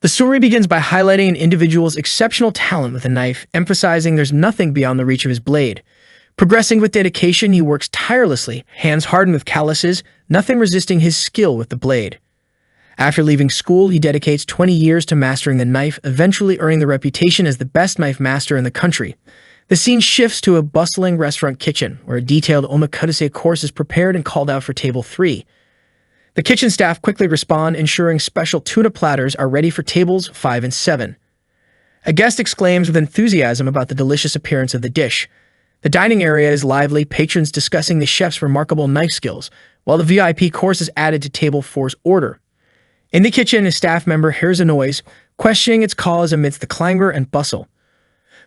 The story begins by highlighting an individual's exceptional talent with a knife, emphasizing there's nothing beyond the reach of his blade. Progressing with dedication, he works tirelessly, hands hardened with calluses, nothing resisting his skill with the blade. After leaving school, he dedicates 20 years to mastering the knife, eventually earning the reputation as the best knife master in the country. The scene shifts to a bustling restaurant kitchen, where a detailed omakase course is prepared and called out for table 3. The kitchen staff quickly respond, ensuring special tuna platters are ready for tables 5 and 7. A guest exclaims with enthusiasm about the delicious appearance of the dish. The dining area is lively, patrons discussing the chef's remarkable knife skills, while the VIP course is added to table 4's order. In the kitchen, a staff member hears a noise, questioning its cause amidst the clangor and bustle.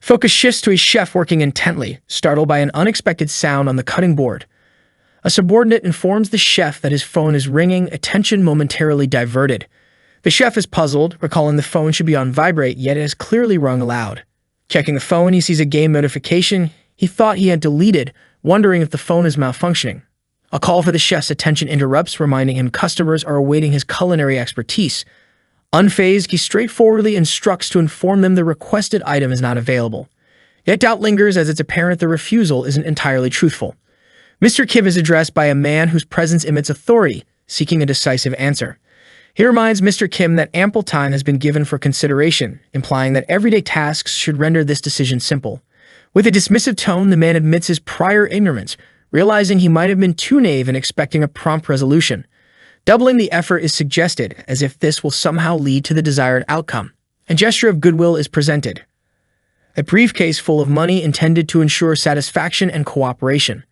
Focus shifts to a chef working intently, startled by an unexpected sound on the cutting board. A subordinate informs the chef that his phone is ringing, attention momentarily diverted. The chef is puzzled, recalling the phone should be on vibrate, yet it has clearly rung aloud. Checking the phone, he sees a game notification he thought he had deleted, wondering if the phone is malfunctioning. A call for the chef's attention interrupts, reminding him customers are awaiting his culinary expertise. Unfazed, he straightforwardly instructs to inform them the requested item is not available. Yet doubt lingers as it's apparent the refusal isn't entirely truthful. Mr. Kim is addressed by a man whose presence emits authority, seeking a decisive answer. He reminds Mr. Kim that ample time has been given for consideration, implying that everyday tasks should render this decision simple. With a dismissive tone, the man admits his prior ignorance, realizing he might have been too naive in expecting a prompt resolution. Doubling the effort is suggested, as if this will somehow lead to the desired outcome. A gesture of goodwill is presented. A briefcase full of money intended to ensure satisfaction and cooperation.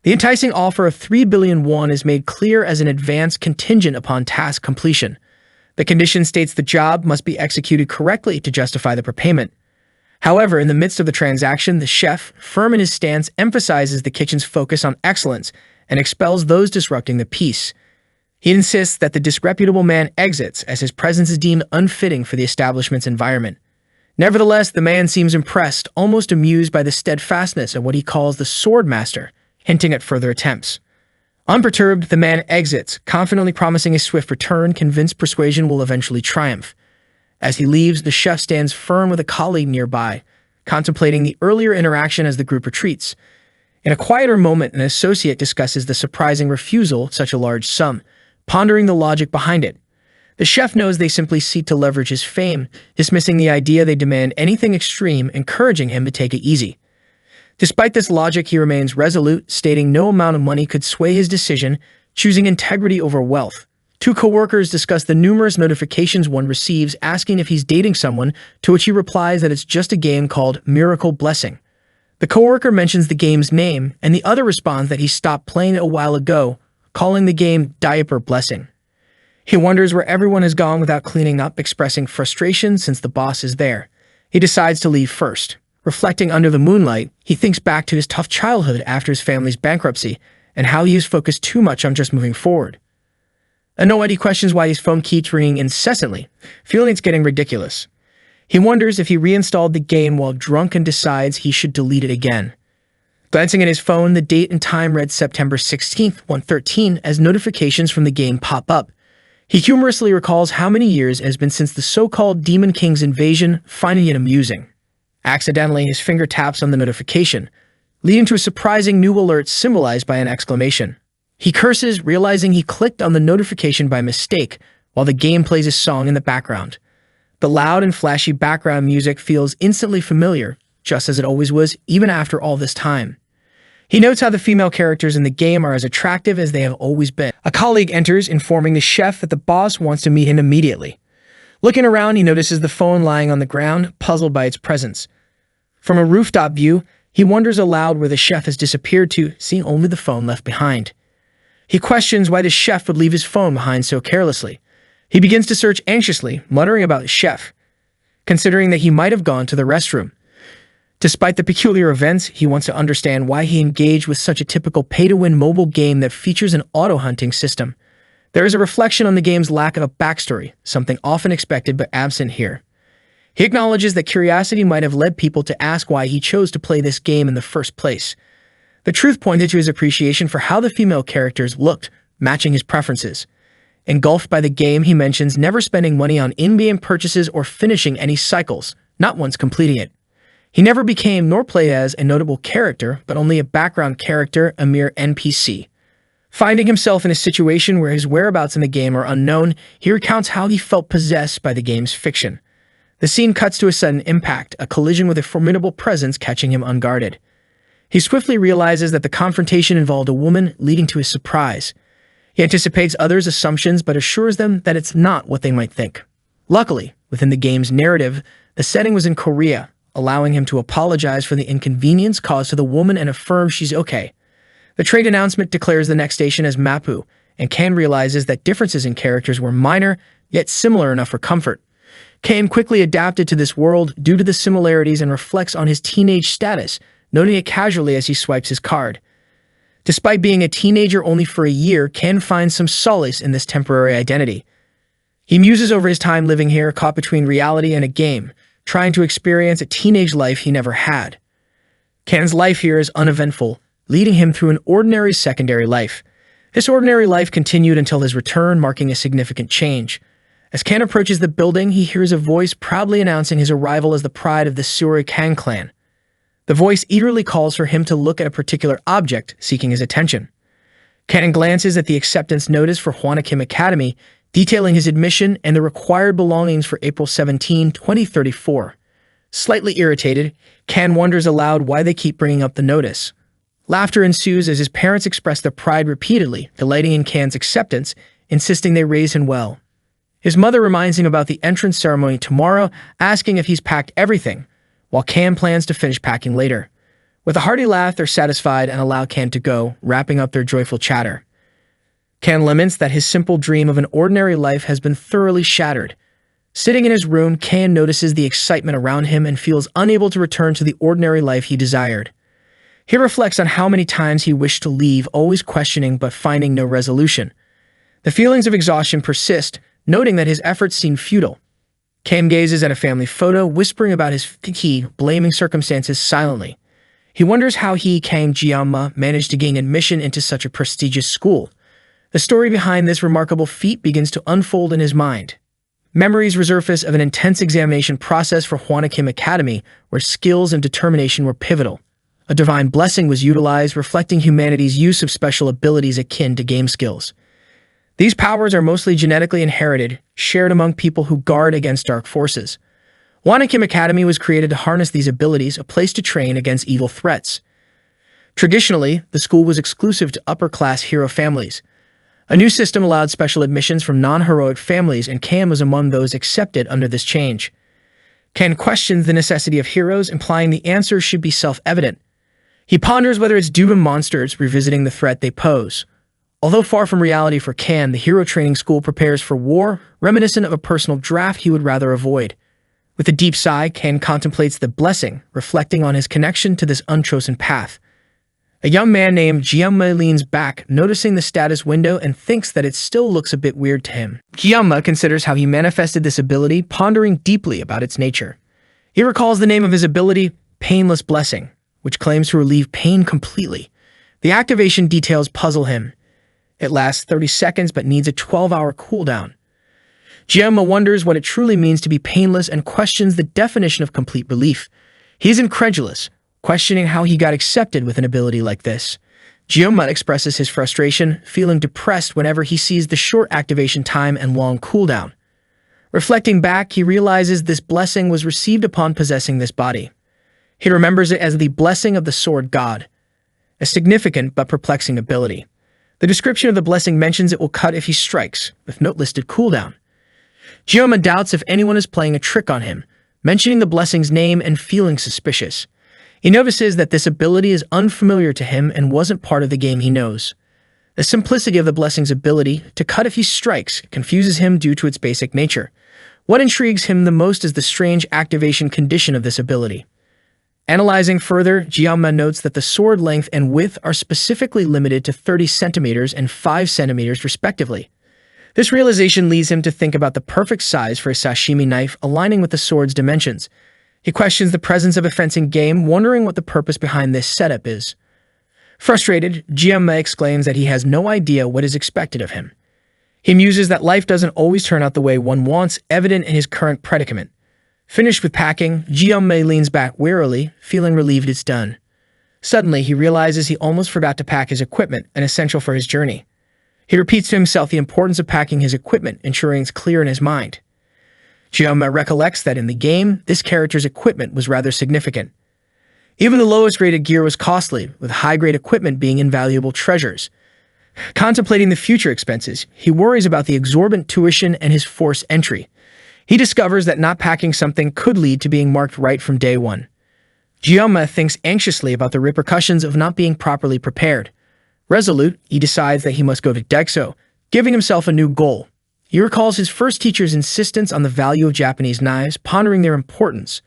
The enticing offer of 3 billion won is made clear as an advance contingent upon task completion. The condition states the job must be executed correctly to justify the prepayment. However, in the midst of the transaction, the chef, firm in his stance, emphasizes the kitchen's focus on excellence and expels those disrupting the peace. He insists that the disreputable man exits as his presence is deemed unfitting for the establishment's environment. Nevertheless, the man seems impressed, almost amused by the steadfastness of what he calls the sword master, hinting at further attempts. Unperturbed, the man exits, confidently promising a swift return, convinced persuasion will eventually triumph. As he leaves, the chef stands firm with a colleague nearby, contemplating the earlier interaction as the group retreats. In a quieter moment, an associate discusses the surprising refusal of such a large sum, pondering the logic behind it. The chef knows they simply seek to leverage his fame, dismissing the idea they demand anything extreme, encouraging him to take it easy. Despite this logic, he remains resolute, stating no amount of money could sway his decision, choosing integrity over wealth. Two co-workers discuss the numerous notifications one receives asking if he's dating someone, to which he replies that it's just a game called Miracle Blessing. The co-worker mentions the game's name, and the other responds that he stopped playing it a while ago, calling the game Diaper Blessing. He wonders where everyone has gone without cleaning up, expressing frustration since the boss is there. He decides to leave first. Reflecting under the moonlight, he thinks back to his tough childhood after his family's bankruptcy, and how he has focused too much on just moving forward. Annoyed, he questions why his phone keeps ringing incessantly, feeling it's getting ridiculous. He wonders if he reinstalled the game while drunk and decides he should delete it again. Glancing at his phone, the date and time read September 16th, 1:13, as notifications from the game pop up. He humorously recalls how many years it has been since the so-called Demon King's invasion, finding it amusing. Accidentally, his finger taps on the notification, leading to a surprising new alert symbolized by an exclamation. He curses, realizing he clicked on the notification by mistake, while the game plays a song in the background. The loud and flashy background music feels instantly familiar, just as it always was, even after all this time. He notes how the female characters in the game are as attractive as they have always been. A colleague enters, informing the chef that the boss wants to meet him immediately. Looking around, he notices the phone lying on the ground, puzzled by its presence. From a rooftop view, he wonders aloud where the chef has disappeared to, seeing only the phone left behind. He questions why the chef would leave his phone behind so carelessly. He begins to search anxiously, muttering about the chef, considering that he might have gone to the restroom. Despite the peculiar events, he wants to understand why he engaged with such a typical pay-to-win mobile game that features an auto-hunting system. There is a reflection on the game's lack of a backstory, something often expected but absent here. He acknowledges that curiosity might have led people to ask why he chose to play this game in the first place. The truth pointed to his appreciation for how the female characters looked, matching his preferences. Engulfed by the game, he mentions never spending money on in-game purchases or finishing any cycles, not once completing it. He never became nor played as a notable character, but only a background character, a mere NPC. Finding himself in a situation where his whereabouts in the game are unknown, he recounts how he felt possessed by the game's fiction. The scene cuts to a sudden impact, a collision with a formidable presence catching him unguarded. He swiftly realizes that the confrontation involved a woman, leading to his surprise. He anticipates others' assumptions but assures them that it's not what they might think. Luckily, within the game's narrative, the setting was in Korea, allowing him to apologize for the inconvenience caused to the woman and affirm she's okay. The trade announcement declares the next station as Mapu, and Kan realizes that differences in characters were minor, yet similar enough for comfort. Kan quickly adapted to this world due to the similarities and reflects on his teenage status, noting it casually as he swipes his card. Despite being a teenager only for a year, Kan finds some solace in this temporary identity. He muses over his time living here, caught between reality and a game, trying to experience a teenage life he never had. Kan's life here is uneventful, leading him through an ordinary secondary life. This ordinary life continued until his return, marking a significant change. As Kan approaches the building, he hears a voice proudly announcing his arrival as the pride of the Suri Kang clan. The voice eagerly calls for him to look at a particular object, seeking his attention. Kan glances at the acceptance notice for Hwanakim Academy, detailing his admission and the required belongings for April 17, 2034. Slightly irritated, Kan wonders aloud why they keep bringing up the notice. Laughter ensues as his parents express their pride repeatedly, delighting in Kan's acceptance, insisting they raise him well. His mother reminds him about the entrance ceremony tomorrow, asking if he's packed everything, while Kan plans to finish packing later. With a hearty laugh, they're satisfied and allow Kan to go, wrapping up their joyful chatter. Kan laments that his simple dream of an ordinary life has been thoroughly shattered. Sitting in his room, Kan notices the excitement around him and feels unable to return to the ordinary life he desired. He reflects on how many times he wished to leave, always questioning but finding no resolution. The feelings of exhaustion persist, noting that his efforts seem futile. Kan gazes at a family photo, whispering about his fatigue, blaming circumstances silently. He wonders how he, Kang Jianma, managed to gain admission into such a prestigious school. The story behind this remarkable feat begins to unfold in his mind. Memories resurface of an intense examination process for Hwanakim Academy, where skills and determination were pivotal. A divine blessing was utilized, reflecting humanity's use of special abilities akin to game skills. These powers are mostly genetically inherited, shared among people who guard against dark forces. Hwanakim Academy was created to harness these abilities, a place to train against evil threats. Traditionally, the school was exclusive to upper-class hero families. A new system allowed special admissions from non-heroic families, and Kan was among those accepted under this change. Kan questions the necessity of heroes, implying the answer should be self-evident. He ponders whether it's due to monsters revisiting the threat they pose. Although far from reality for Kan, the hero training school prepares for war, reminiscent of a personal draft he would rather avoid. With a deep sigh, Kan contemplates the blessing, reflecting on his connection to this unchosen path. A young man named Jianma leans back, noticing the status window and thinks that it still looks a bit weird to him. Jianma considers how he manifested this ability, pondering deeply about its nature. He recalls the name of his ability, Painless Blessing, which claims to relieve pain completely. The activation details puzzle him. It lasts 30 seconds but needs a 12-hour cooldown. Jianma wonders what it truly means to be painless and questions the definition of complete relief. He is incredulous, questioning how he got accepted with an ability like this. Jianma expresses his frustration, feeling depressed whenever he sees the short activation time and long cooldown. Reflecting back, he realizes this blessing was received upon possessing this body. He remembers it as the blessing of the sword god, a significant but perplexing ability. The description of the blessing mentions it will cut if he strikes, with no listed cooldown. Jianma doubts if anyone is playing a trick on him, mentioning the blessing's name and feeling suspicious. He notices that this ability is unfamiliar to him and wasn't part of the game he knows. The simplicity of the blessing's ability to cut if he strikes confuses him due to its basic nature. What intrigues him the most is the strange activation condition of this ability. Analyzing further, Jianma notes that the sword length and width are specifically limited to 30 centimeters and 5 centimeters respectively. This realization leads him to think about the perfect size for a sashimi knife aligning with the sword's dimensions. He questions the presence of a fencing game, wondering what the purpose behind this setup is. Frustrated, Jianma exclaims that he has no idea what is expected of him. He muses that life doesn't always turn out the way one wants, evident in his current predicament. Finished with packing, Jiyoung-mei leans back wearily, feeling relieved it's done. Suddenly, he realizes he almost forgot to pack his equipment, an essential for his journey. He repeats to himself the importance of packing his equipment, ensuring it's clear in his mind. Jiyoung-mei recollects that in the game, this character's equipment was rather significant. Even the lowest-rated gear was costly, with high-grade equipment being invaluable treasures. Contemplating the future expenses, he worries about the exorbitant tuition and his forced entry. He discovers that not packing something could lead to being marked right from day one. Jiyoung-mei thinks anxiously about the repercussions of not being properly prepared. Resolute, he decides that he must go to Dexo, giving himself a new goal. He recalls his first teacher's insistence on the value of Japanese knives, pondering their importance.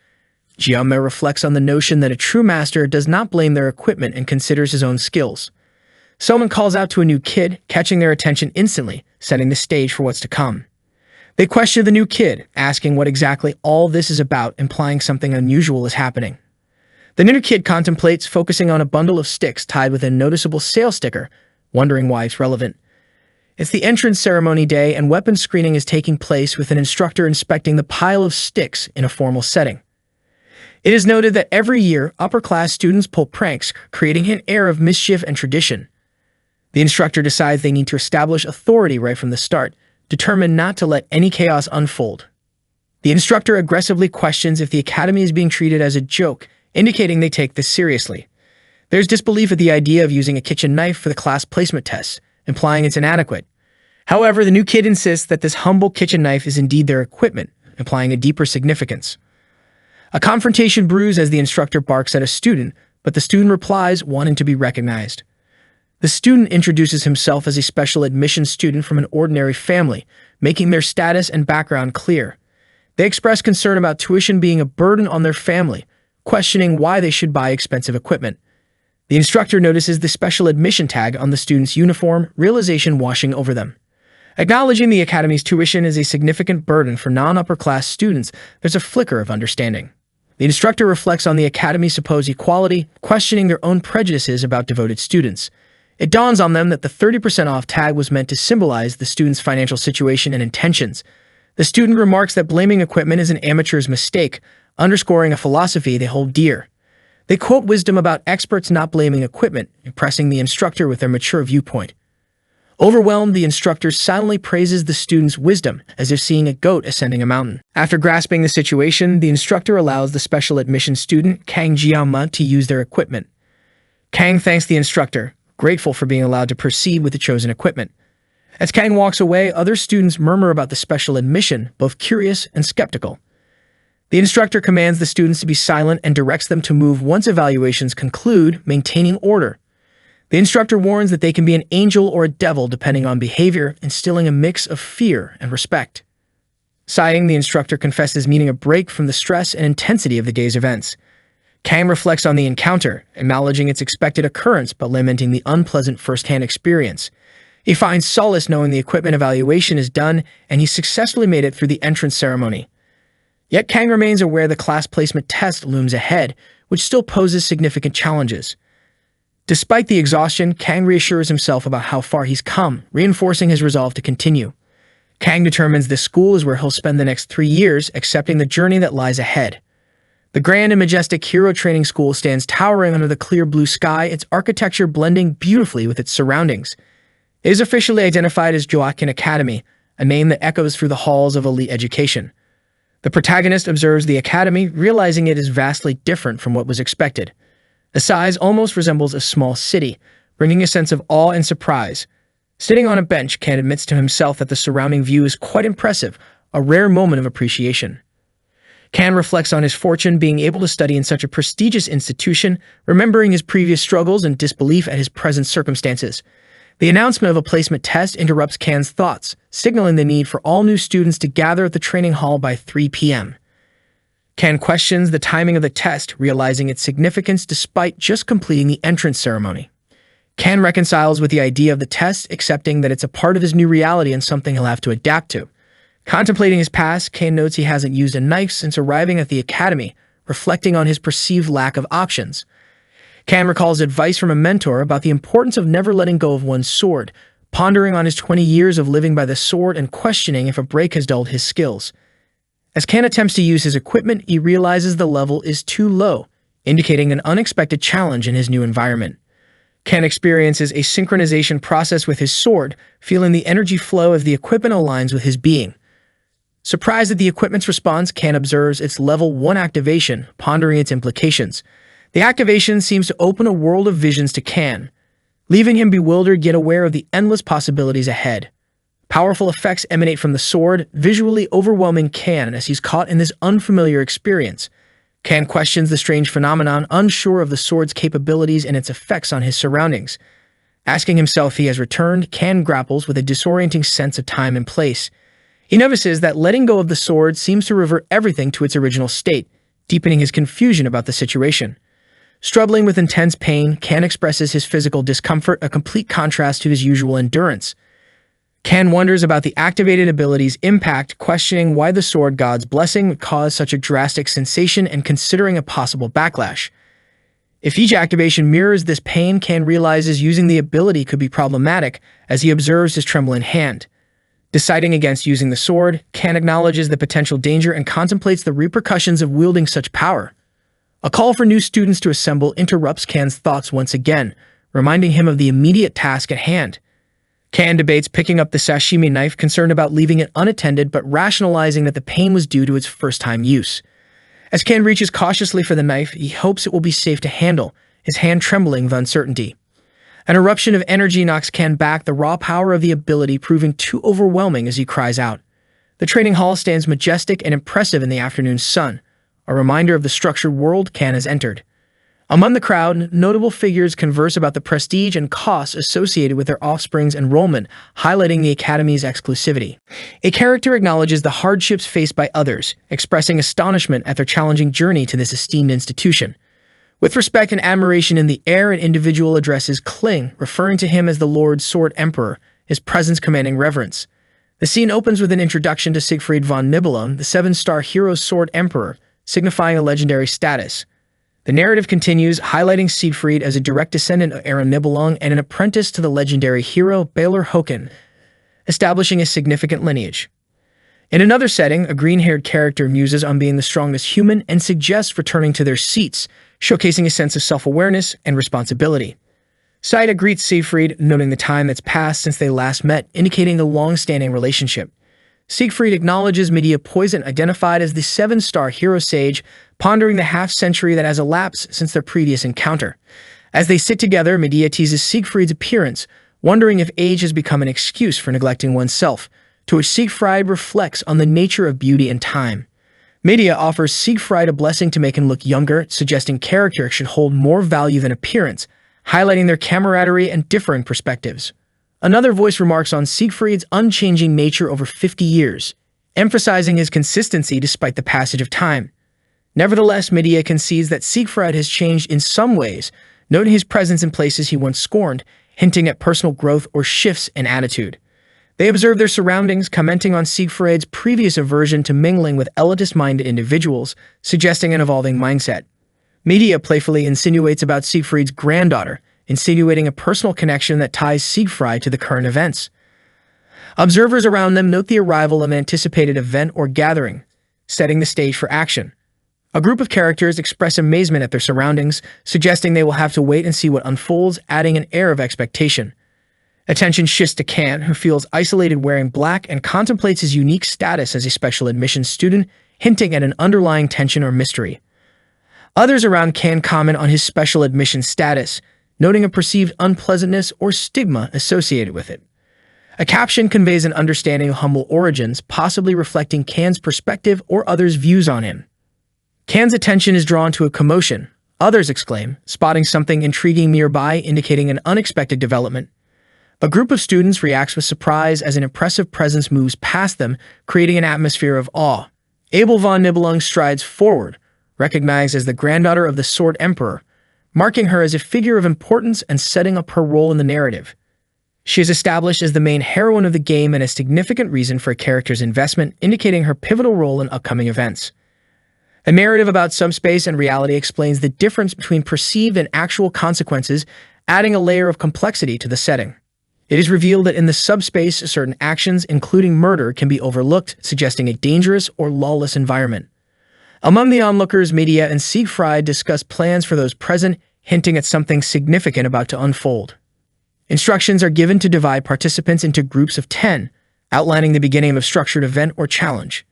Jiyoung-mei reflects on the notion that a true master does not blame their equipment and considers his own skills. Someone calls out to a new kid, catching their attention instantly, setting the stage for what's to come. They question the new kid, asking what exactly all this is about, implying something unusual is happening. The new kid contemplates, focusing on a bundle of sticks tied with a noticeable sale sticker, wondering why it's relevant. It's the entrance ceremony day, and weapon screening is taking place with an instructor inspecting the pile of sticks in a formal setting. It is noted that every year, upper-class students pull pranks, creating an air of mischief and tradition. The instructor decides they need to establish authority right from the start, determined not to let any chaos unfold. The instructor aggressively questions if the academy is being treated as a joke, indicating they take this seriously. There's disbelief at the idea of using a kitchen knife for the class placement tests, implying it's inadequate. However, the new kid insists that this humble kitchen knife is indeed their equipment, implying a deeper significance. A confrontation brews as the instructor barks at a student, but the student replies, wanting to be recognized. The student introduces himself as a special admission student from an ordinary family, making their status and background clear. They express concern about tuition being a burden on their family, questioning why they should buy expensive equipment. The instructor notices the special admission tag on the student's uniform, realization washing over them. Acknowledging the academy's tuition is a significant burden for non-upper-class students, there's a flicker of understanding. The instructor reflects on the academy's supposed equality, questioning their own prejudices about devoted students. It dawns on them that the 30% off tag was meant to symbolize the student's financial situation and intentions. The student remarks that blaming equipment is an amateur's mistake, underscoring a philosophy they hold dear. They quote wisdom about experts not blaming equipment, impressing the instructor with their mature viewpoint. Overwhelmed, the instructor silently praises the student's wisdom, as if seeing a goat ascending a mountain. After grasping the situation, the instructor allows the special admission student, Kang Jiyoung-mei, to use their equipment. Kang thanks the instructor, grateful for being allowed to proceed with the chosen equipment. As Kang walks away, other students murmur about the special admission, both curious and skeptical. The instructor commands the students to be silent and directs them to move once evaluations conclude, maintaining order. The instructor warns that they can be an angel or a devil depending on behavior, instilling a mix of fear and respect. Sighing, the instructor confesses needing a break from the stress and intensity of the day's events. Kang reflects on the encounter, acknowledging its expected occurrence but lamenting the unpleasant first-hand experience. He finds solace knowing the equipment evaluation is done and he successfully made it through the entrance ceremony. Yet Kang remains aware the class placement test looms ahead, which still poses significant challenges. Despite the exhaustion, Kang reassures himself about how far he's come, reinforcing his resolve to continue. Kang determines this school is where he'll spend the next 3 years, accepting the journey that lies ahead. The grand and majestic Hero Training School stands towering under the clear blue sky, its architecture blending beautifully with its surroundings. It is officially identified as Joaquin Academy, a name that echoes through the halls of elite education. The protagonist observes the academy, realizing it is vastly different from what was expected. The size almost resembles a small city, bringing a sense of awe and surprise. Sitting on a bench, Ken admits to himself that the surrounding view is quite impressive, a rare moment of appreciation. Kan reflects on his fortune being able to study in such a prestigious institution, remembering his previous struggles and disbelief at his present circumstances. The announcement of a placement test interrupts Kan's thoughts, signaling the need for all new students to gather at the training hall by 3 p.m. Kan questions the timing of the test, realizing its significance despite just completing the entrance ceremony. Kan reconciles with the idea of the test, accepting that it's a part of his new reality and something he'll have to adapt to. Contemplating his past, Kan notes he hasn't used a knife since arriving at the academy, reflecting on his perceived lack of options. Kan recalls advice from a mentor about the importance of never letting go of one's sword, pondering on his 20 years of living by the sword and questioning if a break has dulled his skills. As Can attempts to use his equipment, he realizes the level is too low, indicating an unexpected challenge in his new environment. Can experiences a synchronization process with his sword, feeling the energy flow as the equipment aligns with his being. Surprised at the equipment's response, Can observes its level 1 activation, pondering its implications. The activation seems to open a world of visions to Can, leaving him bewildered yet aware of the endless possibilities ahead. Powerful effects emanate from the sword, visually overwhelming Can as he's caught in this unfamiliar experience. Can questions the strange phenomenon, unsure of the sword's capabilities and its effects on his surroundings. Asking himself if he has returned, Can grapples with a disorienting sense of time and place. He notices that letting go of the sword seems to revert everything to its original state, deepening his confusion about the situation. Struggling with intense pain, Can expresses his physical discomfort, a complete contrast to his usual endurance. Can wonders about the activated ability's impact, questioning why the sword god's blessing would cause such a drastic sensation and considering a possible backlash. If each activation mirrors this pain, Can realizes using the ability could be problematic as he observes his trembling hand. Deciding against using the sword, Can acknowledges the potential danger and contemplates the repercussions of wielding such power. A call for new students to assemble interrupts Can's thoughts once again, reminding him of the immediate task at hand. Can debates picking up the sashimi knife, concerned about leaving it unattended but rationalizing that the pain was due to its first-time use. As Can reaches cautiously for the knife, he hopes it will be safe to handle, his hand trembling with uncertainty. An eruption of energy knocks Can back, the raw power of the ability proving too overwhelming as he cries out. The trading hall stands majestic and impressive in the afternoon sun, a reminder of the structured world Can has entered. Among the crowd, notable figures converse about the prestige and costs associated with their offspring's enrollment, highlighting the Academy's exclusivity. A character acknowledges the hardships faced by others, expressing astonishment at their challenging journey to this esteemed institution. With respect and admiration in the air, an individual addresses Kling, referring to him as the Lord Sword Emperor, his presence commanding reverence. The scene opens with an introduction to Siegfried von Nibelung, the 7-star hero Sword Emperor, signifying a legendary status. The narrative continues, highlighting Siegfried as a direct descendant of Aaron Nibelung and an apprentice to the legendary hero Balor Håkon, establishing a significant lineage. In another setting, a green-haired character muses on being the strongest human and suggests returning to their seats, showcasing a sense of self-awareness and responsibility. Saida greets Siegfried, noting the time that's passed since they last met, indicating a long-standing relationship. Siegfried acknowledges Medea Poison, identified as the 7-star hero sage, pondering the half-century that has elapsed since their previous encounter. As they sit together, Medea teases Siegfried's appearance, wondering if age has become an excuse for neglecting oneself, to which Siegfried reflects on the nature of beauty and time. Medea offers Siegfried a blessing to make him look younger, suggesting character should hold more value than appearance, highlighting their camaraderie and differing perspectives. Another voice remarks on Siegfried's unchanging nature over 50 years, emphasizing his consistency despite the passage of time. Nevertheless, Medea concedes that Siegfried has changed in some ways, noting his presence in places he once scorned, hinting at personal growth or shifts in attitude. They observe their surroundings, commenting on Siegfried's previous aversion to mingling with elitist-minded individuals, suggesting an evolving mindset. Medea playfully insinuates about Siegfried's granddaughter, insinuating a personal connection that ties Siegfried to the current events. Observers around them note the arrival of an anticipated event or gathering, setting the stage for action. A group of characters express amazement at their surroundings, suggesting they will have to wait and see what unfolds, adding an air of expectation. Attention shifts to Can, who feels isolated wearing black and contemplates his unique status as a special admissions student, hinting at an underlying tension or mystery. Others around Can comment on his special admission status, noting a perceived unpleasantness or stigma associated with it. A caption conveys an understanding of humble origins, possibly reflecting Can's perspective or others' views on him. Can's attention is drawn to a commotion, others exclaim, spotting something intriguing nearby, indicating an unexpected development. A group of students reacts with surprise as an impressive presence moves past them, creating an atmosphere of awe. Abel von Nibelung strides forward, recognized as the granddaughter of the Sword Emperor, marking her as a figure of importance and setting up her role in the narrative. She is established as the main heroine of the game and a significant reason for a character's investment, indicating her pivotal role in upcoming events. A narrative about subspace and reality explains the difference between perceived and actual consequences, adding a layer of complexity to the setting. It is revealed that in the subspace, certain actions, including murder, can be overlooked, suggesting a dangerous or lawless environment. Among the onlookers, Medea and Siegfried discuss plans for those present, hinting at something significant about to unfold. Instructions are given to divide participants into groups of 10, outlining the beginning of a structured event or challenge.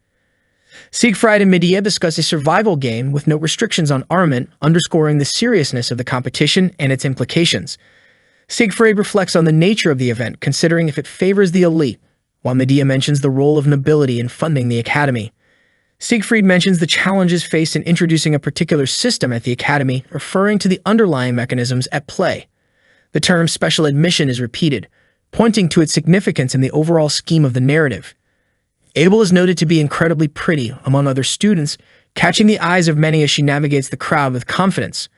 Siegfried and Medea discuss a survival game with no restrictions on armament, underscoring the seriousness of the competition and its implications. Siegfried reflects on the nature of the event, considering if it favors the elite, while Medea mentions the role of nobility in funding the academy. Siegfried mentions the challenges faced in introducing a particular system at the academy, referring to the underlying mechanisms at play. The term special admission is repeated, pointing to its significance in the overall scheme of the narrative. Abel is noted to be incredibly pretty among other students, catching the eyes of many as she navigates the crowd with confidence.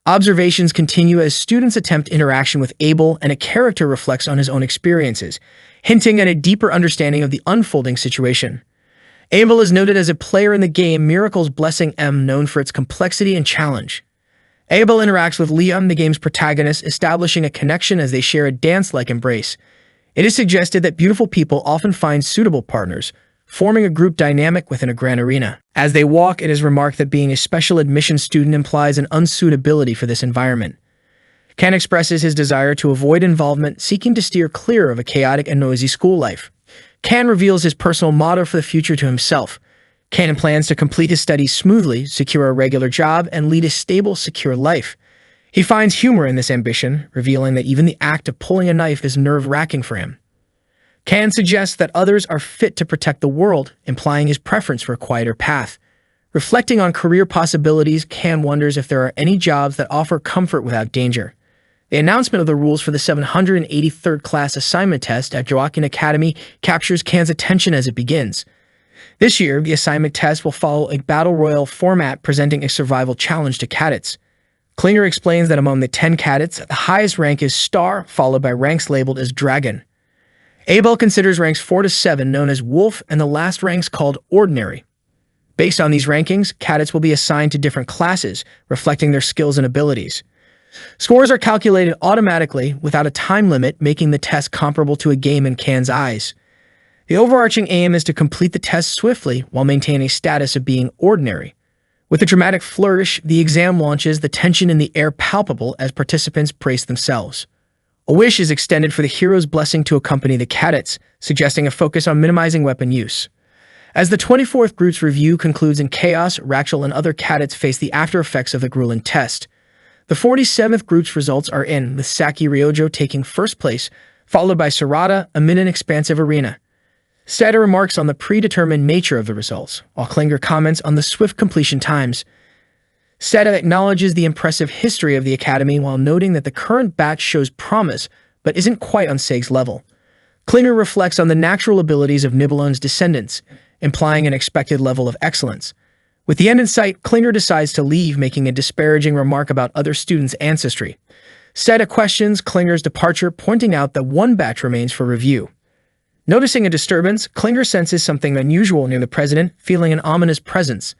Observations continue as students attempt interaction with Abel, and a character reflects on his own experiences, hinting at a deeper understanding of the unfolding situation. Abel is noted as a player in the game Miracle's Blessing M, known for its complexity and challenge. Abel interacts with Liam, the game's protagonist, establishing a connection as they share a dance-like embrace. It is suggested that beautiful people often find suitable partners, forming a group dynamic within a grand arena. As they walk, it is remarked that being a special admission student implies an unsuitability for this environment. Ken expresses his desire to avoid involvement, seeking to steer clear of a chaotic and noisy school life. Ken reveals his personal motto for the future to himself. Ken plans to complete his studies smoothly, secure a regular job, and lead a stable, secure life. He finds humor in this ambition, revealing that even the act of pulling a knife is nerve-wracking for him. Ken suggests that others are fit to protect the world, implying his preference for a quieter path. Reflecting on career possibilities, Ken wonders if there are any jobs that offer comfort without danger. The announcement of the rules for the 783rd class assignment test at Joaquin Academy captures Ken's attention as it begins. This year, the assignment test will follow a battle royale format, presenting a survival challenge to cadets. Klinger explains that among the 10 cadets, the highest rank is Star, followed by ranks labeled as Dragon. Abel considers ranks 4 to 7 known as Wolf, and the last ranks called Ordinary. Based on these rankings, cadets will be assigned to different classes, reflecting their skills and abilities. Scores are calculated automatically without a time limit, making the test comparable to a game in Ken's eyes. The overarching aim is to complete the test swiftly while maintaining a status of being ordinary. With a dramatic flourish, the exam launches, the tension in the air palpable as participants brace themselves. A wish is extended for the hero's blessing to accompany the cadets, suggesting a focus on minimizing weapon use. As the 24th group's review concludes in chaos, Rachel and other cadets face the after effects of the grueling test. The 47th group's results are in, with Saki Ryojo taking first place, followed by Sarada amid an expansive arena. Seda remarks on the predetermined nature of the results, while Klinger comments on the swift completion times. Seda acknowledges the impressive history of the academy while noting that the current batch shows promise, but isn't quite on Seg's level. Klinger reflects on the natural abilities of Nibelung's descendants, implying an expected level of excellence. With the end in sight, Klinger decides to leave, making a disparaging remark about other students' ancestry. Seda questions Klinger's departure, pointing out that one batch remains for review. Noticing a disturbance, Klinger senses something unusual near the president, feeling an ominous presence.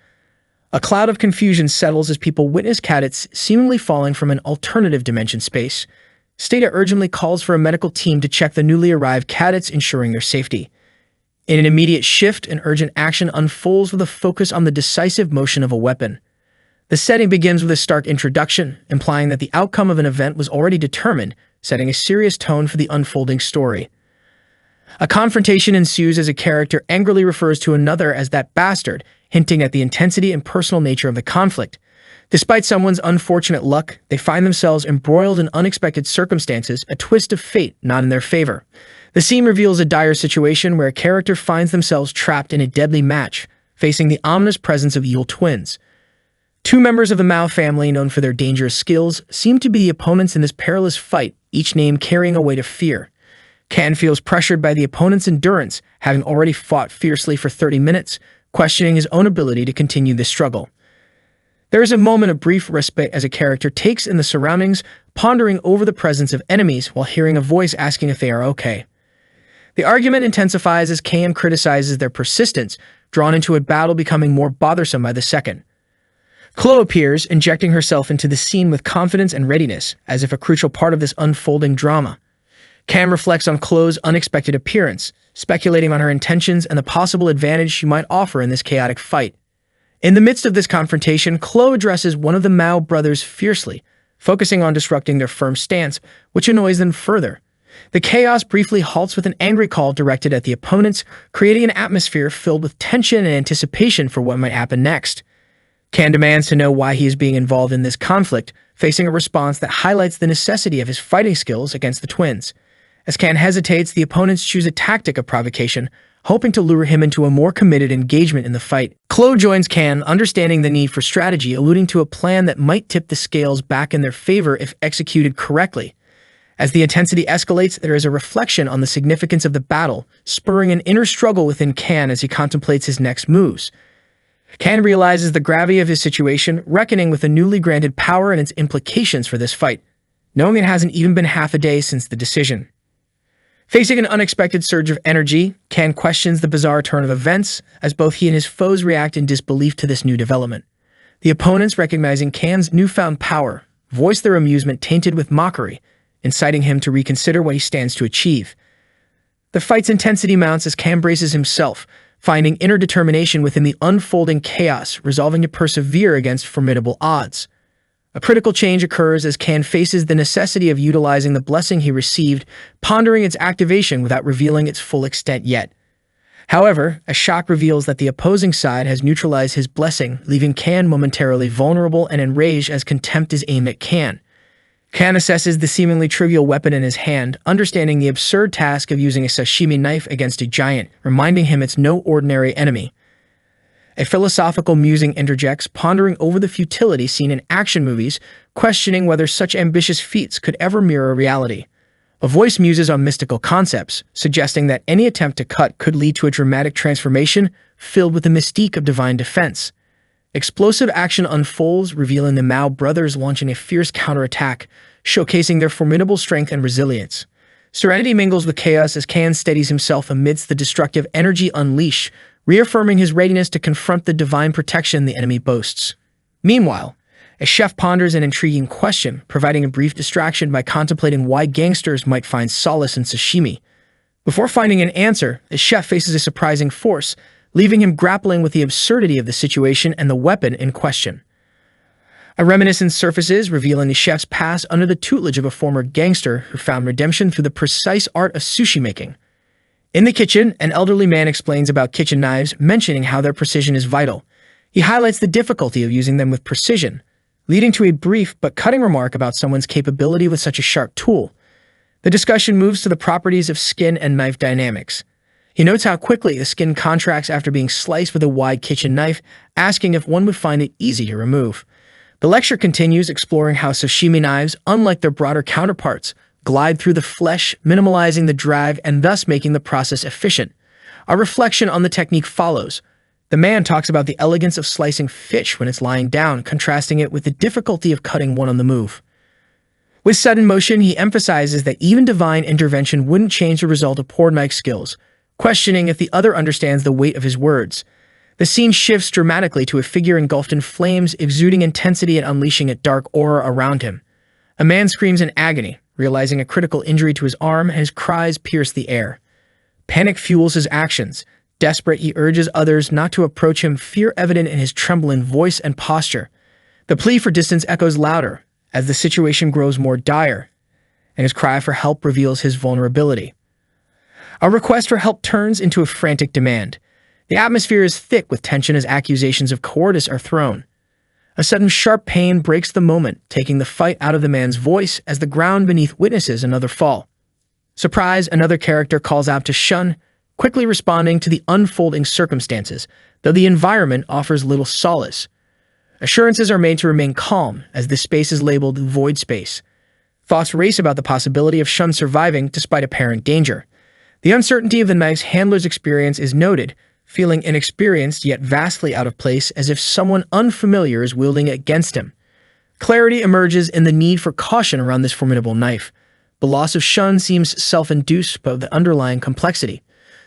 A cloud of confusion settles as people witness cadets seemingly falling from an alternative dimension space. Stata urgently calls for a medical team to check the newly arrived cadets, ensuring their safety. In an immediate shift, an urgent action unfolds with a focus on the decisive motion of a weapon. The setting begins with a stark introduction, implying that the outcome of an event was already determined, setting a serious tone for the unfolding story. A confrontation ensues as a character angrily refers to another as that bastard, hinting at the intensity and personal nature of the conflict. Despite someone's unfortunate luck, they find themselves embroiled in unexpected circumstances, a twist of fate not in their favor. The scene reveals a dire situation where a character finds themselves trapped in a deadly match, facing the ominous presence of evil twins. Two members of the Mao family, known for their dangerous skills, seem to be the opponents in this perilous fight, each name carrying a weight of fear. Ken feels pressured by the opponent's endurance, having already fought fiercely for 30 minutes, questioning his own ability to continue this struggle. There is a moment of brief respite as a character takes in the surroundings, pondering over the presence of enemies while hearing a voice asking if they are okay. The argument intensifies as Ken criticizes their persistence, drawn into a battle becoming more bothersome by the second. Chloe appears, injecting herself into the scene with confidence and readiness, as if a crucial part of this unfolding drama. Cam reflects on Chloe's unexpected appearance, speculating on her intentions and the possible advantage she might offer in this chaotic fight. In the midst of this confrontation, Chloe addresses one of the Mao brothers fiercely, focusing on disrupting their firm stance, which annoys them further. The chaos briefly halts with an angry call directed at the opponents, creating an atmosphere filled with tension and anticipation for what might happen next. Can demands to know why he is being involved in this conflict, facing a response that highlights the necessity of his fighting skills against the twins. As Can hesitates, the opponents choose a tactic of provocation, hoping to lure him into a more committed engagement in the fight. Chloe joins Can, understanding the need for strategy, alluding to a plan that might tip the scales back in their favor if executed correctly. As the intensity escalates, there is a reflection on the significance of the battle, spurring an inner struggle within Can as he contemplates his next moves. Can realizes the gravity of his situation, reckoning with the newly granted power and its implications for this fight, knowing it hasn't even been half a day since the decision. Facing an unexpected surge of energy, Can questions the bizarre turn of events as both he and his foes react in disbelief to this new development. The opponents, recognizing Can's newfound power, voice their amusement tainted with mockery, inciting him to reconsider what he stands to achieve. The fight's intensity mounts as Can braces himself, finding inner determination within the unfolding chaos, resolving to persevere against formidable odds. A critical change occurs as Can faces the necessity of utilizing the blessing he received, pondering its activation without revealing its full extent yet. However, a shock reveals that the opposing side has neutralized his blessing, leaving Can momentarily vulnerable and enraged as contempt is aimed at Can. Can assesses the seemingly trivial weapon in his hand, understanding the absurd task of using a sashimi knife against a giant, reminding him it's no ordinary enemy. A philosophical musing interjects, pondering over the futility seen in action movies, questioning whether such ambitious feats could ever mirror reality. A voice muses on mystical concepts, suggesting that any attempt to cut could lead to a dramatic transformation filled with the mystique of divine defense. Explosive action unfolds, revealing the Mao brothers launching a fierce counterattack, showcasing their formidable strength and resilience. Serenity mingles with chaos as Can steadies himself amidst the destructive energy unleashed, reaffirming his readiness to confront the divine protection the enemy boasts. Meanwhile, a chef ponders an intriguing question, providing a brief distraction by contemplating why gangsters might find solace in sashimi. Before finding an answer, the chef faces a surprising force, leaving him grappling with the absurdity of the situation and the weapon in question. A reminiscence surfaces, revealing the chef's past under the tutelage of a former gangster who found redemption through the precise art of sushi making. In the kitchen, an elderly man explains about kitchen knives, mentioning how their precision is vital. He highlights the difficulty of using them with precision, leading to a brief but cutting remark about someone's capability with such a sharp tool. The discussion moves to the properties of skin and knife dynamics. He notes how quickly the skin contracts after being sliced with a wide kitchen knife, asking if one would find it easy to remove. The lecture continues, exploring how sashimi knives, unlike their broader counterparts, glide through the flesh, minimalizing the drag and thus making the process efficient. A reflection on the technique follows. The man talks about the elegance of slicing fish when it's lying down, contrasting it with the difficulty of cutting one on the move. With sudden motion, he emphasizes that even divine intervention wouldn't change the result of poor knife skills, questioning if the other understands the weight of his words. The scene shifts dramatically to a figure engulfed in flames, exuding intensity and unleashing a dark aura around him. A man screams in agony, realizing a critical injury to his arm, and his cries pierce the air. Panic fuels his actions. Desperate, he urges others not to approach him, fear evident in his trembling voice and posture. The plea for distance echoes louder as the situation grows more dire, and his cry for help reveals his vulnerability. A request for help turns into a frantic demand. The atmosphere is thick with tension as accusations of cowardice are thrown. A sudden sharp pain breaks the moment, taking the fight out of the man's voice as the ground beneath witnesses another fall. Surprised, another character calls out to shun, quickly responding to the unfolding circumstances, though the environment offers little solace. Assurances are made to remain calm as this space is labeled void space. Thoughts race about the possibility of Shun surviving despite apparent danger. The uncertainty of the knife's handler's experience is noted, feeling inexperienced yet vastly out of place, as if someone unfamiliar is wielding it against him. Clarity emerges in the need for caution around this formidable knife. The loss of Shun seems self-induced by the underlying complexity.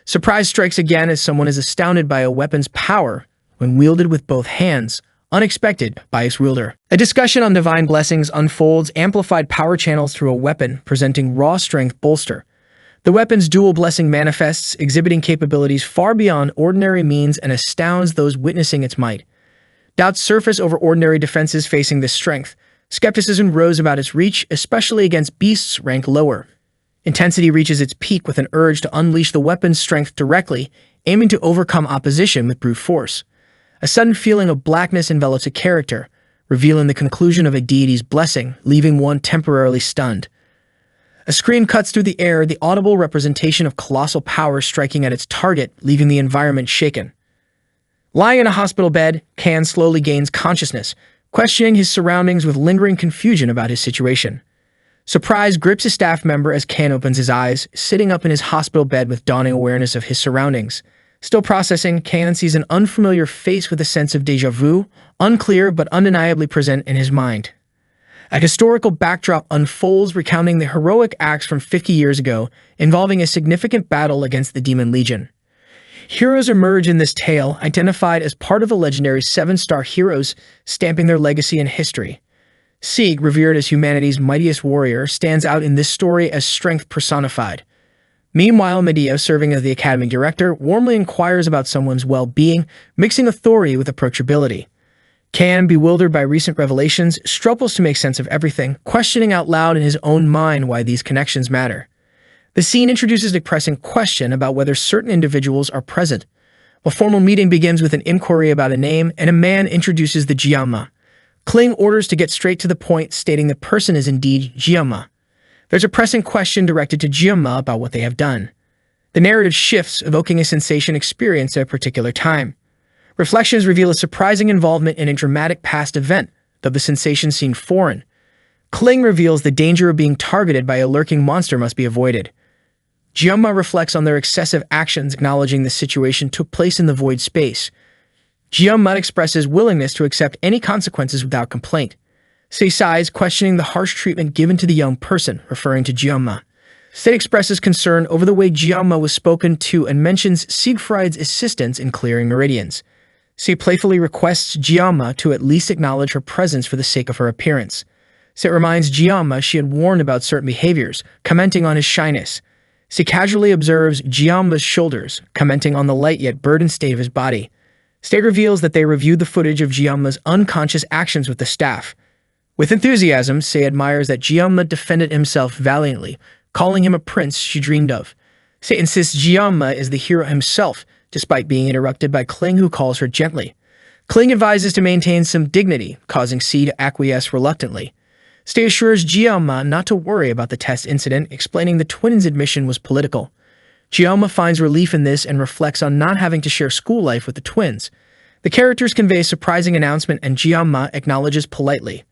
Surprise strikes again as someone is astounded by a weapon's power when wielded with both hands, unexpected by its wielder. A discussion on divine blessings unfolds, amplified power channels through a weapon, presenting raw strength bolster. The weapon's dual blessing manifests, exhibiting capabilities far beyond ordinary means and astounds those witnessing its might. Doubts surface over ordinary defenses facing this strength. Skepticism rose about its reach, especially against beasts ranked lower. Intensity reaches its peak with an urge to unleash the weapon's strength directly, aiming to overcome opposition with brute force. A sudden feeling of blackness envelops a character, revealing the conclusion of a deity's blessing, leaving one temporarily stunned. A scream cuts through the air, the audible representation of colossal power striking at its target, leaving the environment shaken. Lying in a hospital bed, Kan slowly gains consciousness, questioning his surroundings with lingering confusion about his situation. Surprise grips a staff member as Kan opens his eyes, sitting up in his hospital bed with dawning awareness of his surroundings. Still processing, Kan sees an unfamiliar face with a sense of déjà vu, unclear but undeniably present in his mind. A historical backdrop unfolds recounting the heroic acts from 50 years ago, involving a significant battle against the Demon Legion. Heroes emerge in this tale, identified as part of the legendary 7-star heroes, stamping their legacy in history. Sieg, revered as humanity's mightiest warrior, stands out in this story as strength personified. Meanwhile, Medea, serving as the academy director, warmly inquires about someone's well-being, mixing authority with approachability. Kan, bewildered by recent revelations, struggles to make sense of everything, questioning out loud in his own mind why these connections matter. The scene introduces a pressing question about whether certain individuals are present. A formal meeting begins with an inquiry about a name, and a man introduces the Jiama. Kling orders to get straight to the point, stating the person is indeed Jiama. There's a pressing question directed to Jiama about what they have done. The narrative shifts, evoking a sensation experienced at a particular time. Reflections reveal a surprising involvement in a dramatic past event, though the sensation seemed foreign. Kling reveals the danger of being targeted by a lurking monster must be avoided. Jiama reflects on their excessive actions, acknowledging the situation took place in the void space. Jiama expresses willingness to accept any consequences without complaint. Sei sighs, questioning the harsh treatment given to the young person, referring to Jiama. Sei expresses concern over the way Jiama was spoken to and mentions Siegfried's assistance in clearing meridians. Sei playfully requests Jiama to at least acknowledge her presence for the sake of her appearance. Sei reminds Jiama she had warned about certain behaviors, commenting on his shyness. Sei casually observes Jiama's shoulders, commenting on the light yet burdened state of his body. Sei reveals that they reviewed the footage of Jiama's unconscious actions with the staff. With enthusiasm, Sei admires that Jiama defended himself valiantly, calling him a prince she dreamed of. Sei insists Jiama is the hero himself, despite being interrupted by Kling, who calls her gently. Kling advises to maintain some dignity, causing Sei to acquiesce reluctantly. Sei assures Jiama not to worry about the test incident, explaining the twins' admission was political. Jiama finds relief in this and reflects on not having to share school life with the twins. The characters convey a surprising announcement, and Jiama acknowledges politely.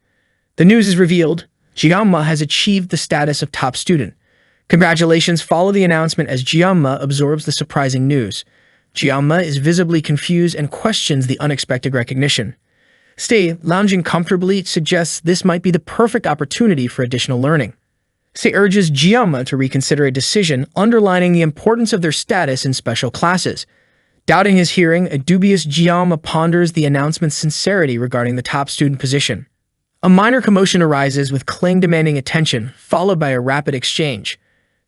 The news is revealed. Jiama has achieved the status of top student. Congratulations follow the announcement as Jiama absorbs the surprising news. Jiama is visibly confused and questions the unexpected recognition. Sei, lounging comfortably, suggests this might be the perfect opportunity for additional learning. Sei urges Jiama to reconsider a decision, underlining the importance of their status in special classes. Doubting his hearing, a dubious Jiama ponders the announcement's sincerity regarding the top student position. A minor commotion arises, with Kling demanding attention, followed by a rapid exchange.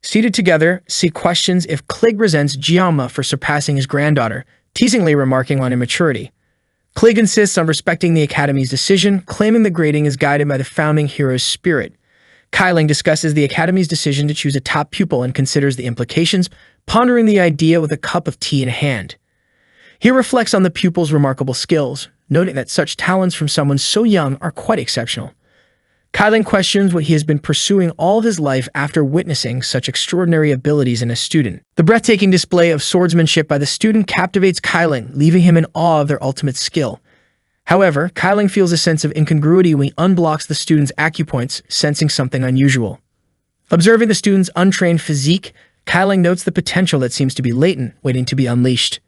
Seated together, Sei questions if Kling resents Jiama for surpassing his granddaughter, teasingly remarking on immaturity. Kling insists on respecting the Academy's decision, claiming the grading is guided by the founding hero's spirit. Kailing discusses the Academy's decision to choose a top pupil and considers the implications, pondering the idea with a cup of tea in hand. He reflects on the pupil's remarkable skills, noting that such talents from someone so young are quite exceptional. Kailing questions what he has been pursuing all of his life after witnessing such extraordinary abilities in a student. The breathtaking display of swordsmanship by the student captivates Kailing, leaving him in awe of their ultimate skill. However, Kailing feels a sense of incongruity when he unblocks the student's acupoints, sensing something unusual. Observing the student's untrained physique, Kailing notes the potential that seems to be latent, waiting to be unleashed.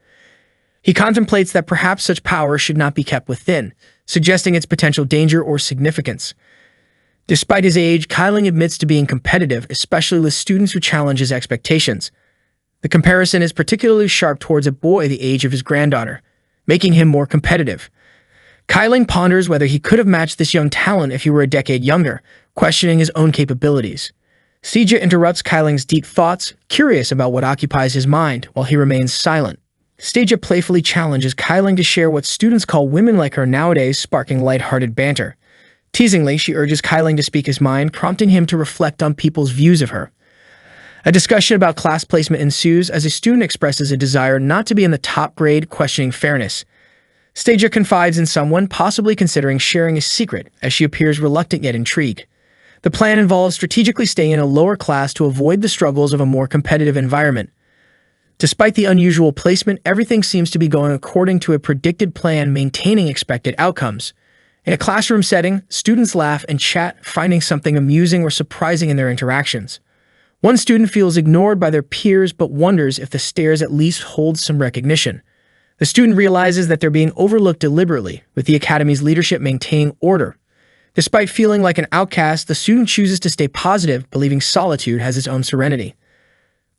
He contemplates that perhaps such power should not be kept within, suggesting its potential danger or significance. Despite his age, Kailing admits to being competitive, especially with students who challenge his expectations. The comparison is particularly sharp towards a boy the age of his granddaughter, making him more competitive. Kyling ponders whether he could have matched this young talent if he were a decade younger, questioning his own capabilities. Seja interrupts Kyling's deep thoughts, curious about what occupies his mind, while he remains silent. Seja playfully challenges Kyling to share what students call women like her nowadays, sparking light-hearted banter. Teasingly, she urges Kyling to speak his mind, prompting him to reflect on people's views of her. A discussion about class placement ensues as a student expresses a desire not to be in the top grade, questioning fairness. Seja confides in someone, possibly considering sharing a secret, as she appears reluctant yet intrigued. The plan involves strategically staying in a lower class to avoid the struggles of a more competitive environment. Despite the unusual placement, everything seems to be going according to a predicted plan, maintaining expected outcomes. In a classroom setting, students laugh and chat, finding something amusing or surprising in their interactions. One student feels ignored by their peers but wonders if the stares at least hold some recognition. The student realizes that they're being overlooked deliberately, with the academy's leadership maintaining order. Despite feeling like an outcast, the student chooses to stay positive, believing solitude has its own serenity.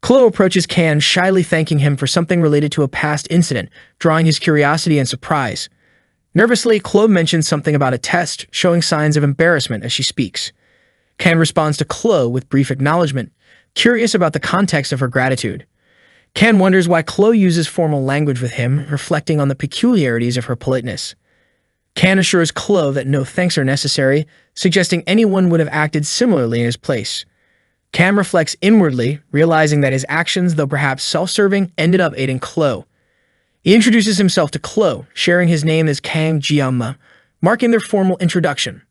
Chloe approaches Can, shyly thanking him for something related to a past incident, drawing his curiosity and surprise. Nervously, Chloe mentions something about a test, showing signs of embarrassment as she speaks. Can responds to Chloe with brief acknowledgement, curious about the context of her gratitude. Can wonders why Chloe uses formal language with him, reflecting on the peculiarities of her politeness. Can assures Chloe that no thanks are necessary, suggesting anyone would have acted similarly in his place. Can reflects inwardly, realizing that his actions, though perhaps self-serving, ended up aiding Chloe. He introduces himself to Chloe, sharing his name as Kang Jianma, marking their formal introduction.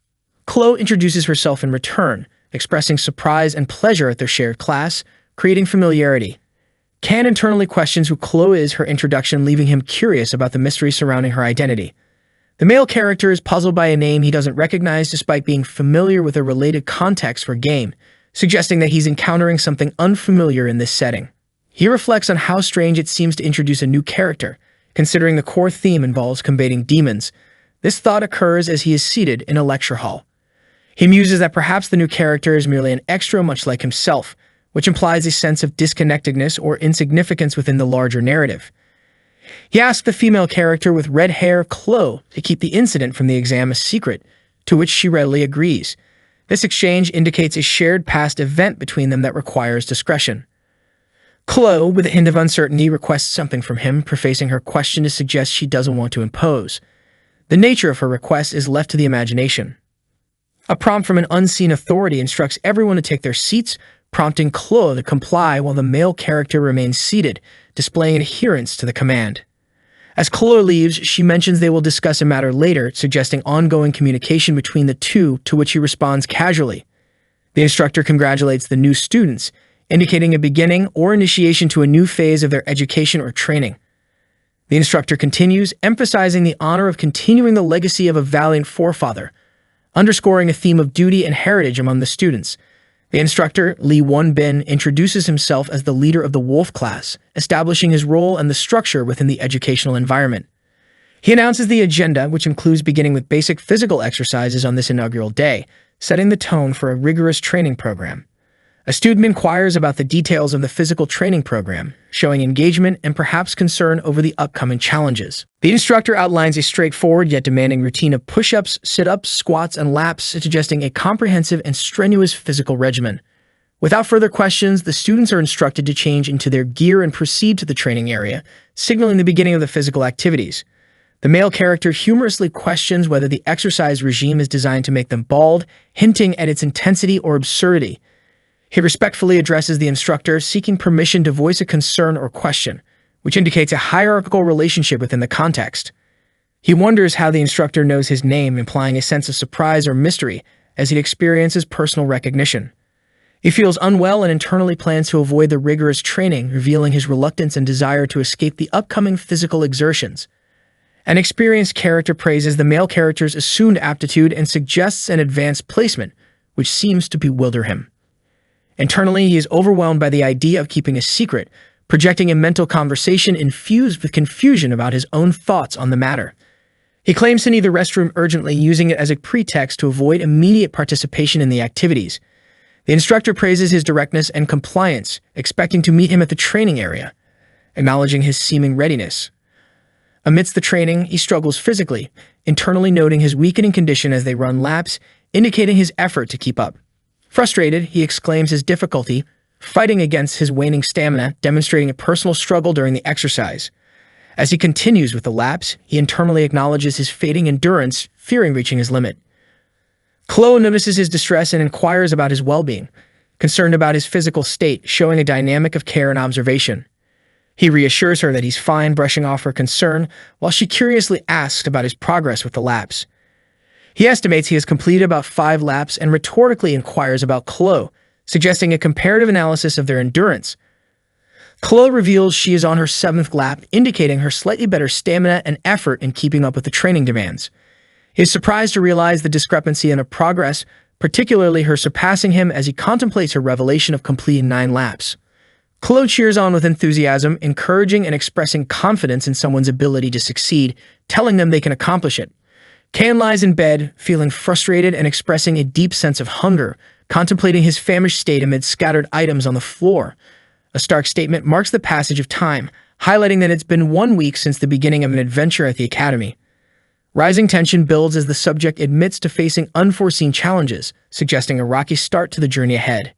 Chloe introduces herself in return, expressing surprise and pleasure at their shared class, creating familiarity. Can internally questions who Chloe is, her introduction leaving him curious about the mystery surrounding her identity. The male character is puzzled by a name he doesn't recognize despite being familiar with a related context for game, suggesting that he's encountering something unfamiliar in this setting. He reflects on how strange it seems to introduce a new character, considering the core theme involves combating demons. This thought occurs as he is seated in a lecture hall. He muses that perhaps the new character is merely an extra much like himself, which implies a sense of disconnectedness or insignificance within the larger narrative. He asks the female character with red hair, Chloe, to keep the incident from the exam a secret, to which she readily agrees. This exchange indicates a shared past event between them that requires discretion. Chloe, with a hint of uncertainty, requests something from him, prefacing her question to suggest she doesn't want to impose. The nature of her request is left to the imagination. A prompt from an unseen authority instructs everyone to take their seats, prompting Chloe to comply while the male character remains seated, displaying adherence to the command. As Chloe leaves, she mentions they will discuss a matter later, suggesting ongoing communication between the two, to which he responds casually. The instructor congratulates the new students, indicating a beginning or initiation to a new phase of their education or training. The instructor continues, emphasizing the honor of continuing the legacy of a valiant forefather, underscoring a theme of duty and heritage among the students. The instructor, Lee Won-bin, introduces himself as the leader of the Wolf class, establishing his role and the structure within the educational environment. He announces the agenda, which includes beginning with basic physical exercises on this inaugural day, setting the tone for a rigorous training program. A student inquires about the details of the physical training program, showing engagement and perhaps concern over the upcoming challenges. The instructor outlines a straightforward yet demanding routine of push-ups, sit-ups, squats, and laps, suggesting a comprehensive and strenuous physical regimen. Without further questions, the students are instructed to change into their gear and proceed to the training area, signaling the beginning of the physical activities. The male character humorously questions whether the exercise regime is designed to make them bald, hinting at its intensity or absurdity. He respectfully addresses the instructor, seeking permission to voice a concern or question, which indicates a hierarchical relationship within the context. He wonders how the instructor knows his name, implying a sense of surprise or mystery as he experiences personal recognition. He feels unwell and internally plans to avoid the rigorous training, revealing his reluctance and desire to escape the upcoming physical exertions. An experienced character praises the male character's assumed aptitude and suggests an advanced placement, which seems to bewilder him. Internally, he is overwhelmed by the idea of keeping a secret, projecting a mental conversation infused with confusion about his own thoughts on the matter. He claims to need the restroom urgently, using it as a pretext to avoid immediate participation in the activities. The instructor praises his directness and compliance, expecting to meet him at the training area, acknowledging his seeming readiness. Amidst the training, he struggles physically, internally noting his weakening condition as they run laps, indicating his effort to keep up. Frustrated, he exclaims his difficulty, fighting against his waning stamina, demonstrating a personal struggle during the exercise. As he continues with the laps, he internally acknowledges his fading endurance, fearing reaching his limit. Chloe notices his distress and inquires about his well-being, concerned about his physical state, showing a dynamic of care and observation. He reassures her that he's fine, brushing off her concern, while she curiously asks about his progress with the laps. He estimates he has completed about 5 laps and rhetorically inquires about Chloe, suggesting a comparative analysis of their endurance. Chloe reveals she is on her 7th lap, indicating her slightly better stamina and effort in keeping up with the training demands. He is surprised to realize the discrepancy in her progress, particularly her surpassing him as he contemplates her revelation of completing 9 laps. Chloe cheers on with enthusiasm, encouraging and expressing confidence in someone's ability to succeed, telling them they can accomplish it. Can lies in bed, feeling frustrated and expressing a deep sense of hunger, contemplating his famished state amid scattered items on the floor. A stark statement marks the passage of time, highlighting that it's been 1 week since the beginning of an adventure at the academy. Rising tension builds as the subject admits to facing unforeseen challenges, suggesting a rocky start to the journey ahead.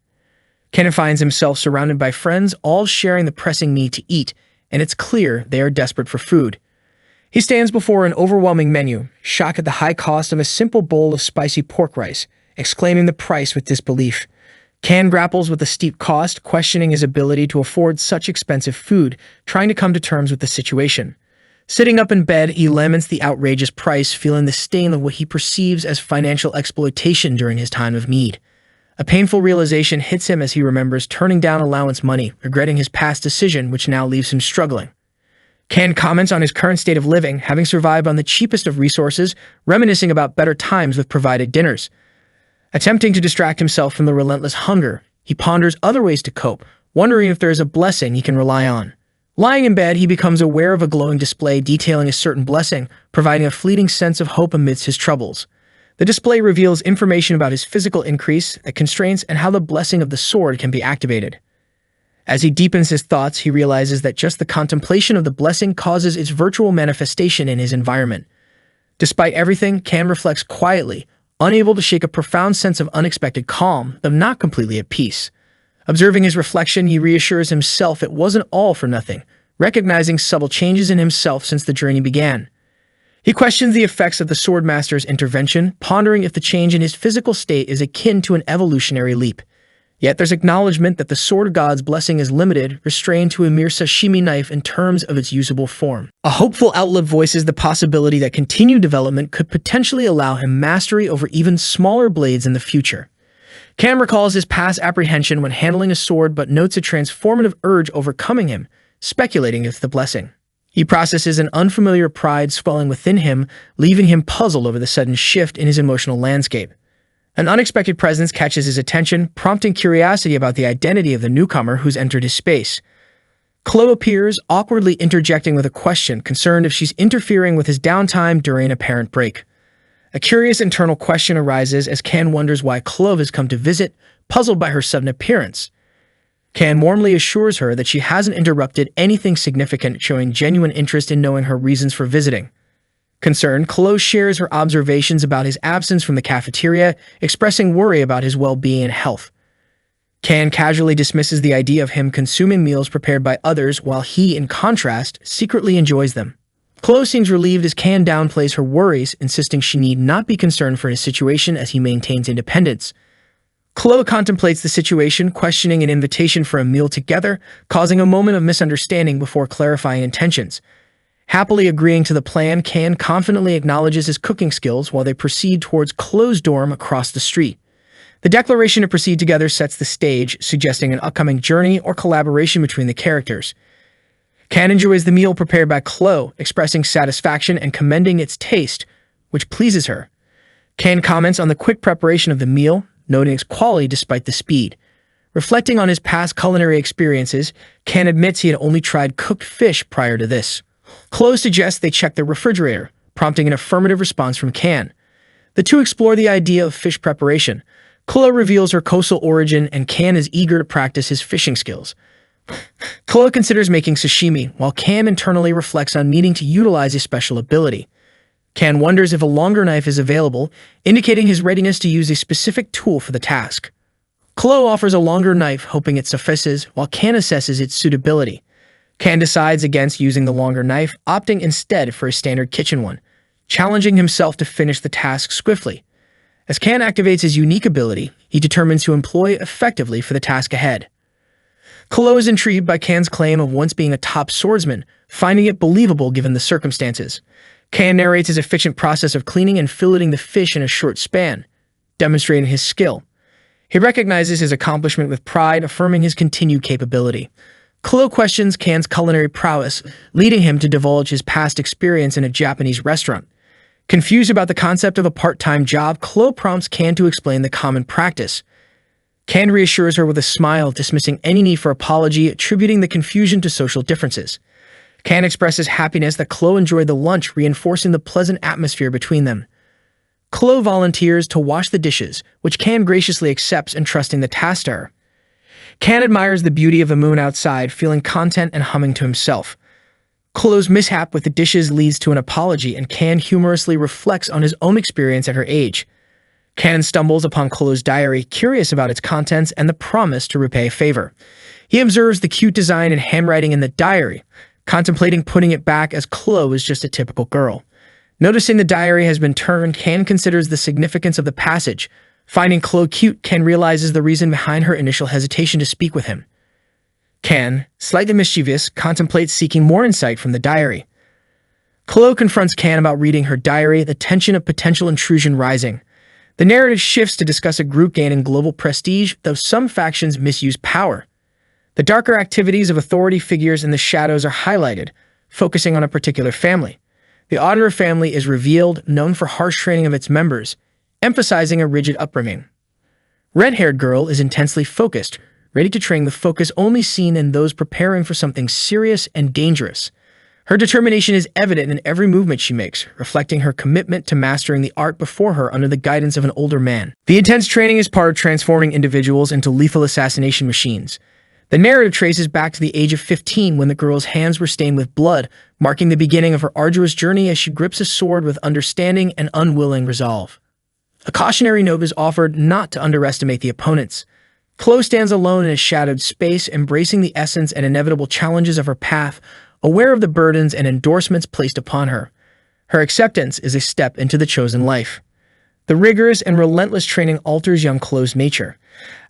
Ken finds himself surrounded by friends, all sharing the pressing need to eat, and it's clear they are desperate for food. He stands before an overwhelming menu, shocked at the high cost of a simple bowl of spicy pork rice, exclaiming the price with disbelief. Ken grapples with the steep cost, questioning his ability to afford such expensive food, trying to come to terms with the situation. Sitting up in bed, he laments the outrageous price, feeling the sting of what he perceives as financial exploitation during his time of need. A painful realization hits him as he remembers turning down allowance money, regretting his past decision, which now leaves him struggling. Ken comments on his current state of living, having survived on the cheapest of resources, reminiscing about better times with provided dinners. Attempting to distract himself from the relentless hunger, he ponders other ways to cope, wondering if there is a blessing he can rely on. Lying in bed, he becomes aware of a glowing display detailing a certain blessing, providing a fleeting sense of hope amidst his troubles. The display reveals information about his physical increase, constraints, and how the blessing of the sword can be activated. As he deepens his thoughts, he realizes that just the contemplation of the blessing causes its virtual manifestation in his environment. Despite everything, Ken reflects quietly, unable to shake a profound sense of unexpected calm, though not completely at peace. Observing his reflection, he reassures himself it wasn't all for nothing, recognizing subtle changes in himself since the journey began. He questions the effects of the Swordmaster's intervention, pondering if the change in his physical state is akin to an evolutionary leap. Yet there's acknowledgement that the Sword God's blessing is limited, restrained to a mere sashimi knife in terms of its usable form. A hopeful outlook voices the possibility that continued development could potentially allow him mastery over even smaller blades in the future. Cam recalls his past apprehension when handling a sword but notes a transformative urge overcoming him, speculating if the blessing. He processes an unfamiliar pride swelling within him, leaving him puzzled over the sudden shift in his emotional landscape. An unexpected presence catches his attention, prompting curiosity about the identity of the newcomer who's entered his space. Chloe appears, awkwardly interjecting with a question, concerned if she's interfering with his downtime during an apparent break. A curious internal question arises as Can wonders why Chloe has come to visit, puzzled by her sudden appearance. Can warmly assures her that she hasn't interrupted anything significant, showing genuine interest in knowing her reasons for visiting. Concerned, Chloe shares her observations about his absence from the cafeteria, expressing worry about his well-being and health. Can casually dismisses the idea of him consuming meals prepared by others, while he, in contrast, secretly enjoys them. Chloe seems relieved as Can downplays her worries, insisting she need not be concerned for his situation as he maintains independence. Chloe contemplates the situation, questioning an invitation for a meal together, causing a moment of misunderstanding before clarifying intentions. Happily agreeing to the plan, Can confidently acknowledges his cooking skills while they proceed towards Chloe's dorm across the street. The declaration to proceed together sets the stage, suggesting an upcoming journey or collaboration between the characters. Can enjoys the meal prepared by Chloe, expressing satisfaction and commending its taste, which pleases her. Can comments on the quick preparation of the meal, noting its quality despite the speed. Reflecting on his past culinary experiences, Can admits he had only tried cooked fish prior to this. Chloe suggests they check their refrigerator, prompting an affirmative response from Can. The two explore the idea of fish preparation. Chloe reveals her coastal origin and Can is eager to practice his fishing skills. Chloe considers making sashimi, while Cam internally reflects on needing to utilize a special ability. Can wonders if a longer knife is available, indicating his readiness to use a specific tool for the task. Chloe offers a longer knife, hoping it suffices, while Can assesses its suitability. Can decides against using the longer knife, opting instead for a standard kitchen one, challenging himself to finish the task swiftly. As Can activates his unique ability, he determines to employ it effectively for the task ahead. Chloe is intrigued by Can's claim of once being a top swordsman, finding it believable given the circumstances. Can narrates his efficient process of cleaning and filleting the fish in a short span, demonstrating his skill. He recognizes his accomplishment with pride, affirming his continued capability. Chloe questions Can's culinary prowess, leading him to divulge his past experience in a Japanese restaurant. Confused about the concept of a part-time job, Chloe prompts Can to explain the common practice. Can reassures her with a smile, dismissing any need for apology, attributing the confusion to social differences. Can expresses happiness that Chloe enjoyed the lunch, reinforcing the pleasant atmosphere between them. Chloe volunteers to wash the dishes, which Can graciously accepts, entrusting the task to her. Can admires the beauty of the moon outside, feeling content and humming to himself. Chloe's mishap with the dishes leads to an apology, and Can humorously reflects on his own experience at her age. Can stumbles upon Chloe's diary, curious about its contents and the promise to repay a favor. He observes the cute design and handwriting in the diary, contemplating putting it back as Chloe is just a typical girl. Noticing the diary has been turned, Can considers the significance of the passage. Finding Chloe cute, Can realizes the reason behind her initial hesitation to speak with him. Can, slightly mischievous, contemplates seeking more insight from the diary. Chloe confronts Can about reading her diary, the tension of potential intrusion rising. The narrative shifts to discuss a group gaining global prestige, though some factions misuse power. The darker activities of authority figures in the shadows are highlighted, focusing on a particular family. The Auditor family is revealed, known for harsh training of its members, emphasizing a rigid upbringing. Red-haired girl is intensely focused, ready to train with focus only seen in those preparing for something serious and dangerous. Her determination is evident in every movement she makes, reflecting her commitment to mastering the art before her under the guidance of an older man. The intense training is part of transforming individuals into lethal assassination machines. The narrative traces back to the age of 15 when the girl's hands were stained with blood, marking the beginning of her arduous journey as she grips a sword with understanding and unwilling resolve. A cautionary note is offered not to underestimate the opponents. Chloe stands alone in a shadowed space, embracing the essence and inevitable challenges of her path, aware of the burdens and endorsements placed upon her. Her acceptance is a step into the chosen life. The rigorous and relentless training alters young Chloe's nature.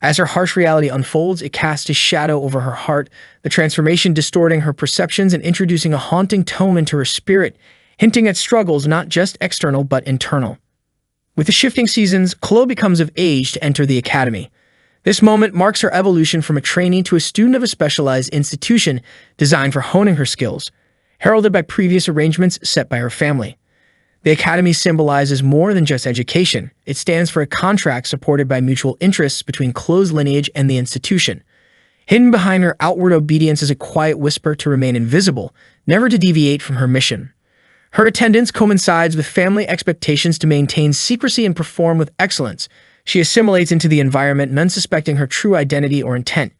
As her harsh reality unfolds, it casts a shadow over her heart, the transformation distorting her perceptions and introducing a haunting tone into her spirit, hinting at struggles not just external but internal. With the shifting seasons, Chloe becomes of age to enter the academy. This moment marks her evolution from a trainee to a student of a specialized institution designed for honing her skills, heralded by previous arrangements set by her family. The academy symbolizes more than just education. It stands for a contract supported by mutual interests between Chloe's lineage and the institution. Hidden behind her outward obedience is a quiet whisper to remain invisible, never to deviate from her mission. Her attendance coincides with family expectations to maintain secrecy and perform with excellence. She assimilates into the environment, none suspecting her true identity or intent.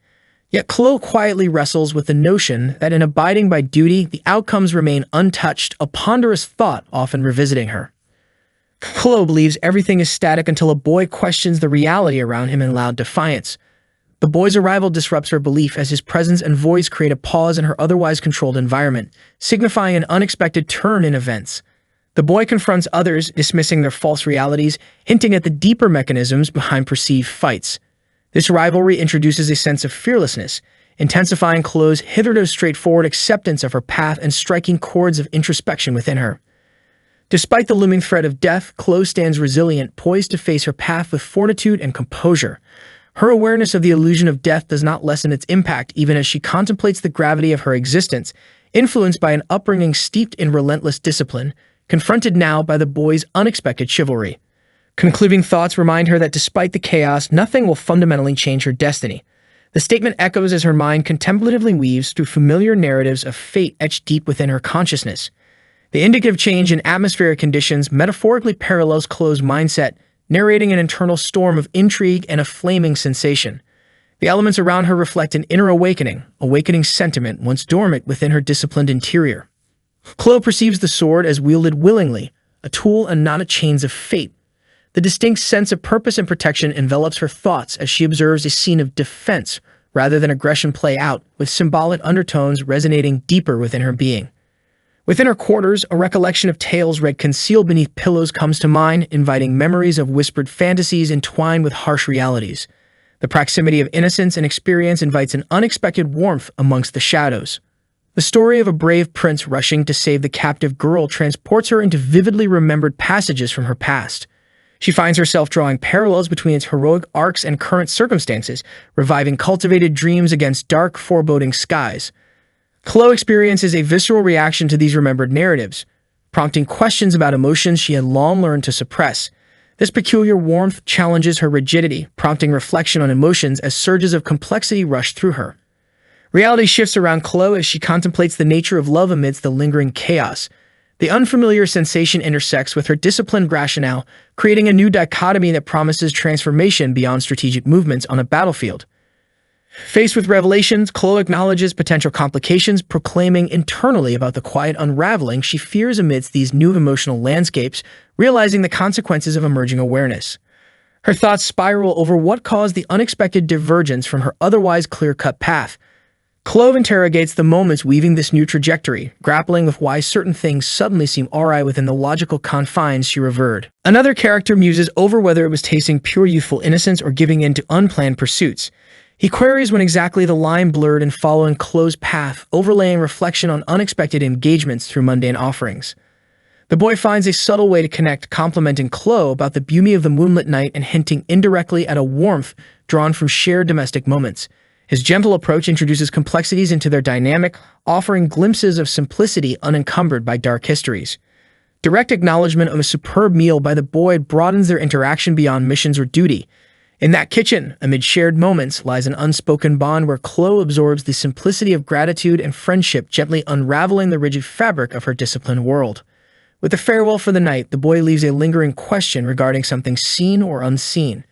Yet Chloe quietly wrestles with the notion that in abiding by duty, the outcomes remain untouched, a ponderous thought often revisiting her. Chloe believes everything is static until a boy questions the reality around him in loud defiance. The boy's arrival disrupts her belief as his presence and voice create a pause in her otherwise controlled environment, signifying an unexpected turn in events. The boy confronts others, dismissing their false realities, hinting at the deeper mechanisms behind perceived fights. This rivalry introduces a sense of fearlessness, intensifying Chloe's hitherto straightforward acceptance of her path and striking chords of introspection within her. Despite the looming threat of death, Chloe stands resilient, poised to face her path with fortitude and composure. Her awareness of the illusion of death does not lessen its impact even as she contemplates the gravity of her existence, influenced by an upbringing steeped in relentless discipline, confronted now by the boy's unexpected chivalry. Concluding thoughts remind her that despite the chaos, nothing will fundamentally change her destiny. The statement echoes as her mind contemplatively weaves through familiar narratives of fate etched deep within her consciousness. The indicative change in atmospheric conditions metaphorically parallels Chloe's mindset, narrating an internal storm of intrigue and a flaming sensation. The elements around her reflect an inner awakening sentiment once dormant within her disciplined interior. Chloe perceives the sword as wielded willingly, a tool and not a chains of fate. The distinct sense of purpose and protection envelops her thoughts as she observes a scene of defense rather than aggression play out, with symbolic undertones resonating deeper within her being. Within her quarters, a recollection of tales read concealed beneath pillows comes to mind, inviting memories of whispered fantasies entwined with harsh realities. The proximity of innocence and experience invites an unexpected warmth amongst the shadows. The story of a brave prince rushing to save the captive girl transports her into vividly remembered passages from her past. She finds herself drawing parallels between its heroic arcs and current circumstances, reviving cultivated dreams against dark, foreboding skies. Chloe experiences a visceral reaction to these remembered narratives, prompting questions about emotions she had long learned to suppress. This peculiar warmth challenges her rigidity, prompting reflection on emotions as surges of complexity rush through her. Reality shifts around Chloe as she contemplates the nature of love amidst the lingering chaos. The unfamiliar sensation intersects with her disciplined rationale, creating a new dichotomy that promises transformation beyond strategic movements on a battlefield. Faced with revelations, Chloe acknowledges potential complications, proclaiming internally about the quiet unraveling she fears amidst these new emotional landscapes, realizing the consequences of emerging awareness. Her thoughts spiral over what caused the unexpected divergence from her otherwise clear-cut path. Chloe interrogates the moments weaving this new trajectory, grappling with why certain things suddenly seem awry within the logical confines she revered. Another character muses over whether it was tasting pure youthful innocence or giving in to unplanned pursuits. He queries when exactly the line blurred in following Chloe's path, overlaying reflection on unexpected engagements through mundane offerings. The boy finds a subtle way to connect, complimenting Chloe about the beauty of the moonlit night and hinting indirectly at a warmth drawn from shared domestic moments. His gentle approach introduces complexities into their dynamic, offering glimpses of simplicity unencumbered by dark histories. Direct acknowledgement of a superb meal by the boy broadens their interaction beyond missions or duty. In that kitchen, amid shared moments, lies an unspoken bond where Chloe absorbs the simplicity of gratitude and friendship, gently unraveling the rigid fabric of her disciplined world. With a farewell for the night, the boy leaves a lingering question regarding something seen or unseen,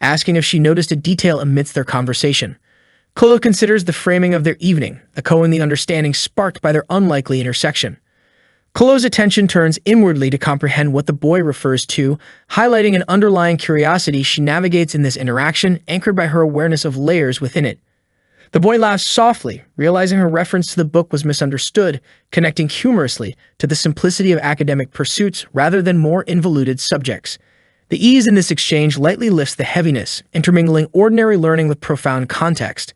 asking if she noticed a detail amidst their conversation. Chloe considers the framing of their evening, echoing the understanding sparked by their unlikely intersection. Chloe's attention turns inwardly to comprehend what the boy refers to, highlighting an underlying curiosity she navigates in this interaction, anchored by her awareness of layers within it. The boy laughs softly, realizing her reference to the book was misunderstood, connecting humorously to the simplicity of academic pursuits rather than more involuted subjects. The ease in this exchange lightly lifts the heaviness, intermingling ordinary learning with profound context.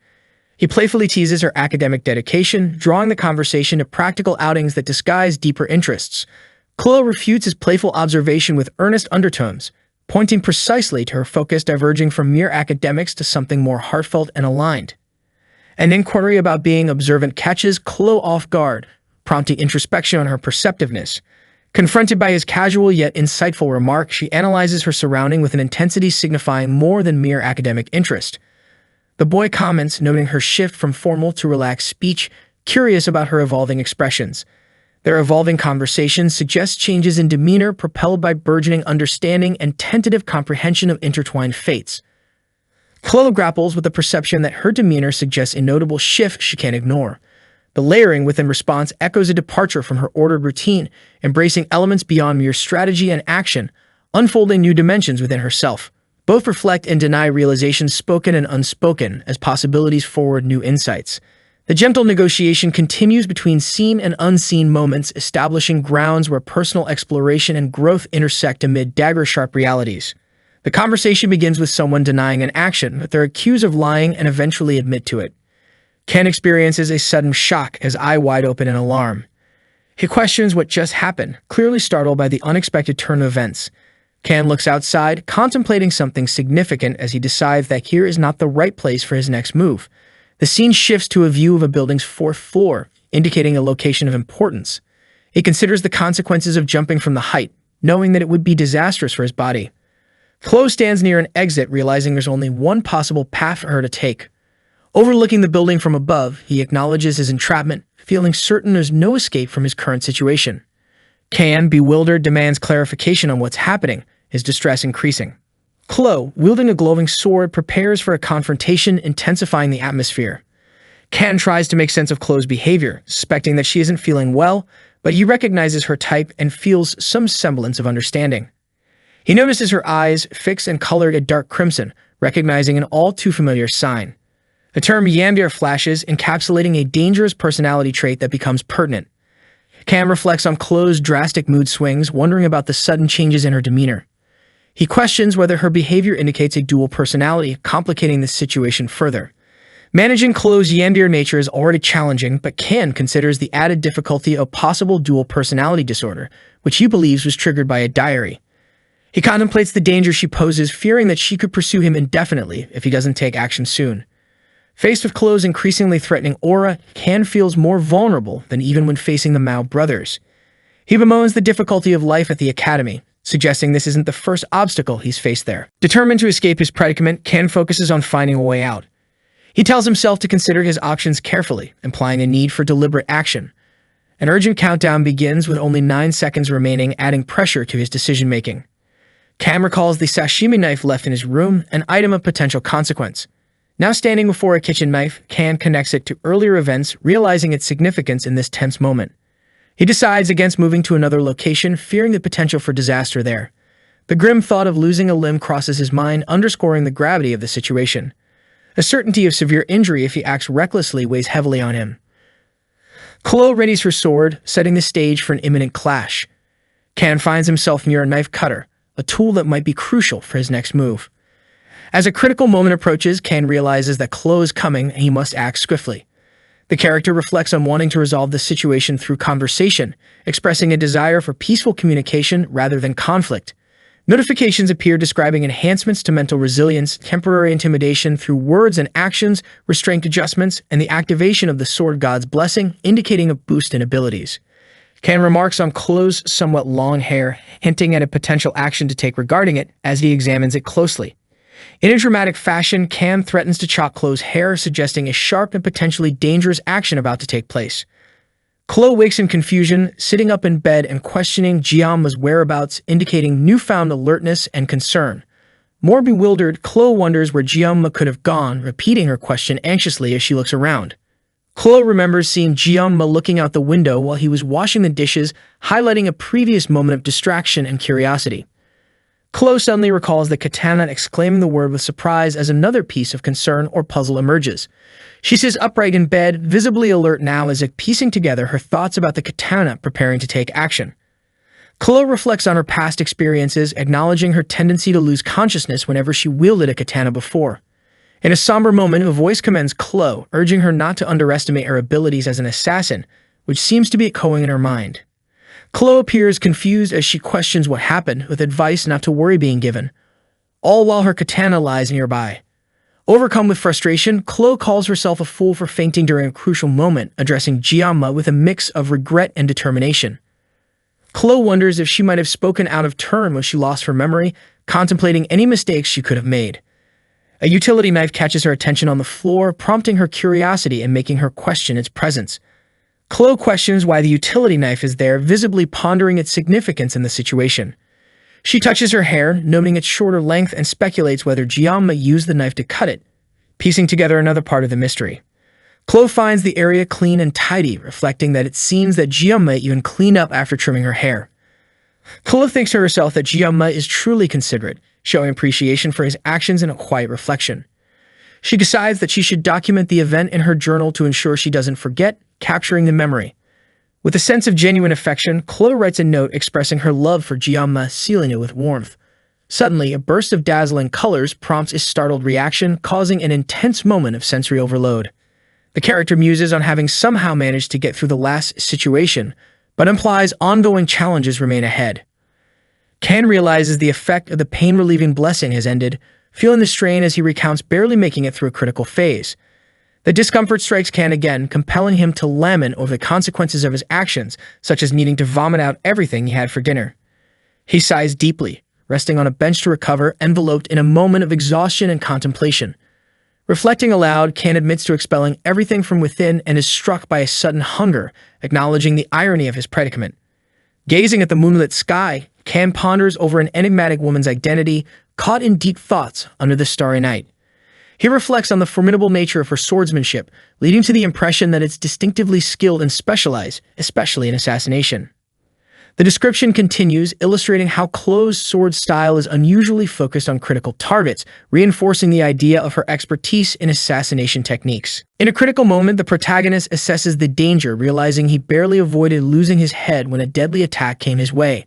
He playfully teases her academic dedication, drawing the conversation to practical outings that disguise deeper interests. Chloe refutes his playful observation with earnest undertones, pointing precisely to her focus diverging from mere academics to something more heartfelt and aligned. An inquiry about being observant catches Chloe off guard, prompting introspection on her perceptiveness. Confronted by his casual yet insightful remark, she analyzes her surrounding with an intensity signifying more than mere academic interest. The boy comments, noting her shift from formal to relaxed speech, curious about her evolving expressions. Their evolving conversation suggests changes in demeanor propelled by burgeoning understanding and tentative comprehension of intertwined fates. Chloe grapples with the perception that her demeanor suggests a notable shift she can't ignore. The layering within response echoes a departure from her ordered routine, embracing elements beyond mere strategy and action, unfolding new dimensions within herself. Both reflect and deny realizations spoken and unspoken as possibilities forward new insights. The gentle negotiation continues between seen and unseen moments, establishing grounds where personal exploration and growth intersect amid dagger-sharp realities. The conversation begins with someone denying an action, but they're accused of lying and eventually admit to it. Ken experiences a sudden shock, his eye wide open in alarm. He questions what just happened, clearly startled by the unexpected turn of events. Ken looks outside, contemplating something significant as he decides that here is not the right place for his next move. The scene shifts to a view of a building's fourth floor, indicating a location of importance. He considers the consequences of jumping from the height, knowing that it would be disastrous for his body. Chloe stands near an exit, realizing there's only one possible path for her to take. Overlooking the building from above, he acknowledges his entrapment, feeling certain there's no escape from his current situation. Ken, bewildered, demands clarification on what's happening, his distress increasing. Chloe, wielding a glowing sword, prepares for a confrontation, intensifying the atmosphere. Can tries to make sense of Chloe's behavior, suspecting that she isn't feeling well, but he recognizes her type and feels some semblance of understanding. He notices her eyes, fixed and colored a dark crimson, recognizing an all-too-familiar sign. The term Yambier flashes, encapsulating a dangerous personality trait that becomes pertinent. Cam reflects on Chloe's drastic mood swings, wondering about the sudden changes in her demeanor. He questions whether her behavior indicates a dual personality, complicating the situation further. Managing Chloe's Yambier nature is already challenging, but Can considers the added difficulty of possible dual personality disorder, which he believes was triggered by a diary. He contemplates the danger she poses, fearing that she could pursue him indefinitely if he doesn't take action soon. Faced with Chloe's increasingly threatening aura, Can feels more vulnerable than even when facing the Mao brothers. He bemoans the difficulty of life at the academy, suggesting this isn't the first obstacle he's faced there. Determined to escape his predicament, Can focuses on finding a way out. He tells himself to consider his options carefully, implying a need for deliberate action. An urgent countdown begins with only 9 seconds remaining, adding pressure to his decision-making. Cam recalls the sashimi knife left in his room, an item of potential consequence. Now standing before a kitchen knife, Can connects it to earlier events, realizing its significance in this tense moment. He decides against moving to another location, fearing the potential for disaster there. The grim thought of losing a limb crosses his mind, underscoring the gravity of the situation. The certainty of severe injury if he acts recklessly weighs heavily on him. Chloe readies her sword, setting the stage for an imminent clash. Can finds himself near a knife cutter, a tool that might be crucial for his next move. As a critical moment approaches, Can realizes that Chloe is coming and he must act swiftly. The character reflects on wanting to resolve the situation through conversation, expressing a desire for peaceful communication rather than conflict. Notifications appear describing enhancements to mental resilience, temporary intimidation through words and actions, restraint adjustments, and the activation of the Sword God's blessing, indicating a boost in abilities. Can remarks on Chloe's somewhat long hair, hinting at a potential action to take regarding it as he examines it closely. In a dramatic fashion, Can threatens to chop Chloe's hair, suggesting a sharp and potentially dangerous action about to take place. Chloe wakes in confusion, sitting up in bed and questioning Jianma's whereabouts, indicating newfound alertness and concern. More bewildered, Chloe wonders where Jianma could have gone, repeating her question anxiously as she looks around. Chloe remembers seeing Jianma looking out the window while he was washing the dishes, highlighting a previous moment of distraction and curiosity. Chloe suddenly recalls the katana, exclaiming the word with surprise as another piece of concern or puzzle emerges. She sits upright in bed, visibly alert now as if piecing together her thoughts about the katana, preparing to take action. Chloe reflects on her past experiences, acknowledging her tendency to lose consciousness whenever she wielded a katana before. In a somber moment, a voice commends Chloe, urging her not to underestimate her abilities as an assassin, which seems to be echoing in her mind. Chloe appears confused as she questions what happened, with advice not to worry being given, all while her katana lies nearby. Overcome with frustration, Chloe calls herself a fool for fainting during a crucial moment, addressing Jianma with a mix of regret and determination. Chloe wonders if she might have spoken out of turn when she lost her memory, contemplating any mistakes she could have made. A utility knife catches her attention on the floor, prompting her curiosity and making her question its presence. Chloe questions why the utility knife is there, visibly pondering its significance in the situation. She touches her hair, noting its shorter length, and speculates whether Jianma used the knife to cut it, piecing together another part of the mystery. Chloe finds the area clean and tidy, reflecting that it seems that Jianma even cleaned up after trimming her hair. Chloe thinks to herself that Jianma is truly considerate, showing appreciation for his actions in a quiet reflection. She decides that she should document the event in her journal to ensure she doesn't forget, capturing the memory. With a sense of genuine affection, Chloe writes a note expressing her love for Jianma, sealing it with warmth. Suddenly, a burst of dazzling colors prompts a startled reaction, causing an intense moment of sensory overload. The character muses on having somehow managed to get through the last situation, but implies ongoing challenges remain ahead. Can realizes the effect of the pain-relieving blessing has ended, feeling the strain as he recounts barely making it through a critical phase. The discomfort strikes Can again, compelling him to lament over the consequences of his actions, such as needing to vomit out everything he had for dinner. He sighs deeply, resting on a bench to recover, enveloped in a moment of exhaustion and contemplation. Reflecting aloud, Can admits to expelling everything from within and is struck by a sudden hunger, acknowledging the irony of his predicament. Gazing at the moonlit sky, Can ponders over an enigmatic woman's identity, caught in deep thoughts under the starry night. He reflects on the formidable nature of her swordsmanship, leading to the impression that it's distinctively skilled and specialized, especially in assassination. The description continues, illustrating how Chloe's sword style is unusually focused on critical targets, reinforcing the idea of her expertise in assassination techniques. In a critical moment, the protagonist assesses the danger, realizing he barely avoided losing his head when a deadly attack came his way.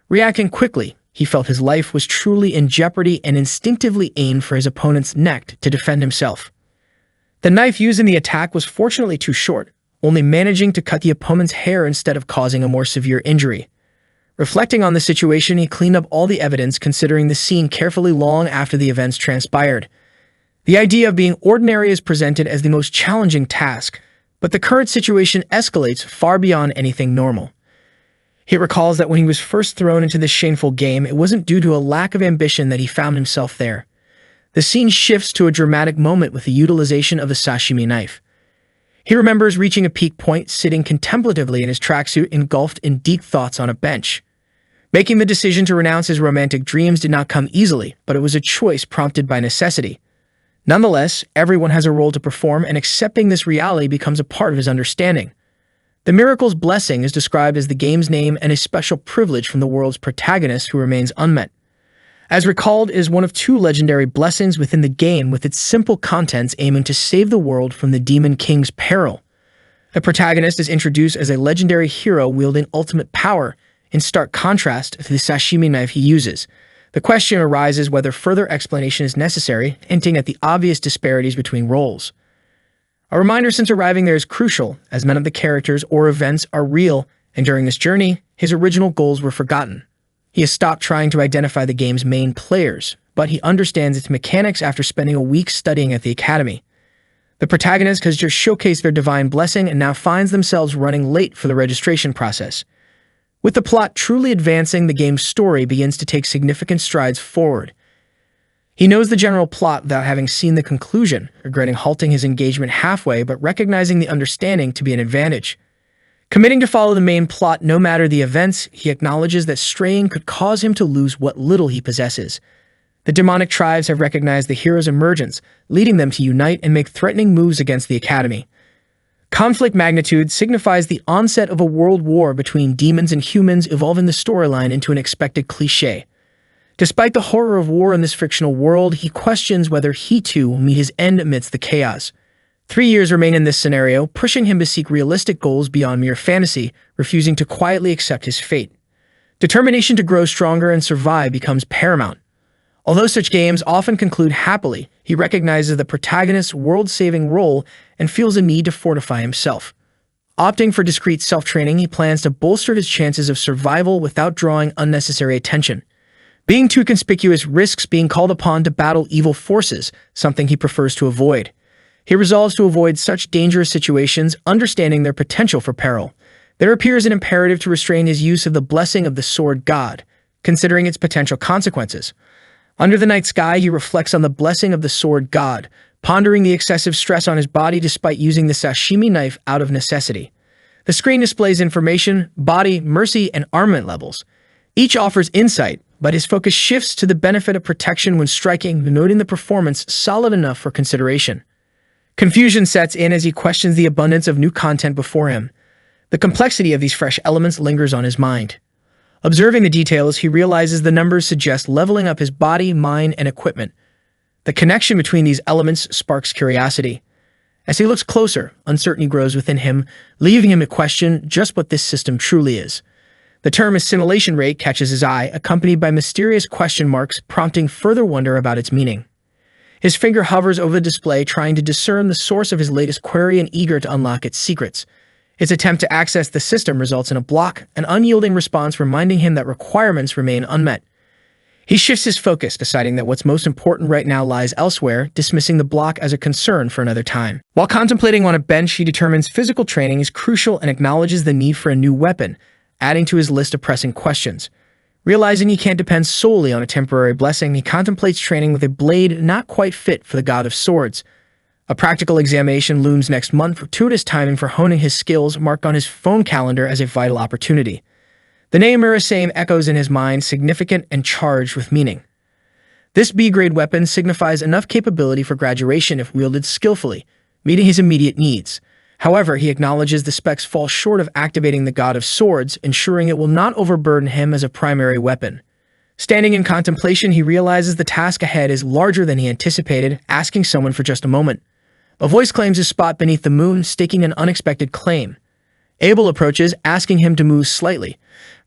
Reacting quickly, he felt his life was truly in jeopardy and instinctively aimed for his opponent's neck to defend himself. The knife used in the attack was fortunately too short, only managing to cut the opponent's hair instead of causing a more severe injury. Reflecting on the situation, he cleaned up all the evidence, considering the scene carefully long after the events transpired. The idea of being ordinary is presented as the most challenging task, but the current situation escalates far beyond anything normal. He recalls that when he was first thrown into this shameful game, it wasn't due to a lack of ambition that he found himself there. The scene shifts to a dramatic moment with the utilization of a sashimi knife. He remembers reaching a peak point, sitting contemplatively in his tracksuit, engulfed in deep thoughts on a bench. Making the decision to renounce his romantic dreams did not come easily, but it was a choice prompted by necessity. Nonetheless, everyone has a role to perform, and accepting this reality becomes a part of his understanding. The miracle's blessing is described as the game's name and a special privilege from the world's protagonist who remains unmet. As recalled, it is one of two legendary blessings within the game, with its simple contents aiming to save the world from the Demon King's peril. The protagonist is introduced as a legendary hero wielding ultimate power, in stark contrast to the sashimi knife he uses. The question arises whether further explanation is necessary, hinting at the obvious disparities between roles. A reminder since arriving there is crucial, as none of the characters or events are real, and during this journey, his original goals were forgotten. He has stopped trying to identify the game's main players, but he understands its mechanics after spending a week studying at the academy. The protagonist has just showcased their divine blessing and now finds themselves running late for the registration process. With the plot truly advancing, the game's story begins to take significant strides forward. He knows the general plot without having seen the conclusion, regretting halting his engagement halfway but recognizing the understanding to be an advantage. Committing to follow the main plot no matter the events, he acknowledges that straying could cause him to lose what little he possesses. The demonic tribes have recognized the hero's emergence, leading them to unite and make threatening moves against the academy. Conflict magnitude signifies the onset of a world war between demons and humans, evolving the storyline into an expected cliché. Despite the horror of war in this fictional world, he questions whether he too will meet his end amidst the chaos. 3 years remain in this scenario, pushing him to seek realistic goals beyond mere fantasy, refusing to quietly accept his fate. Determination to grow stronger and survive becomes paramount. Although such games often conclude happily, he recognizes the protagonist's world-saving role and feels a need to fortify himself. Opting for discreet self-training, he plans to bolster his chances of survival without drawing unnecessary attention. Being too conspicuous risks being called upon to battle evil forces, something he prefers to avoid. He resolves to avoid such dangerous situations, understanding their potential for peril. There appears an imperative to restrain his use of the blessing of the sword god, considering its potential consequences. Under the night sky, he reflects on the blessing of the sword god, pondering the excessive stress on his body despite using the sashimi knife out of necessity. The screen displays information, body, mercy, and armament levels. Each offers insight, but his focus shifts to the benefit of protection when striking, noting the performance solid enough for consideration. Confusion sets in as he questions the abundance of new content before him. The complexity of these fresh elements lingers on his mind. Observing the details, he realizes the numbers suggest leveling up his body, mind, and equipment. The connection between these elements sparks curiosity. As he looks closer, uncertainty grows within him, leaving him to question just what this system truly is. The term assimilation rate catches his eye, accompanied by mysterious question marks, prompting further wonder about its meaning. His finger hovers over the display, trying to discern the source of his latest query and eager to unlock its secrets. His attempt to access the system results in a block, an unyielding response reminding him that requirements remain unmet. He shifts his focus, deciding that what's most important right now lies elsewhere, dismissing the block as a concern for another time. While contemplating on a bench, he determines physical training is crucial and acknowledges the need for a new weapon, adding to his list of pressing questions. Realizing he can't depend solely on a temporary blessing, he contemplates training with a blade not quite fit for the god of swords. A practical examination looms next month, fortuitous timing for honing his skills marked on his phone calendar as a vital opportunity. The name Murasame echoes in his mind, significant and charged with meaning. This B-grade weapon signifies enough capability for graduation if wielded skillfully, meeting his immediate needs. However, he acknowledges the specs fall short of activating the God of Swords, ensuring it will not overburden him as a primary weapon. Standing in contemplation, he realizes the task ahead is larger than he anticipated, asking someone for just a moment. A voice claims his spot beneath the moon, staking an unexpected claim. Abel approaches, asking him to move slightly.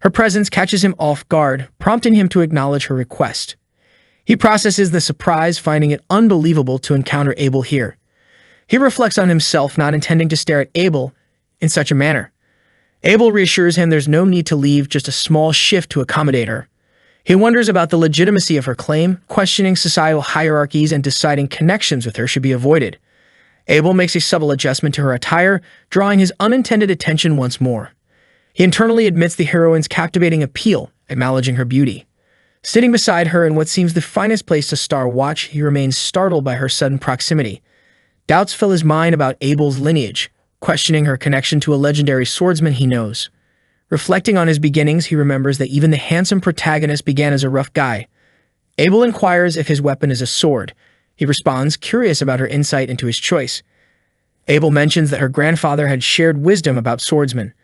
Her presence catches him off guard, prompting him to acknowledge her request. He processes the surprise, finding it unbelievable to encounter Abel here. He reflects on himself not intending to stare at Abel in such a manner. Abel reassures him there's no need to leave, just a small shift to accommodate her. He wonders about the legitimacy of her claim, questioning societal hierarchies and deciding connections with her should be avoided. Abel makes a subtle adjustment to her attire, drawing his unintended attention once more. He internally admits the heroine's captivating appeal, acknowledging her beauty. Sitting beside her in what seems the finest place to star watch, he remains startled by her sudden proximity. Doubts fill his mind about Abel's lineage, questioning her connection to a legendary swordsman he knows. Reflecting on his beginnings, he remembers that even the handsome protagonist began as a rough guy. Abel inquires if his weapon is a sword. He responds, curious about her insight into his choice. Abel mentions that her grandfather had shared wisdom about swordsmen.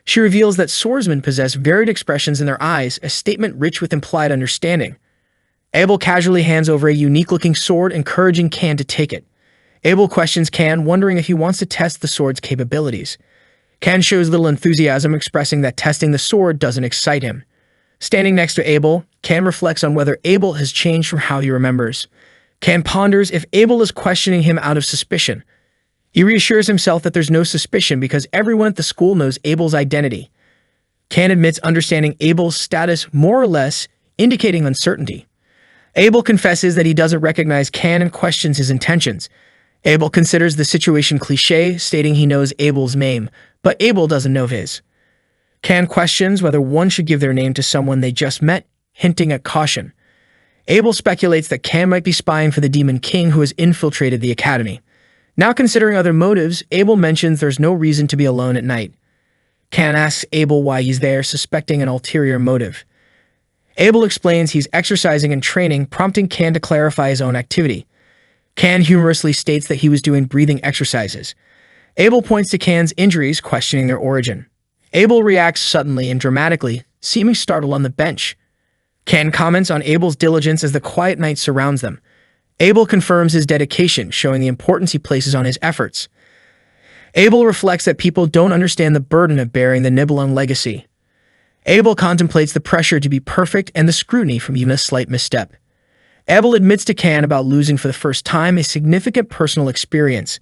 She reveals that swordsmen possess varied expressions in their eyes, a statement rich with implied understanding. Abel casually hands over a unique-looking sword, encouraging Can to take it. Abel questions Can, wondering if he wants to test the sword's capabilities. Can shows little enthusiasm, expressing that testing the sword doesn't excite him. Standing next to Abel, Can reflects on whether Abel has changed from how he remembers. Can ponders if Abel is questioning him out of suspicion. He reassures himself that there's no suspicion because everyone at the school knows Abel's identity. Can admits understanding Abel's status more or less, indicating uncertainty. Abel confesses that he doesn't recognize Can and questions his intentions. Abel considers the situation cliché, stating he knows Abel's name, but Abel doesn't know his. Can questions whether one should give their name to someone they just met, hinting at caution. Abel speculates that Can might be spying for the Demon King who has infiltrated the academy. Now considering other motives, Abel mentions there's no reason to be alone at night. Can asks Abel why he's there, suspecting an ulterior motive. Abel explains he's exercising and training, prompting Can to clarify his own activity. Can humorously states that he was doing breathing exercises. Abel points to Can's injuries, questioning their origin. Abel reacts suddenly and dramatically, seeming startled on the bench. Can comments on Abel's diligence as the quiet night surrounds them. Abel confirms his dedication, showing the importance he places on his efforts. Abel reflects that people don't understand the burden of bearing the Nibelung legacy. Abel contemplates the pressure to be perfect and the scrutiny from even a slight misstep. Abel admits to Can about losing for the first time, a significant personal experience.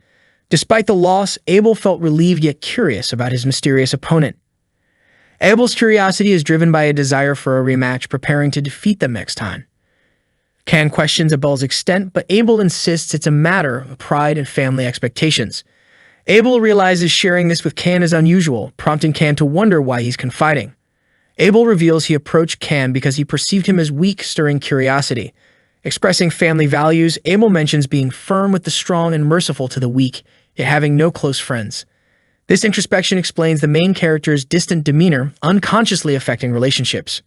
Despite the loss, Abel felt relieved yet curious about his mysterious opponent. Abel's curiosity is driven by a desire for a rematch, preparing to defeat them next time. Can questions Abel's extent, but Abel insists it's a matter of pride and family expectations. Abel realizes sharing this with Can is unusual, prompting Can to wonder why he's confiding. Abel reveals he approached Can because he perceived him as weak, stirring curiosity. Expressing family values, Abel mentions being firm with the strong and merciful to the weak, yet having no close friends. This introspection explains the main character's distant demeanor, unconsciously affecting relationships.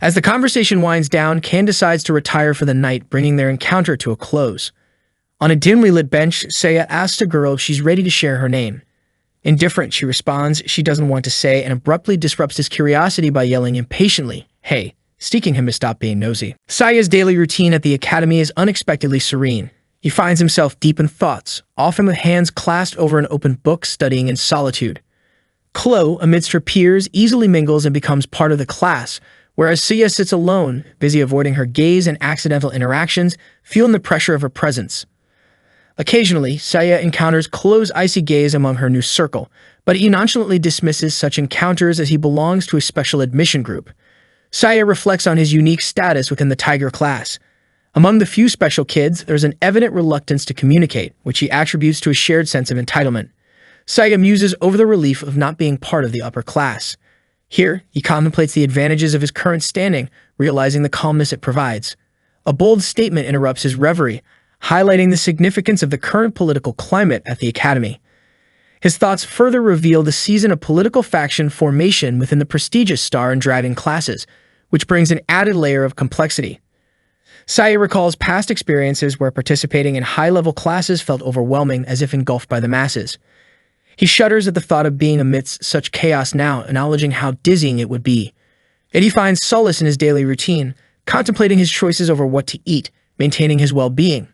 As the conversation winds down, Can decides to retire for the night, bringing their encounter to a close. On a dimly lit bench, Seiya asks a girl if she's ready to share her name. Indifferent, she responds she doesn't want to say and abruptly disrupts his curiosity by yelling impatiently, "Hey," seeking him to stop being nosy. Seiya's daily routine at the academy is unexpectedly serene. He finds himself deep in thoughts, often with hands clasped over an open book, studying in solitude. Chloe, amidst her peers, easily mingles and becomes part of the class, whereas Seiya sits alone, busy avoiding her gaze and accidental interactions, feeling the pressure of her presence. Occasionally, Seiya encounters Chloe's icy gaze among her new circle, but he nonchalantly dismisses such encounters as he belongs to a special admission group. Seiya reflects on his unique status within the Tiger class. Among the few special kids, there's an evident reluctance to communicate, which he attributes to a shared sense of entitlement. Seiya muses over the relief of not being part of the upper class. Here, he contemplates the advantages of his current standing, realizing the calmness it provides. A bold statement interrupts his reverie, highlighting the significance of the current political climate at the academy. His thoughts further reveal the season of political faction formation within the prestigious Star and Dragon classes, which brings an added layer of complexity. Saya recalls past experiences where participating in high-level classes felt overwhelming, as if engulfed by the masses. He shudders at the thought of being amidst such chaos now, acknowledging how dizzying it would be. Yet he finds solace in his daily routine, contemplating his choices over what to eat, maintaining his well-being.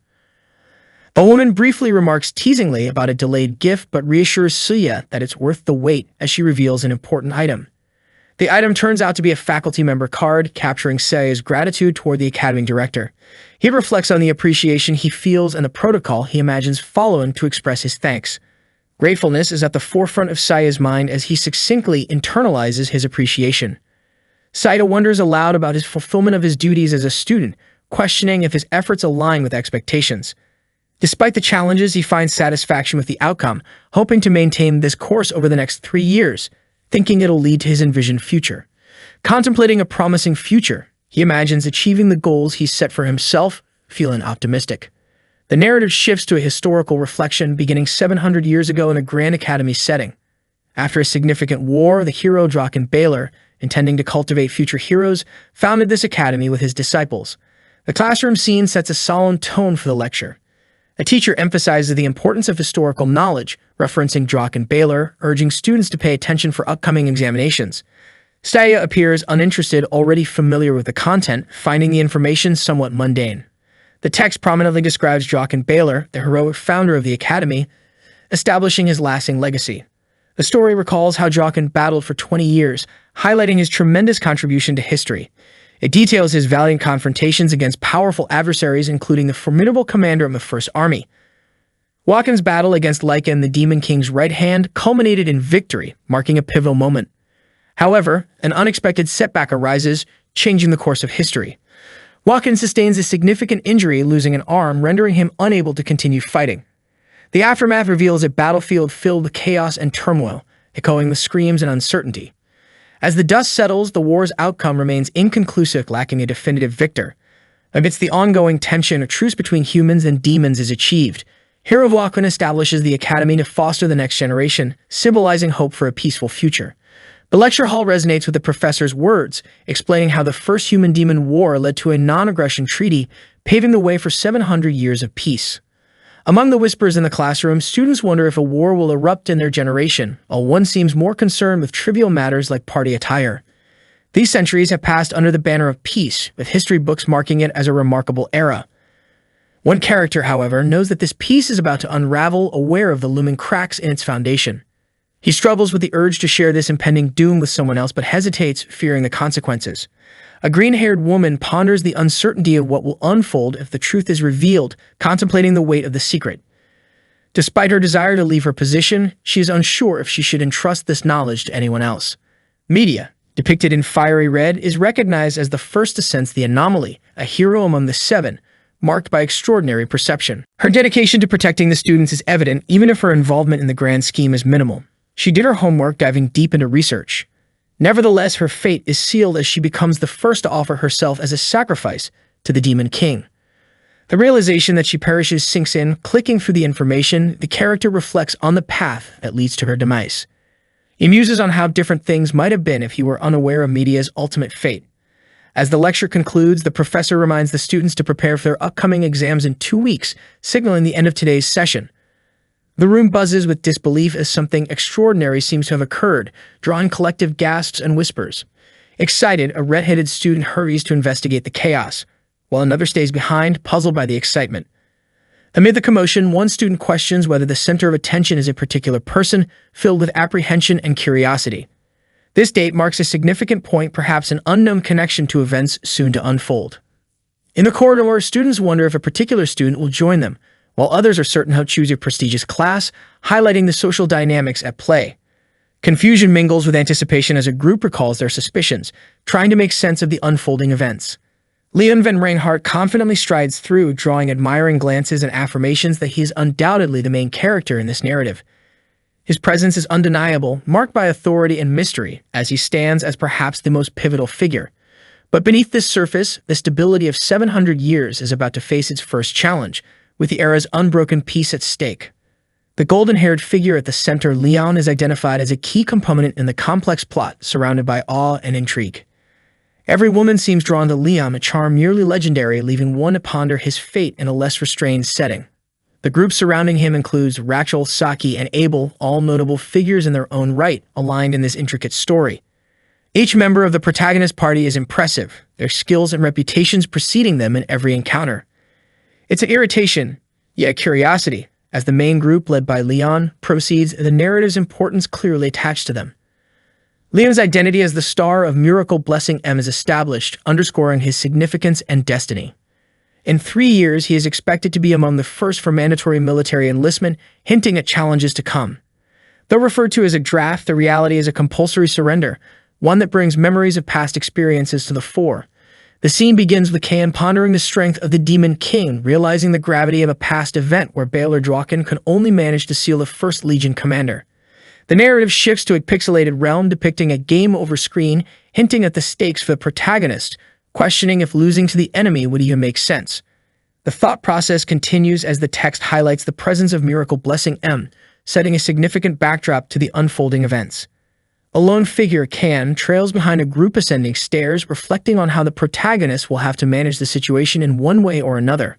The woman briefly remarks teasingly about a delayed gift, but reassures Suya that it's worth the wait as she reveals an important item. The item turns out to be a faculty member card, capturing Sei's gratitude toward the academy director. He reflects on the appreciation he feels and the protocol he imagines following to express his thanks. Gratefulness is at the forefront of Sei's mind as he succinctly internalizes his appreciation. Saito wonders aloud about his fulfillment of his duties as a student, questioning if his efforts align with expectations. Despite the challenges, he finds satisfaction with the outcome, hoping to maintain this course over the next 3 years, thinking it'll lead to his envisioned future. Contemplating a promising future, he imagines achieving the goals he's set for himself, feeling optimistic. The narrative shifts to a historical reflection beginning 700 years ago in a Grand Academy setting. After a significant war, the hero Draken Baylor, intending to cultivate future heroes, founded this academy with his disciples. The classroom scene sets a solemn tone for the lecture. A teacher emphasizes the importance of historical knowledge, referencing Draken Baylor, urging students to pay attention for upcoming examinations. Staya appears uninterested, already familiar with the content, finding the information somewhat mundane. The text prominently describes Draken Baylor, the heroic founder of the academy, establishing his lasting legacy. The story recalls how Draken battled for 20 years, highlighting his tremendous contribution to history. It details his valiant confrontations against powerful adversaries, including the formidable commander of the First Army. Waken's battle against Lycan, the Demon King's right hand, culminated in victory, marking a pivotal moment. However, an unexpected setback arises, changing the course of history. Waken sustains a significant injury, losing an arm, rendering him unable to continue fighting. The aftermath reveals a battlefield filled with chaos and turmoil, echoing the screams and uncertainty. As the dust settles, the war's outcome remains inconclusive, lacking a definitive victor. Amidst the ongoing tension, a truce between humans and demons is achieved. Hero Waken establishes the academy to foster the next generation, symbolizing hope for a peaceful future. The lecture hall resonates with the professor's words, explaining how the first human-demon war led to a non-aggression treaty, paving the way for 700 years of peace. Among the whispers in the classroom, students wonder if a war will erupt in their generation, while one seems more concerned with trivial matters like party attire. These centuries have passed under the banner of peace, with history books marking it as a remarkable era. One character, however, knows that this peace is about to unravel, aware of the looming cracks in its foundation. He struggles with the urge to share this impending doom with someone else, but hesitates, fearing the consequences. A green-haired woman ponders the uncertainty of what will unfold if the truth is revealed, contemplating the weight of the secret. Despite her desire to leave her position, she is unsure if she should entrust this knowledge to anyone else. Media, depicted in fiery red, is recognized as the first to sense the anomaly, a hero among the 7, marked by extraordinary perception. Her dedication to protecting the students is evident, even if her involvement in the grand scheme is minimal. She did her homework, diving deep into research. Nevertheless, her fate is sealed as she becomes the first to offer herself as a sacrifice to the Demon King. The realization that she perishes sinks in, clicking through the information. The character reflects on the path that leads to her demise. He muses on how different things might have been if he were unaware of Media's ultimate fate. As the lecture concludes, the professor reminds the students to prepare for their upcoming exams in 2 weeks, signaling the end of today's session. The room buzzes with disbelief as something extraordinary seems to have occurred, drawing collective gasps and whispers. Excited, a red-headed student hurries to investigate the chaos, while another stays behind, puzzled by the excitement. Amid the commotion, one student questions whether the center of attention is a particular person, filled with apprehension and curiosity. This date marks a significant point, perhaps an unknown connection to events soon to unfold. In the corridor, students wonder if a particular student will join them, while others are certain how to choose a prestigious class, highlighting the social dynamics at play. Confusion mingles with anticipation as a group recalls their suspicions, trying to make sense of the unfolding events. Leon van Reinhardt confidently strides through, drawing admiring glances and affirmations that he is undoubtedly the main character in this narrative. His presence is undeniable, marked by authority and mystery, as he stands as perhaps the most pivotal figure. But beneath this surface, the stability of 700 years is about to face its first challenge, with the era's unbroken peace at stake. The golden-haired figure at the center, Leon, is identified as a key component in the complex plot, surrounded by awe and intrigue. Every woman seems drawn to Liam, a charm nearly legendary, leaving one to ponder his fate in a less restrained setting. The group surrounding him includes Rachel, Saki, and Abel, all notable figures in their own right, aligned in this intricate story. Each member of the protagonist party is impressive, their skills and reputations preceding them in every encounter. It's an irritation, yet curiosity, as the main group, led by Leon, proceeds, the narrative's importance clearly attached to them. Leon's identity as the star of Miracle Blessing M is established, underscoring his significance and destiny. In 3 years, he is expected to be among the first for mandatory military enlistment, hinting at challenges to come. Though referred to as a draft, the reality is a compulsory surrender, one that brings memories of past experiences to the fore. The scene begins with Kan pondering the strength of the Demon King, realizing the gravity of a past event where Baylor Dwaken could only manage to seal the First Legion commander. The narrative shifts to a pixelated realm depicting a game-over screen, hinting at the stakes for the protagonist, questioning if losing to the enemy would even make sense. The thought process continues as the text highlights the presence of Miracle Blessing M, setting a significant backdrop to the unfolding events. A lone figure, Kan, trails behind a group ascending stairs, reflecting on how the protagonist will have to manage the situation in one way or another.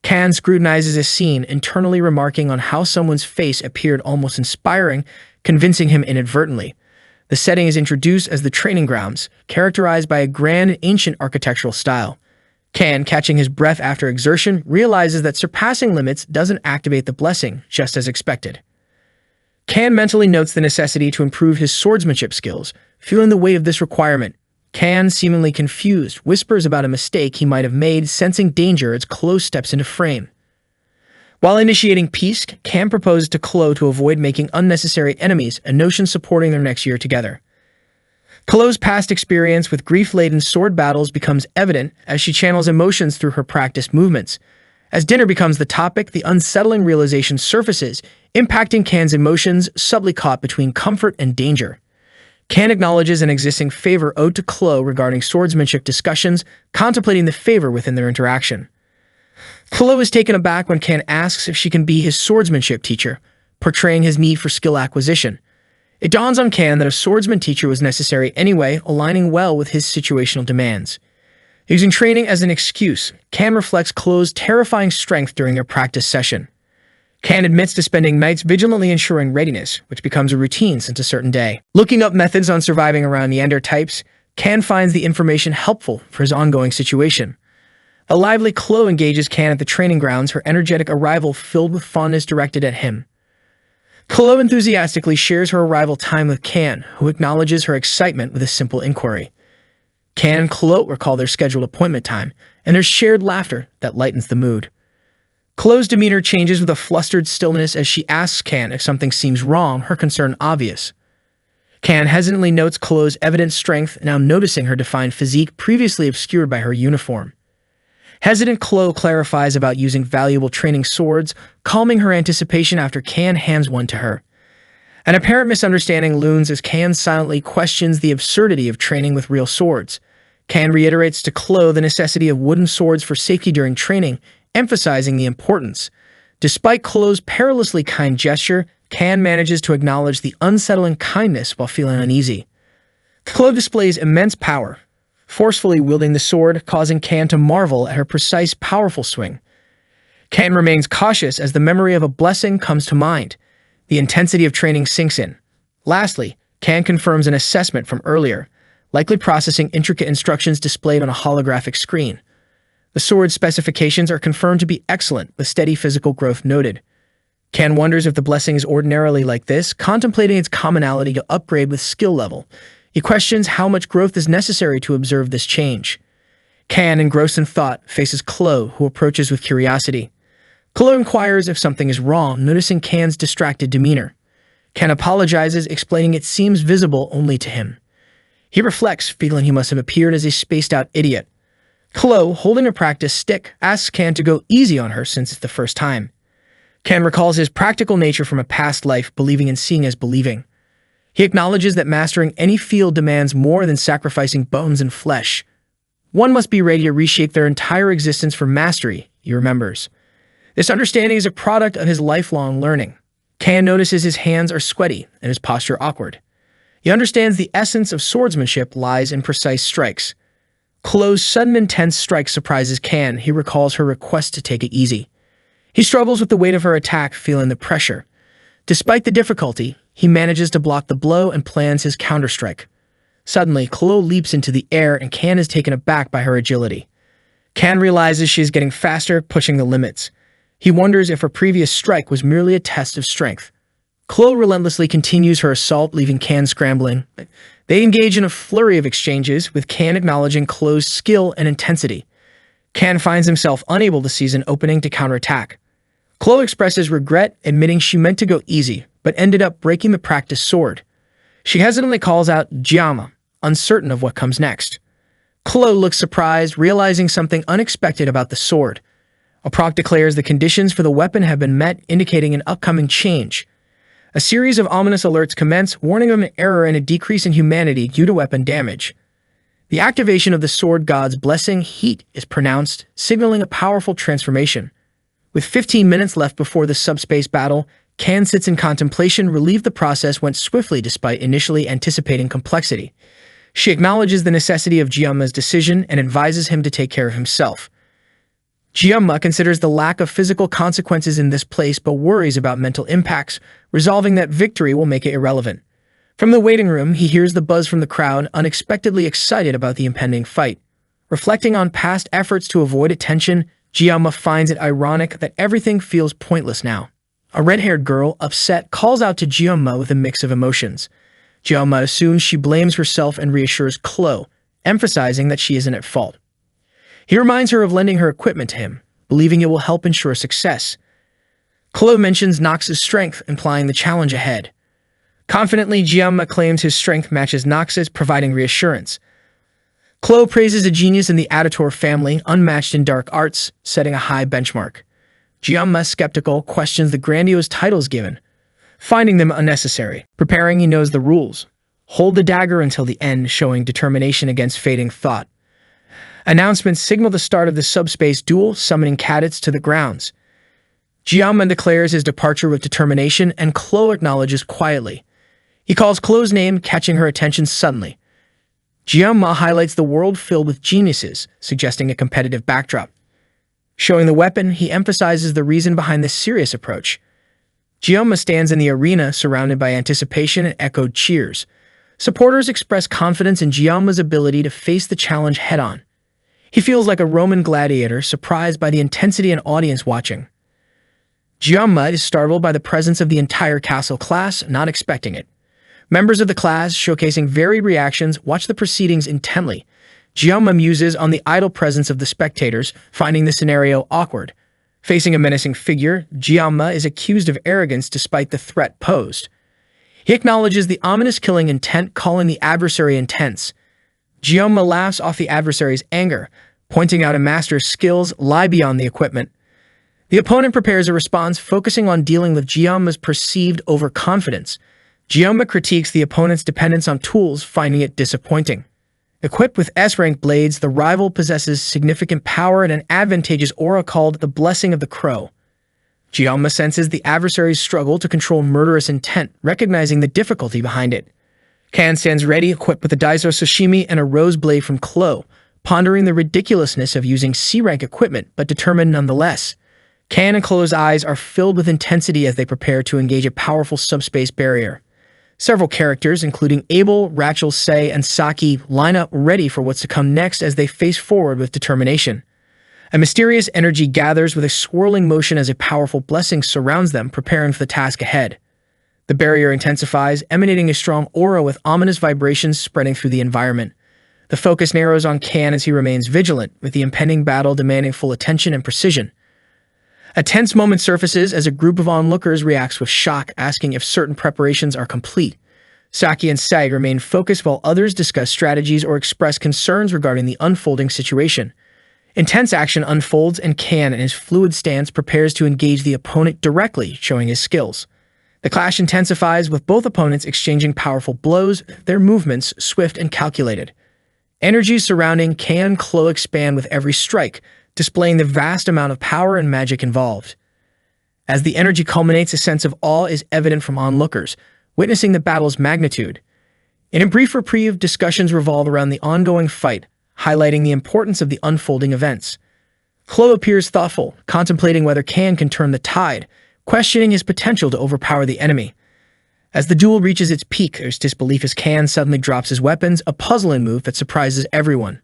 Kan scrutinizes a scene, internally remarking on how someone's face appeared almost inspiring, convincing him inadvertently. The setting is introduced as the training grounds, characterized by a grand and ancient architectural style. Kan, catching his breath after exertion, realizes that surpassing limits doesn't activate the blessing, just as expected. Kan mentally notes the necessity to improve his swordsmanship skills, feeling the weight of this requirement. Kan, seemingly confused, whispers about a mistake he might have made, sensing danger as Chloe steps into frame. While initiating peace, Kan proposes to Chloe to avoid making unnecessary enemies, a notion supporting their next year together. Chloe's past experience with grief-laden sword battles becomes evident as she channels emotions through her practiced movements. As dinner becomes the topic, the unsettling realization surfaces, impacting Kan's emotions, subtly caught between comfort and danger. Kan acknowledges an existing favor owed to Chloe regarding swordsmanship discussions, contemplating the favor within their interaction. Chloe is taken aback when Kan asks if she can be his swordsmanship teacher, portraying his need for skill acquisition. It dawns on Kan that a swordsman teacher was necessary anyway, aligning well with his situational demands. Using training as an excuse, Kan reflects Chloe's terrifying strength during their practice session. Kan admits to spending nights vigilantly ensuring readiness, which becomes a routine since a certain day. Looking up methods on surviving around Neander types, Kan finds the information helpful for his ongoing situation. A lively Chloe engages Kan at the training grounds, her energetic arrival filled with fondness directed at him. Chloe enthusiastically shares her arrival time with Kan, who acknowledges her excitement with a simple inquiry. Kan and Chloe recall their scheduled appointment time, and there's shared laughter that lightens the mood. Chloe's demeanor changes with a flustered stillness as she asks Kan if something seems wrong, her concern obvious. Kan hesitantly notes Chloe's evident strength, now noticing her defined physique previously obscured by her uniform. Hesitant, Chloe clarifies about using valuable training swords, calming her anticipation after Kan hands one to her. An apparent misunderstanding looms as Kan silently questions the absurdity of training with real swords. Kan reiterates to Chloe the necessity of wooden swords for safety during training, emphasizing the importance. Despite Chloe's perilously kind gesture, Kan manages to acknowledge the unsettling kindness while feeling uneasy. Chloe displays immense power, forcefully wielding the sword, causing Kan to marvel at her precise, powerful swing. Kan remains cautious as the memory of a blessing comes to mind. The intensity of training sinks in. Lastly, Kan confirms an assessment from earlier, likely processing intricate instructions displayed on a holographic screen. The sword's specifications are confirmed to be excellent, with steady physical growth noted. Kan wonders if the blessing is ordinarily like this, contemplating its commonality to upgrade with skill level. He questions how much growth is necessary to observe this change. Kan, engrossed in thought, faces Chloe, who approaches with curiosity. Chloe inquires if something is wrong, noticing Kan's distracted demeanor. Kan apologizes, explaining it seems visible only to him. He reflects, feeling he must have appeared as a spaced-out idiot. Chloe, holding a practice stick, asks Kan to go easy on her since it's the first time. Kan recalls his practical nature from a past life, believing and seeing as believing. He acknowledges that mastering any field demands more than sacrificing bones and flesh. One must be ready to reshape their entire existence for mastery, he remembers. This understanding is a product of his lifelong learning. Kan notices his hands are sweaty and his posture awkward. He understands the essence of swordsmanship lies in precise strikes. Chloe's sudden intense strike surprises Can. He recalls her request to take it easy. He struggles with the weight of her attack, feeling the pressure. Despite the difficulty, he manages to block the blow and plans his counterstrike. Suddenly, Chloe leaps into the air and Can is taken aback by her agility. Can realizes she is getting faster, pushing the limits. He wonders if her previous strike was merely a test of strength. Chloe relentlessly continues her assault, leaving Can scrambling. They engage in a flurry of exchanges, with Can acknowledging Chloe's skill and intensity. Can finds himself unable to seize an opening to counterattack. Chloe expresses regret, admitting she meant to go easy, but ended up breaking the practice sword. She hesitantly calls out Jiama, uncertain of what comes next. Chloe looks surprised, realizing something unexpected about the sword. A proc declares the conditions for the weapon have been met, indicating an upcoming change. A series of ominous alerts commence, warning of an error and a decrease in humanity due to weapon damage. The activation of the sword god's blessing, heat, is pronounced, signaling a powerful transformation. With 15 minutes left before the subspace battle, Can sits in contemplation, relieved the process went swiftly despite initially anticipating complexity. She acknowledges the necessity of Jiama's decision and advises him to take care of himself. Jiama considers the lack of physical consequences in this place but worries about mental impacts, resolving that victory will make it irrelevant. From the waiting room, he hears the buzz from the crowd, unexpectedly excited about the impending fight. Reflecting on past efforts to avoid attention, Jiama finds it ironic that everything feels pointless now. A red-haired girl, upset, calls out to Jiama with a mix of emotions. Jiama assumes she blames herself and reassures Chloe, emphasizing that she isn't at fault. He reminds her of lending her equipment to him, believing it will help ensure success. Chloe mentions Nox's strength, implying the challenge ahead. Confidently, Jiama claims his strength matches Nox's, providing reassurance. Chloe praises a genius in the Aditor family, unmatched in dark arts, setting a high benchmark. Jiama, skeptical, questions the grandiose titles given, finding them unnecessary. Preparing, he knows the rules. Hold the dagger until the end, showing determination against fading thought. Announcements signal the start of the subspace duel, summoning cadets to the grounds. Jiama declares his departure with determination, and Chloe acknowledges quietly. He calls Chloe's name, catching her attention suddenly. Jiama highlights the world filled with geniuses, suggesting a competitive backdrop. Showing the weapon, he emphasizes the reason behind this serious approach. Jiama stands in the arena, surrounded by anticipation and echoed cheers. Supporters express confidence in Jiama's ability to face the challenge head-on. He feels like a Roman gladiator, surprised by the intensity and audience watching. Jiama is startled by the presence of the entire castle class, not expecting it. Members of the class, showcasing varied reactions, watch the proceedings intently. Jiama muses on the idle presence of the spectators, finding the scenario awkward. Facing a menacing figure, Jiama is accused of arrogance despite the threat posed. He acknowledges the ominous killing intent, calling the adversary intense. Jiama laughs off the adversary's anger, pointing out a master's skills lie beyond the equipment. The opponent prepares a response, focusing on dealing with Jiama's perceived overconfidence. Jiama critiques the opponent's dependence on tools, finding it disappointing. Equipped with S-rank blades, the rival possesses significant power and an advantageous aura called the Blessing of the Crow. Jiama senses the adversary's struggle to control murderous intent, recognizing the difficulty behind it. Can stands ready, equipped with a Daiso Sashimi and a rose blade from Chloe, pondering the ridiculousness of using C-rank equipment, but determined nonetheless. Can and Chloe's eyes are filled with intensity as they prepare to engage a powerful subspace barrier. Several characters, including Abel, Rachel, Sei, and Saki, line up ready for what's to come next as they face forward with determination. A mysterious energy gathers with a swirling motion as a powerful blessing surrounds them, preparing for the task ahead. The barrier intensifies, emanating a strong aura with ominous vibrations spreading through the environment. The focus narrows on Can as he remains vigilant, with the impending battle demanding full attention and precision. A tense moment surfaces as a group of onlookers reacts with shock, asking if certain preparations are complete. Saki and Sei remain focused while others discuss strategies or express concerns regarding the unfolding situation. Intense action unfolds, and Can, in his fluid stance, prepares to engage the opponent directly, showing his skills. The clash intensifies, with both opponents exchanging powerful blows, their movements swift and calculated. Energies surrounding Can and Chloe expand with every strike, displaying the vast amount of power and magic involved. As the energy culminates, a sense of awe is evident from onlookers, witnessing the battle's magnitude. In a brief reprieve, discussions revolve around the ongoing fight, highlighting the importance of the unfolding events. Chloe appears thoughtful, contemplating whether Can can turn the tide, questioning his potential to overpower the enemy. As the duel reaches its peak, there's disbelief as Can suddenly drops his weapons, a puzzling move that surprises everyone.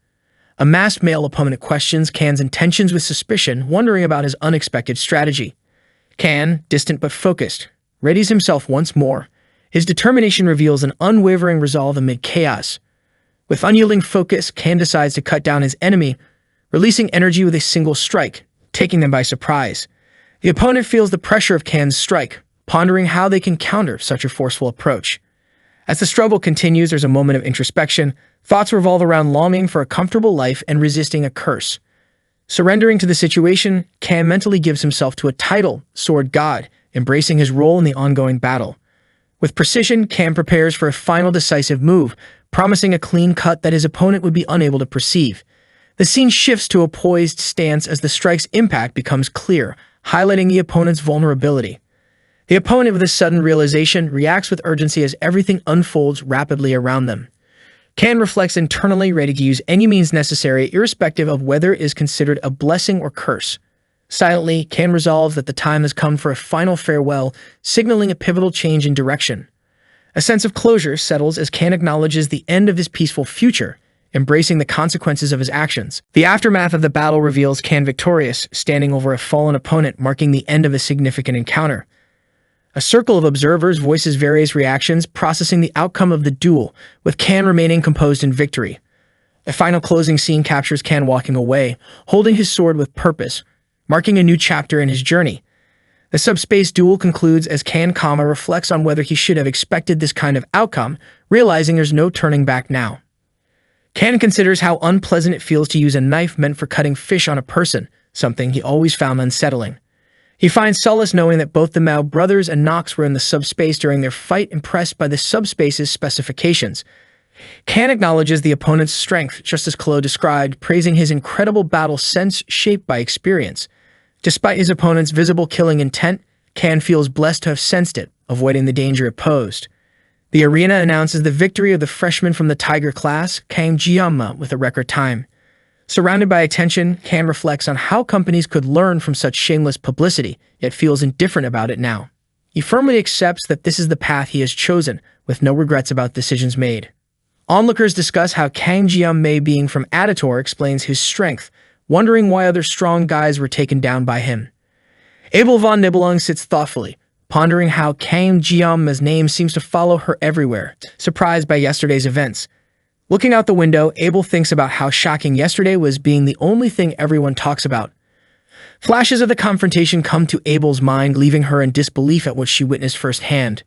A masked male opponent questions Can's intentions with suspicion, wondering about his unexpected strategy. Can, distant but focused, readies himself once more. His determination reveals an unwavering resolve amid chaos. With unyielding focus, Can decides to cut down his enemy, releasing energy with a single strike, taking them by surprise. The opponent feels the pressure of Can's strike, pondering how they can counter such a forceful approach. As the struggle continues, there's a moment of introspection. Thoughts revolve around longing for a comfortable life and resisting a curse. Surrendering to the situation, Can mentally gives himself to a title, Sword God, embracing his role in the ongoing battle. With precision, Can prepares for a final decisive move, promising a clean cut that his opponent would be unable to perceive. The scene shifts to a poised stance as the strike's impact becomes clear, highlighting the opponent's vulnerability. The opponent, with a sudden realization, reacts with urgency as everything unfolds rapidly around them. Can reflects internally, ready to use any means necessary, irrespective of whether it is considered a blessing or curse. Silently, Can resolves that the time has come for a final farewell, signaling a pivotal change in direction. A sense of closure settles as Can acknowledges the end of his peaceful future, embracing the consequences of his actions. The aftermath of the battle reveals Can victorious, standing over a fallen opponent, marking the end of a significant encounter. A circle of observers voices various reactions, processing the outcome of the duel, with Can remaining composed in victory. A final closing scene captures Can walking away, holding his sword with purpose, marking a new chapter in his journey. The subspace duel concludes as Can reflects on whether he should have expected this kind of outcome, realizing there's no turning back now. Can considers how unpleasant it feels to use a knife meant for cutting fish on a person, something he always found unsettling. He finds solace knowing that both the Mao brothers and Nox were in the subspace during their fight, impressed by the subspace's specifications. Can acknowledges the opponent's strength, just as Chloe described, praising his incredible battle sense shaped by experience. Despite his opponent's visible killing intent, Can feels blessed to have sensed it, avoiding the danger it posed. The arena announces the victory of the freshman from the Tiger class, Kang Jianma, with a record time. Surrounded by attention, Can reflects on how companies could learn from such shameless publicity, yet feels indifferent about it now. He firmly accepts that this is the path he has chosen, with no regrets about decisions made. Onlookers discuss how Kang Jianmei, being from Aditor, explains his strength, wondering why other strong guys were taken down by him. Abel von Nibelung sits thoughtfully, pondering how Kang Jianmei's name seems to follow her everywhere, surprised by yesterday's events. Looking out the window, Abel thinks about how shocking yesterday was, being the only thing everyone talks about. Flashes of the confrontation come to Abel's mind, leaving her in disbelief at what she witnessed firsthand.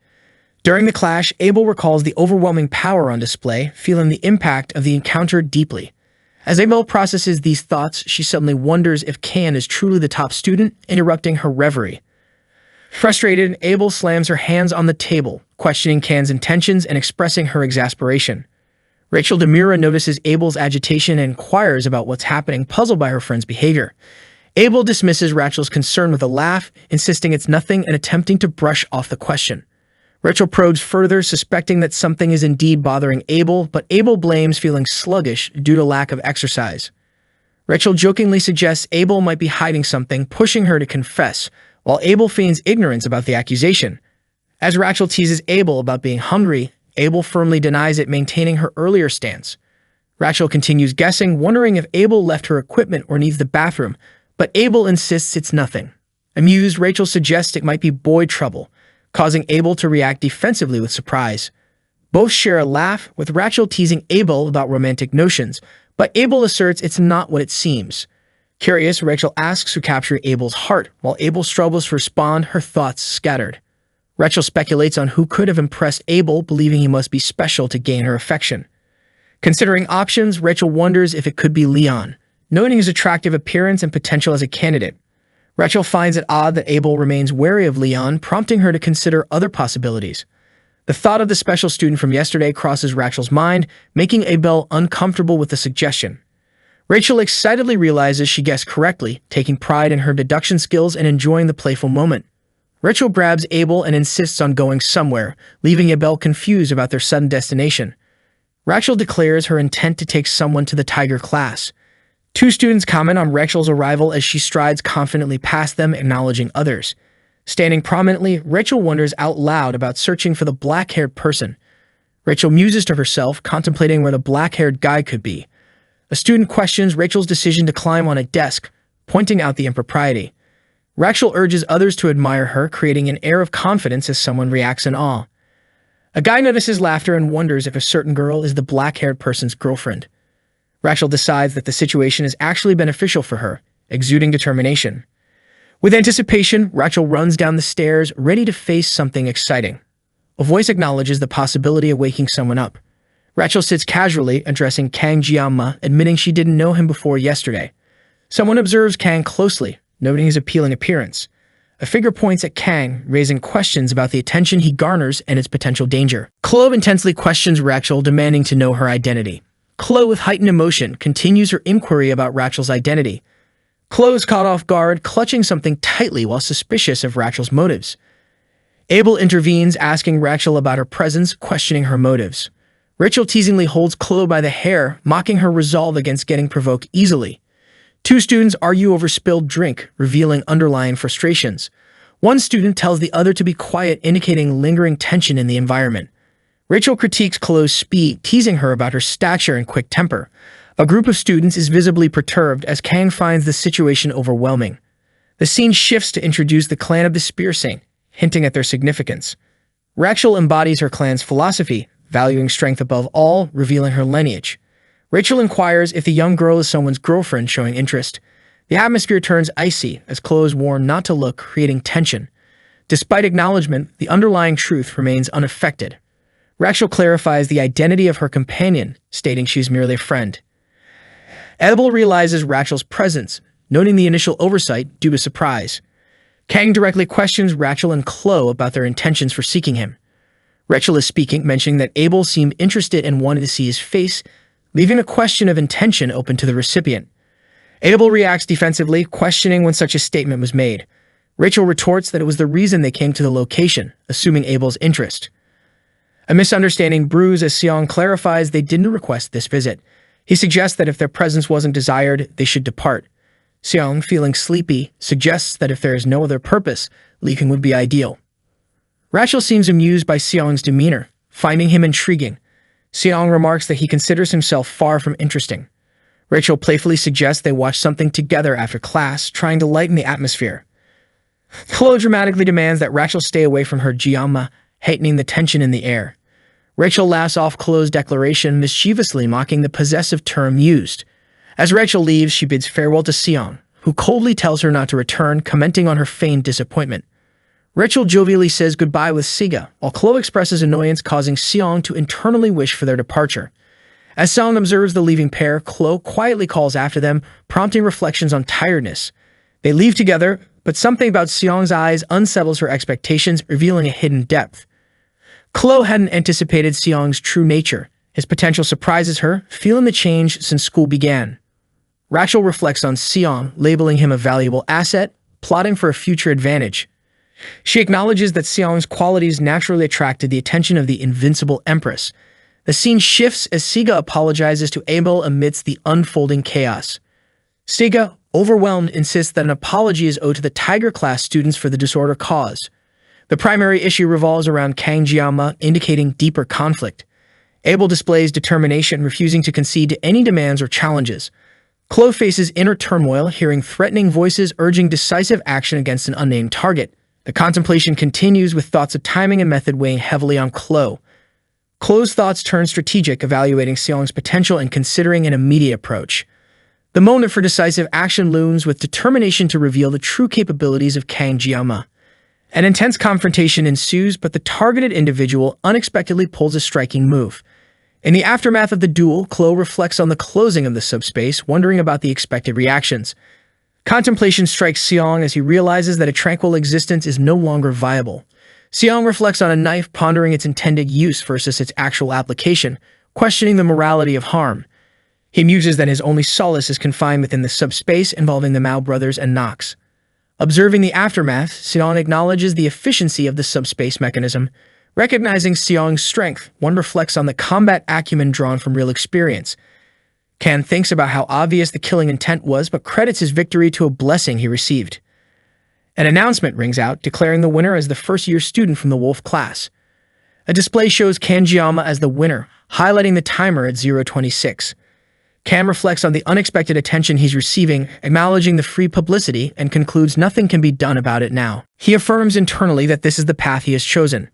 During the clash, Abel recalls the overwhelming power on display, feeling the impact of the encounter deeply. As Abel processes these thoughts, she suddenly wonders if Can is truly the top student, interrupting her reverie. Frustrated, Abel slams her hands on the table, questioning Can's intentions and expressing her exasperation. Rachel Demura notices Abel's agitation and inquires about what's happening, puzzled by her friend's behavior. Abel dismisses Rachel's concern with a laugh, insisting it's nothing and attempting to brush off the question. Rachel probes further, suspecting that something is indeed bothering Abel, but Abel blames feeling sluggish due to lack of exercise. Rachel jokingly suggests Abel might be hiding something, pushing her to confess, while Abel feigns ignorance about the accusation. As Rachel teases Abel about being hungry, Abel firmly denies it, maintaining her earlier stance. Rachel continues guessing, wondering if Abel left her equipment or needs the bathroom, but Abel insists it's nothing. Amused, Rachel suggests it might be boy trouble, causing Abel to react defensively with surprise. Both share a laugh, with Rachel teasing Abel about romantic notions, but Abel asserts it's not what it seems. Curious, Rachel asks who captured Abel's heart, while Abel struggles to respond, her thoughts scattered. Rachel speculates on who could have impressed Abel, believing he must be special to gain her affection. Considering options, Rachel wonders if it could be Leon, noting his attractive appearance and potential as a candidate. Rachel finds it odd that Abel remains wary of Leon, prompting her to consider other possibilities. The thought of the special student from yesterday crosses Rachel's mind, making Abel uncomfortable with the suggestion. Rachel excitedly realizes she guessed correctly, taking pride in her deduction skills and enjoying the playful moment. Rachel grabs Abel and insists on going somewhere, leaving Abel confused about their sudden destination. Rachel declares her intent to take someone to the Tiger class. Two students comment on Rachel's arrival as she strides confidently past them, acknowledging others. Standing prominently, Rachel wonders out loud about searching for the black-haired person. Rachel muses to herself, contemplating where the black-haired guy could be. A student questions Rachel's decision to climb on a desk, pointing out the impropriety. Rachel urges others to admire her, creating an air of confidence as someone reacts in awe. A guy notices laughter and wonders if a certain girl is the black-haired person's girlfriend. Rachel decides that the situation is actually beneficial for her, exuding determination. With anticipation, Rachel runs down the stairs, ready to face something exciting. A voice acknowledges the possibility of waking someone up. Rachel sits casually, addressing Kang Jianma, admitting she didn't know him before yesterday. Someone observes Kang closely, noting his appealing appearance. A figure points at Kang, raising questions about the attention he garners and its potential danger. Chloe intensely questions Rachel, demanding to know her identity. Chloe, with heightened emotion, continues her inquiry about Rachel's identity. Chloe is caught off guard, clutching something tightly while suspicious of Rachel's motives. Abel intervenes, asking Rachel about her presence, questioning her motives. Rachel teasingly holds Chloe by the hair, mocking her resolve against getting provoked easily. Two students argue over spilled drink, revealing underlying frustrations. One student tells the other to be quiet, indicating lingering tension in the environment. Rachel critiques Chloe's speed, teasing her about her stature and quick temper. A group of students is visibly perturbed as Kang finds the situation overwhelming. The scene shifts to introduce the clan of the Spear Saint, hinting at their significance. Rachel embodies her clan's philosophy, valuing strength above all, revealing her lineage. Rachel inquires if the young girl is someone's girlfriend, showing interest. The atmosphere turns icy as Chloe is warned not to look, creating tension. Despite acknowledgement, the underlying truth remains unaffected. Rachel clarifies the identity of her companion, stating she's merely a friend. Abel realizes Rachel's presence, noting the initial oversight due to surprise. Kang directly questions Rachel and Chloe about their intentions for seeking him. Rachel is speaking, mentioning that Abel seemed interested and wanted to see his face, leaving a question of intention open to the recipient. Abel reacts defensively, questioning when such a statement was made. Rachel retorts that it was the reason they came to the location, assuming Abel's interest. A misunderstanding brews as Seong clarifies they didn't request this visit. He suggests that if their presence wasn't desired, they should depart. Seong, feeling sleepy, suggests that if there is no other purpose, leaving would be ideal. Rachel seems amused by Seong's demeanor, finding him intriguing. Seong remarks that he considers himself far from interesting. Rachel playfully suggests they watch something together after class, trying to lighten the atmosphere. Chloe dramatically demands that Rachel stay away from her Jianma, heightening the tension in the air. Rachel laughs off Chloe's declaration, mischievously mocking the possessive term used. As Rachel leaves, she bids farewell to Seong, who coldly tells her not to return, commenting on her feigned disappointment. Rachel jovially says goodbye with Siga, while Chloe expresses annoyance, causing Seong to internally wish for their departure. As Seong observes the leaving pair, Chloe quietly calls after them, prompting reflections on tiredness. They leave together, but something about Seong's eyes unsettles her expectations, revealing a hidden depth. Chloe hadn't anticipated Seong's true nature. His potential surprises her, feeling the change since school began. Rachel reflects on Seong, labeling him a valuable asset, plotting for a future advantage. She acknowledges that Seong's qualities naturally attracted the attention of the invincible Empress. The scene shifts as Siga apologizes to Abel amidst the unfolding chaos. Siga, overwhelmed, insists that an apology is owed to the Tiger class students for the disorder caused. The primary issue revolves around Kang Jianma, indicating deeper conflict. Abel displays determination, refusing to concede to any demands or challenges. Chloe faces inner turmoil, hearing threatening voices urging decisive action against an unnamed target. The contemplation continues, with thoughts of timing and method weighing heavily on Chloe. Chloe's thoughts turn strategic, evaluating Seong's potential and considering an immediate approach. The moment for decisive action looms, with determination to reveal the true capabilities of Kang Jianma. An intense confrontation ensues, but the targeted individual unexpectedly pulls a striking move. In the aftermath of the duel, Chloe reflects on the closing of the subspace, wondering about the expected reactions. Contemplation strikes Seong as he realizes that a tranquil existence is no longer viable. Seong reflects on a knife, pondering its intended use versus its actual application, questioning the morality of harm. He muses that his only solace is confined within the subspace involving the Mao brothers and Nox. Observing the aftermath, Seong acknowledges the efficiency of the subspace mechanism, Recognizing Seong's strength, one reflects on the combat acumen drawn from real experience. Kan thinks about how obvious the killing intent was, but credits his victory to a blessing he received. An announcement rings out, declaring the winner as the first-year student from the Wolf class. A display shows Kanjiyama as the winner, highlighting the timer at 0:26. Kan reflects on the unexpected attention he's receiving, acknowledging the free publicity, and concludes nothing can be done about it now. He affirms internally that this is the path he has chosen.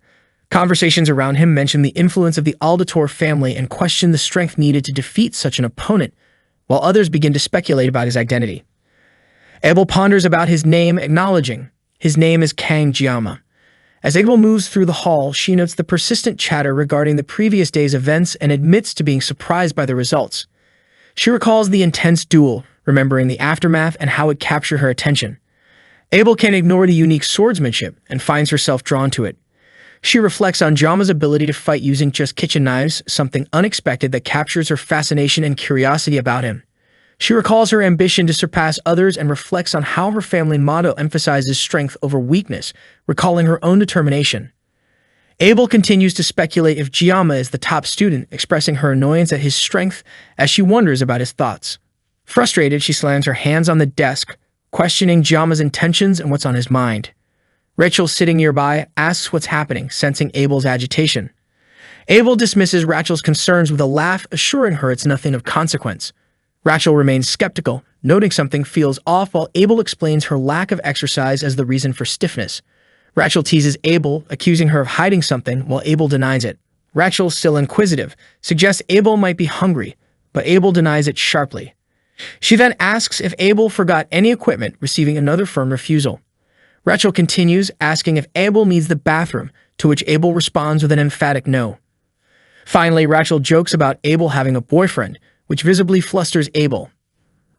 Conversations around him mention the influence of the Aldator family and question the strength needed to defeat such an opponent, while others begin to speculate about his identity. Abel ponders about his name, acknowledging his name is Kanjiyama. As Abel moves through the hall, she notes the persistent chatter regarding the previous day's events and admits to being surprised by the results. She recalls the intense duel, remembering the aftermath and how it captured her attention. Abel can't ignore the unique swordsmanship and finds herself drawn to it. She reflects on Jama's ability to fight using just kitchen knives, something unexpected that captures her fascination and curiosity about him. She recalls her ambition to surpass others and reflects on how her family motto emphasizes strength over weakness, recalling her own determination. Abel continues to speculate if Jama is the top student, expressing her annoyance at his strength as she wonders about his thoughts. Frustrated, she slams her hands on the desk, questioning Jama's intentions and what's on his mind. Rachel, sitting nearby, asks what's happening, sensing Abel's agitation. Abel dismisses Rachel's concerns with a laugh, assuring her it's nothing of consequence. Rachel remains skeptical, noting something feels off while Abel explains her lack of exercise as the reason for stiffness. Rachel teases Abel, accusing her of hiding something while Abel denies it. Rachel, still inquisitive, suggests Abel might be hungry, but Abel denies it sharply. She then asks if Abel forgot any equipment, receiving another firm refusal. Rachel continues, asking if Abel needs the bathroom, to which Abel responds with an emphatic no. Finally, Rachel jokes about Abel having a boyfriend, which visibly flusters Abel.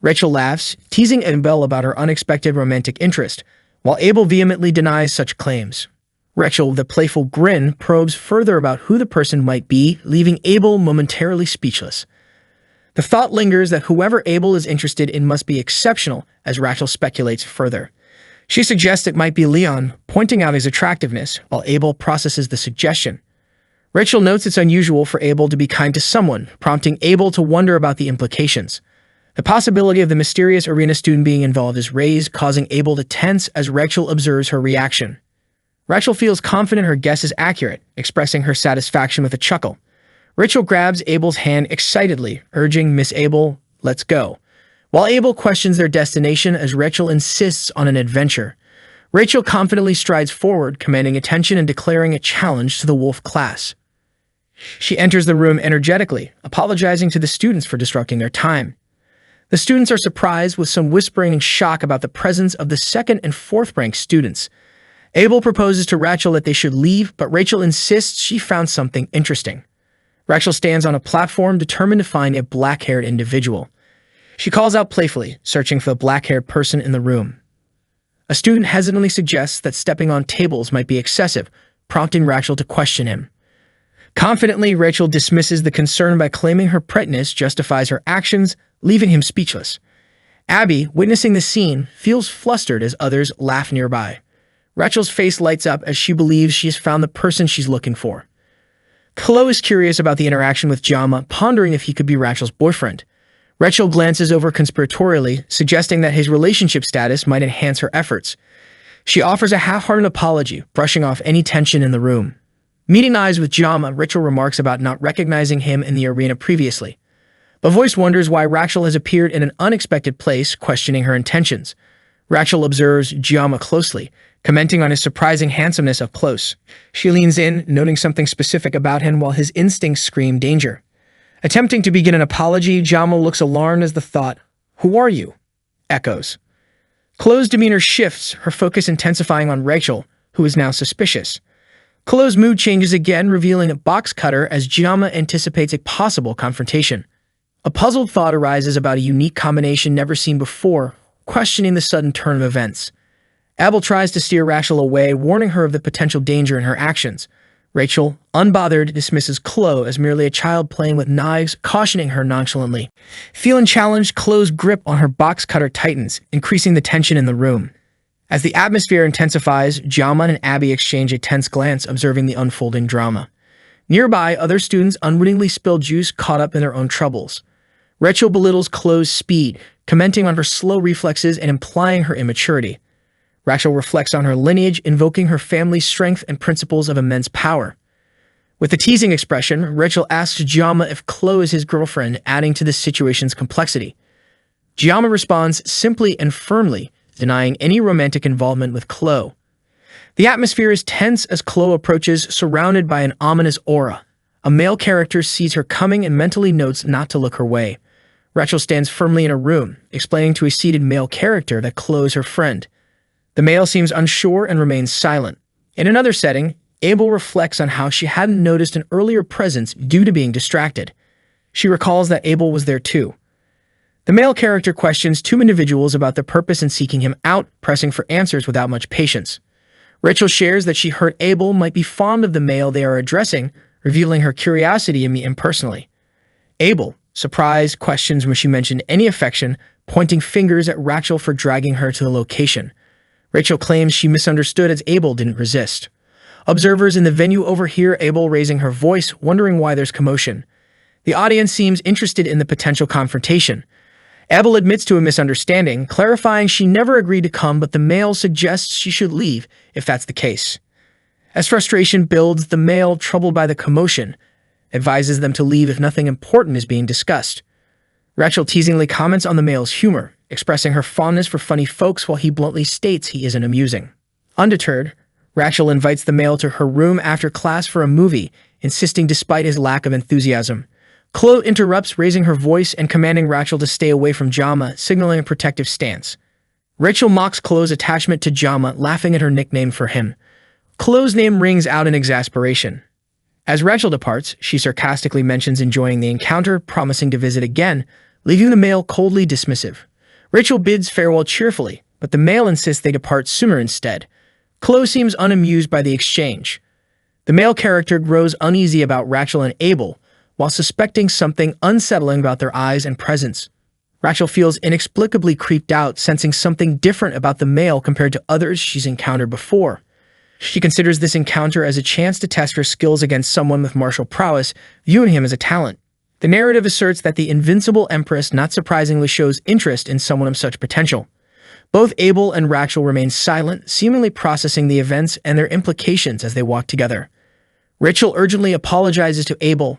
Rachel laughs, teasing Abel about her unexpected romantic interest, while Abel vehemently denies such claims. Rachel, with a playful grin, probes further about who the person might be, leaving Abel momentarily speechless. The thought lingers that whoever Abel is interested in must be exceptional, as Rachel speculates further. She suggests it might be Leon, pointing out his attractiveness, while Abel processes the suggestion. Rachel notes it's unusual for Abel to be kind to someone, prompting Abel to wonder about the implications. The possibility of the mysterious arena student being involved is raised, causing Abel to tense as Rachel observes her reaction. Rachel feels confident her guess is accurate, expressing her satisfaction with a chuckle. Rachel grabs Abel's hand excitedly, urging Miss Abel, "Let's go," while Abel questions their destination as Rachel insists on an adventure. Rachel confidently strides forward, commanding attention and declaring a challenge to the Wolf class. She enters the room energetically, apologizing to the students for disrupting their time. The students are surprised, with some whispering in shock about the presence of the second and fourth-ranked students. Abel proposes to Rachel that they should leave, but Rachel insists she found something interesting. Rachel stands on a platform, determined to find a black-haired individual. She calls out playfully, searching for the black-haired person in the room. A student hesitantly suggests that stepping on tables might be excessive, prompting Rachel to question him. Confidently, Rachel dismisses the concern by claiming her prettiness justifies her actions, leaving him speechless. Abby, witnessing the scene, feels flustered as others laugh nearby. Rachel's face lights up as she believes she has found the person she's looking for. Chloe is curious about the interaction with Jama, pondering if he could be Rachel's boyfriend. Rachel glances over conspiratorially, suggesting that his relationship status might enhance her efforts. She offers a half-hearted apology, brushing off any tension in the room. Meeting eyes with Jama, Rachel remarks about not recognizing him in the arena previously. But Voice wonders why Rachel has appeared in an unexpected place, questioning her intentions. Rachel observes Jama closely, commenting on his surprising handsomeness up close. She leans in, noting something specific about him while his instincts scream danger. Attempting to begin an apology, Jama looks alarmed as the thought, "Who are you?" echoes. Chloe's demeanor shifts, her focus intensifying on Rachel, who is now suspicious. Chloe's mood changes again, revealing a box cutter as Jama anticipates a possible confrontation. A puzzled thought arises about a unique combination never seen before, questioning the sudden turn of events. Abel tries to steer Rachel away, warning her of the potential danger in her actions. Rachel, unbothered, dismisses Chloe as merely a child playing with knives, cautioning her nonchalantly. Feeling challenged, Chloe's grip on her box cutter tightens, increasing the tension in the room. As the atmosphere intensifies, Jama and Abby exchange a tense glance, observing the unfolding drama. Nearby, other students unwittingly spill juice, caught up in their own troubles. Rachel belittles Chloe's speed, commenting on her slow reflexes and implying her immaturity. Rachel reflects on her lineage, invoking her family's strength and principles of immense power. With a teasing expression, Rachel asks Jama if Chloe is his girlfriend, adding to the situation's complexity. Jama responds simply and firmly, denying any romantic involvement with Chloe. The atmosphere is tense as Chloe approaches, surrounded by an ominous aura. A male character sees her coming and mentally notes not to look her way. Rachel stands firmly in a room, explaining to a seated male character that Chloe is her friend. The male seems unsure and remains silent. In another setting, Abel reflects on how she hadn't noticed an earlier presence due to being distracted. She recalls that Abel was there too. The male character questions two individuals about their purpose in seeking him out, pressing for answers without much patience. Rachel shares that she heard Abel might be fond of the male they are addressing, revealing her curiosity to meet him personally. Abel, surprised, questions when she mentioned any affection, pointing fingers at Rachel for dragging her to the location. Rachel claims she misunderstood as Abel didn't resist. Observers in the venue overhear Abel raising her voice, wondering why there's commotion. The audience seems interested in the potential confrontation. Abel admits to a misunderstanding, clarifying she never agreed to come, but the male suggests she should leave if that's the case. As frustration builds, the male, troubled by the commotion, advises them to leave if nothing important is being discussed. Rachel teasingly comments on the male's humor, expressing her fondness for funny folks while he bluntly states he isn't amusing. Undeterred, Rachel invites the male to her room after class for a movie, insisting despite his lack of enthusiasm. Chloe interrupts, raising her voice and commanding Rachel to stay away from Jama, signaling a protective stance. Rachel mocks Chloe's attachment to Jama, laughing at her nickname for him. Chloe's name rings out in exasperation. As Rachel departs, she sarcastically mentions enjoying the encounter, promising to visit again, leaving the male coldly dismissive. Rachel bids farewell cheerfully, but the male insists they depart sooner instead. Chloe seems unamused by the exchange. The male character grows uneasy about Rachel and Abel, while suspecting something unsettling about their eyes and presence. Rachel feels inexplicably creeped out, sensing something different about the male compared to others she's encountered before. She considers this encounter as a chance to test her skills against someone with martial prowess, viewing him as a talent. The narrative asserts that the invincible Empress not surprisingly shows interest in someone of such potential. Both Abel and Rachel remain silent, seemingly processing the events and their implications as they walk together. Rachel urgently apologizes to Abel,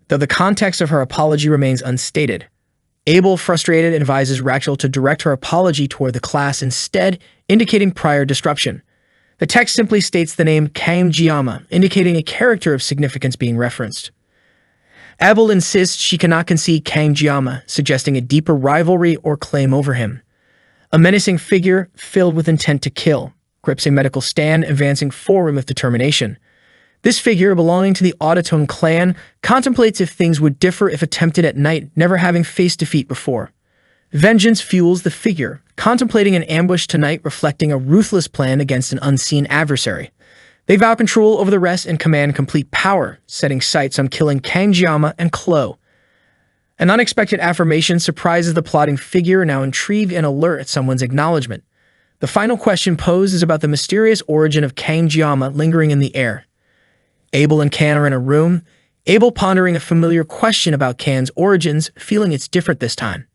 though the context of her apology remains unstated. Abel, frustrated, advises Rachel to direct her apology toward the class instead, indicating prior disruption. The text simply states the name Kang Jiama, indicating a character of significance being referenced. Abel insists she cannot concede Kang Jiama, suggesting a deeper rivalry or claim over him. A menacing figure, filled with intent to kill, grips a medical stand, advancing forward with determination. This figure, belonging to the Auditone clan, contemplates if things would differ if attempted at night, never having faced defeat before. Vengeance fuels the figure, contemplating an ambush tonight, reflecting a ruthless plan against an unseen adversary. They vow control over the rest and command complete power, setting sights on killing Kang Jiama and Chloe. An unexpected affirmation surprises the plotting figure, now intrigued and alert at someone's acknowledgement. The final question posed is about the mysterious origin of Kang Jiama lingering in the air. Abel and Kan are in a room, Abel pondering a familiar question about Kan's origins, feeling it's different this time.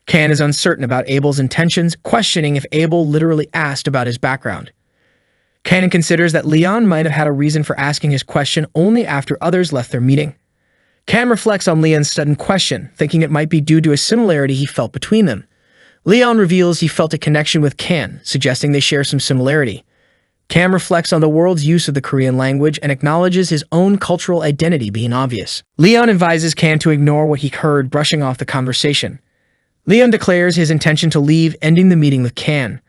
Kan is uncertain about Abel's intentions, questioning if Abel literally asked about his background. Kan considers that Leon might have had a reason for asking his question only after others left their meeting. Kan reflects on Leon's sudden question, thinking it might be due to a similarity he felt between them. Leon reveals he felt a connection with Kan, suggesting they share some similarity. Kan reflects on the world's use of the Korean language and acknowledges his own cultural identity being obvious. Leon advises Kan to ignore what he heard, brushing off the conversation. Leon declares his intention to leave, ending the meeting with Kan.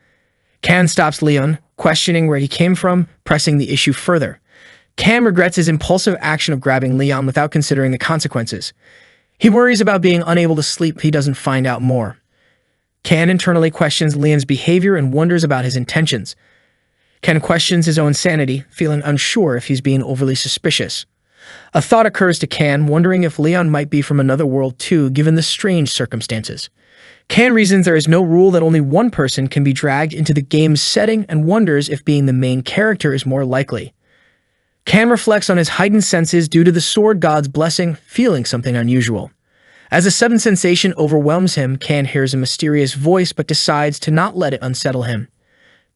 Kan stops Leon, questioning where he came from, pressing the issue further. Kan regrets his impulsive action of grabbing Leon without considering the consequences. He worries about being unable to sleep if he doesn't find out more. Kan internally questions Leon's behavior and wonders about his intentions. Kan questions his own sanity, feeling unsure if he's being overly suspicious. A thought occurs to Can, wondering if Leon might be from another world too, given the strange circumstances. Can reasons there is no rule that only one person can be dragged into the game's setting and wonders if being the main character is more likely. Can reflects on his heightened senses due to the sword god's blessing, feeling something unusual. As a sudden sensation overwhelms him, Can hears a mysterious voice but decides to not let it unsettle him.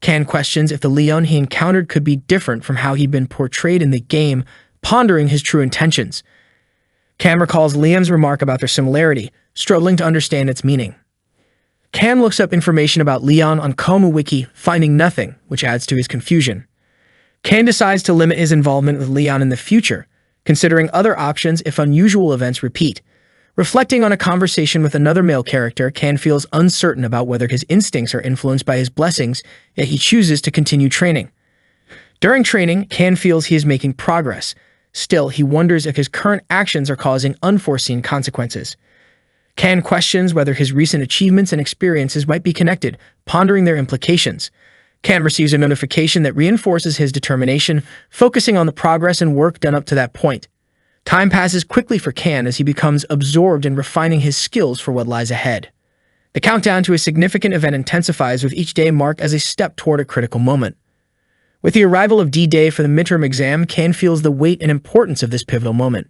Can questions if the Leon he encountered could be different from how he'd been portrayed in the game, pondering his true intentions. Can recalls Liam's remark about their similarity, struggling to understand its meaning. Can looks up information about Leon on Komu Wiki, finding nothing, which adds to his confusion. Can decides to limit his involvement with Leon in the future, considering other options if unusual events repeat. Reflecting on a conversation with another male character, Can feels uncertain about whether his instincts are influenced by his blessings, yet he chooses to continue training. During training, Can feels he is making progress. Still, he wonders if his current actions are causing unforeseen consequences. Can questions whether his recent achievements and experiences might be connected, pondering their implications. Can receives a notification that reinforces his determination, focusing on the progress and work done up to that point. Time passes quickly for Can as he becomes absorbed in refining his skills for what lies ahead. The countdown to a significant event intensifies with each day marked as a step toward a critical moment. With the arrival of D-Day for the midterm exam, Can feels the weight and importance of this pivotal moment.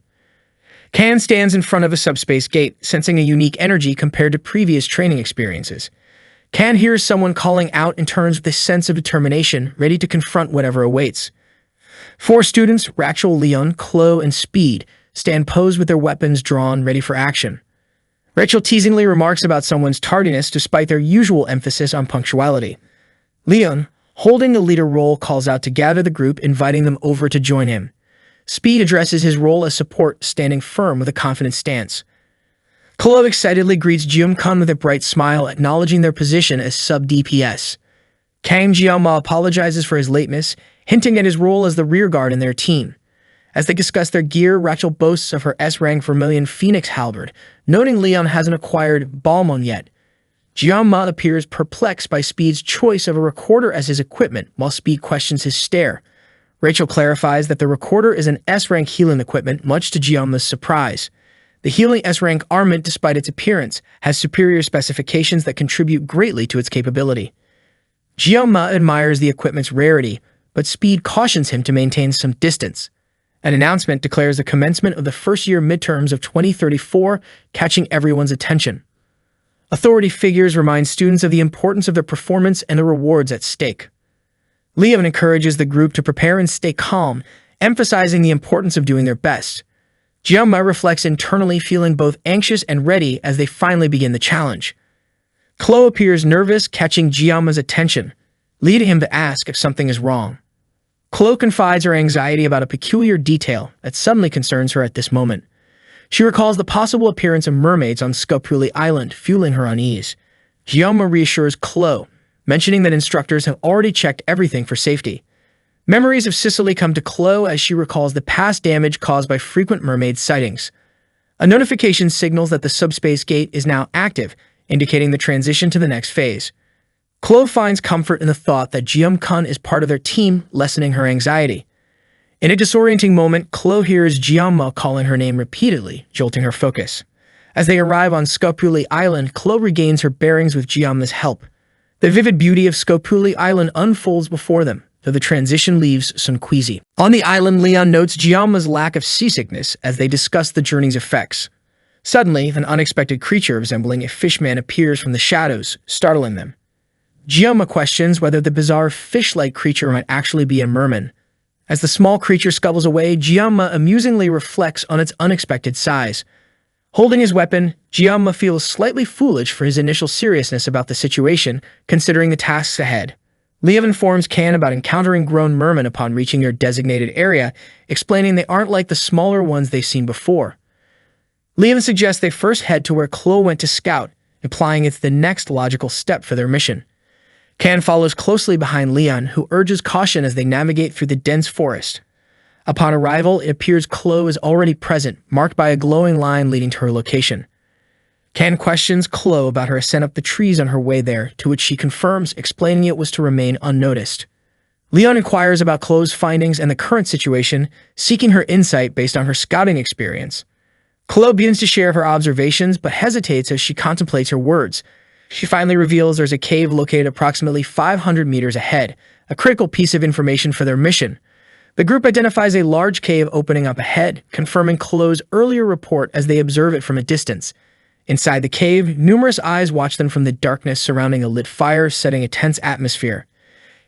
Can stands in front of a subspace gate, sensing a unique energy compared to previous training experiences. Can hears someone calling out and turns with a sense of determination, ready to confront whatever awaits. 4 students, Rachel, Leon, Chloe, and Speed, stand posed with their weapons drawn, ready for action. Rachel teasingly remarks about someone's tardiness despite their usual emphasis on punctuality. Leon, holding the leader role, calls out to gather the group, inviting them over to join him. Speed addresses his role as support, standing firm with a confident stance. Chloe excitedly greets Jeom-kun with a bright smile, acknowledging their position as sub-DPS. Kang Jeoma apologizes for his lateness, hinting at his role as the rearguard in their team. As they discuss their gear, Rachel boasts of her S-rank Vermilion Phoenix halberd, noting Leon hasn't acquired Balmon yet. Jeoma appears perplexed by Speed's choice of a recorder as his equipment, while Speed questions his stare. Rachel clarifies that the recorder is an S-rank healing equipment, much to Jeoma's surprise. The healing S-rank armament, despite its appearance, has superior specifications that contribute greatly to its capability. Jeoma admires the equipment's rarity, but Speed cautions him to maintain some distance. An announcement declares the commencement of the first-year midterms of 2034, catching everyone's attention. Authority figures remind students of the importance of their performance and the rewards at stake. Leon encourages the group to prepare and stay calm, emphasizing the importance of doing their best. Jeoma reflects internally, feeling both anxious and ready as they finally begin the challenge. Chloe appears nervous, catching Jeoma's attention, leading him to ask if something is wrong. Chloe confides her anxiety about a peculiar detail that suddenly concerns her at this moment. She recalls the possible appearance of mermaids on Skopuli Island, fueling her unease. Jeoma reassures Chloe, mentioning that instructors have already checked everything for safety. Memories of Sicily come to Chloe as she recalls the past damage caused by frequent mermaid sightings. A notification signals that the subspace gate is now active, indicating the transition to the next phase. Chloe finds comfort in the thought that Jeom-kun is part of their team, lessening her anxiety. In a disorienting moment, Chloe hears Jeoma calling her name repeatedly, jolting her focus. As they arrive on Skopuli Island, Chloe regains her bearings with Jeoma's help. The vivid beauty of Skopuli Island unfolds before them, though the transition leaves some queasy. On the island, Leon notes Jeoma's lack of seasickness as they discuss the journey's effects. Suddenly, an unexpected creature resembling a fishman appears from the shadows, startling them. Jeoma questions whether the bizarre fish-like creature might actually be a merman. As the small creature scuttles away, Jeoma amusingly reflects on its unexpected size. Holding his weapon, Jeoma feels slightly foolish for his initial seriousness about the situation, considering the tasks ahead. Leon informs Can about encountering grown mermen upon reaching their designated area, explaining they aren't like the smaller ones they've seen before. Leon suggests they first head to where Chloe went to scout, implying it's the next logical step for their mission. Can follows closely behind Leon, who urges caution as they navigate through the dense forest. Upon arrival, it appears Chloe is already present, marked by a glowing line leading to her location. Can questions Chloe about her ascent up the trees on her way there, to which she confirms, explaining it was to remain unnoticed. Leon inquires about Chloe's findings and the current situation, seeking her insight based on her scouting experience. Chloe begins to share her observations, but hesitates as she contemplates her words. She finally reveals there's a cave located approximately 500 meters ahead, a critical piece of information for their mission. The group identifies a large cave opening up ahead, confirming Chloe's earlier report as they observe it from a distance. Inside the cave, numerous eyes watch them from the darkness surrounding a lit fire, setting a tense atmosphere.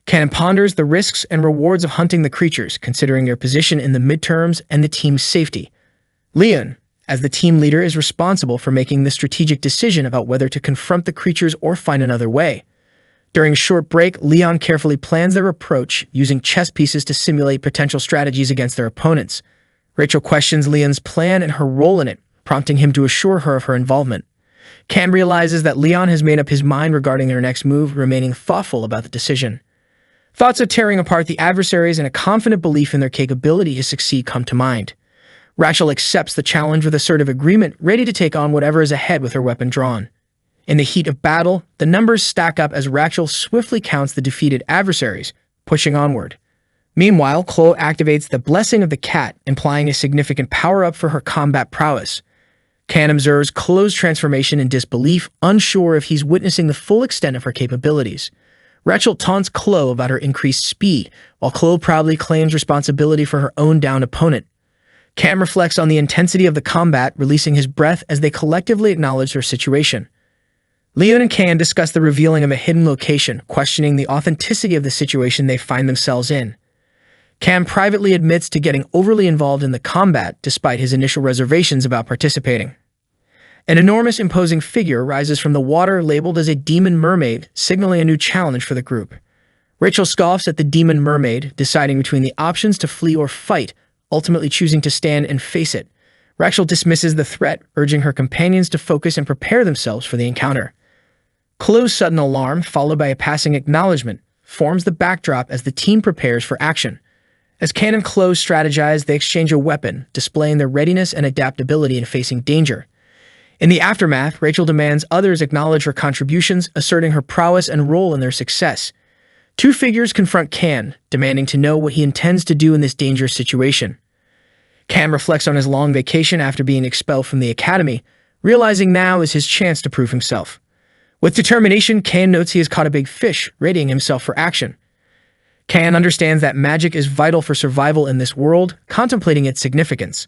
Canon ponders the risks and rewards of hunting the creatures, considering their position in the midterms and the team's safety. Leon, as the team leader, is responsible for making the strategic decision about whether to confront the creatures or find another way. During a short break, Leon carefully plans their approach, using chess pieces to simulate potential strategies against their opponents. Rachel questions Leon's plan and her role in it, prompting him to assure her of her involvement. Cam realizes that Leon has made up his mind regarding their next move, remaining thoughtful about the decision. Thoughts of tearing apart the adversaries and a confident belief in their capability to succeed come to mind. Rachel accepts the challenge with assertive agreement, ready to take on whatever is ahead with her weapon drawn. In the heat of battle, the numbers stack up as Rachel swiftly counts the defeated adversaries, pushing onward. Meanwhile, Chloe activates the Blessing of the Cat, implying a significant power-up for her combat prowess. Can observes Chloe's transformation in disbelief, unsure if he's witnessing the full extent of her capabilities. Rachel taunts Chloe about her increased speed, while Chloe proudly claims responsibility for her own downed opponent. Cam reflects on the intensity of the combat, releasing his breath as they collectively acknowledge their situation. Leon and Can discuss the revealing of a hidden location, questioning the authenticity of the situation they find themselves in. Cam privately admits to getting overly involved in the combat, despite his initial reservations about participating. An enormous imposing figure rises from the water, labeled as a demon mermaid, signaling a new challenge for the group. Rachel scoffs at the demon mermaid, deciding between the options to flee or fight, ultimately choosing to stand and face it. Rachel dismisses the threat, urging her companions to focus and prepare themselves for the encounter. Chloe's sudden alarm, followed by a passing acknowledgement, forms the backdrop as the team prepares for action. As Can and Chloe strategize, they exchange a weapon, displaying their readiness and adaptability in facing danger. In the aftermath, Rachel demands others acknowledge her contributions, asserting her prowess and role in their success. Two figures confront Can, demanding to know what he intends to do in this dangerous situation. Can reflects on his long vacation after being expelled from the academy, realizing now is his chance to prove himself. With determination, Can notes he has caught a big fish, readying himself for action. Can understands that magic is vital for survival in this world, contemplating its significance.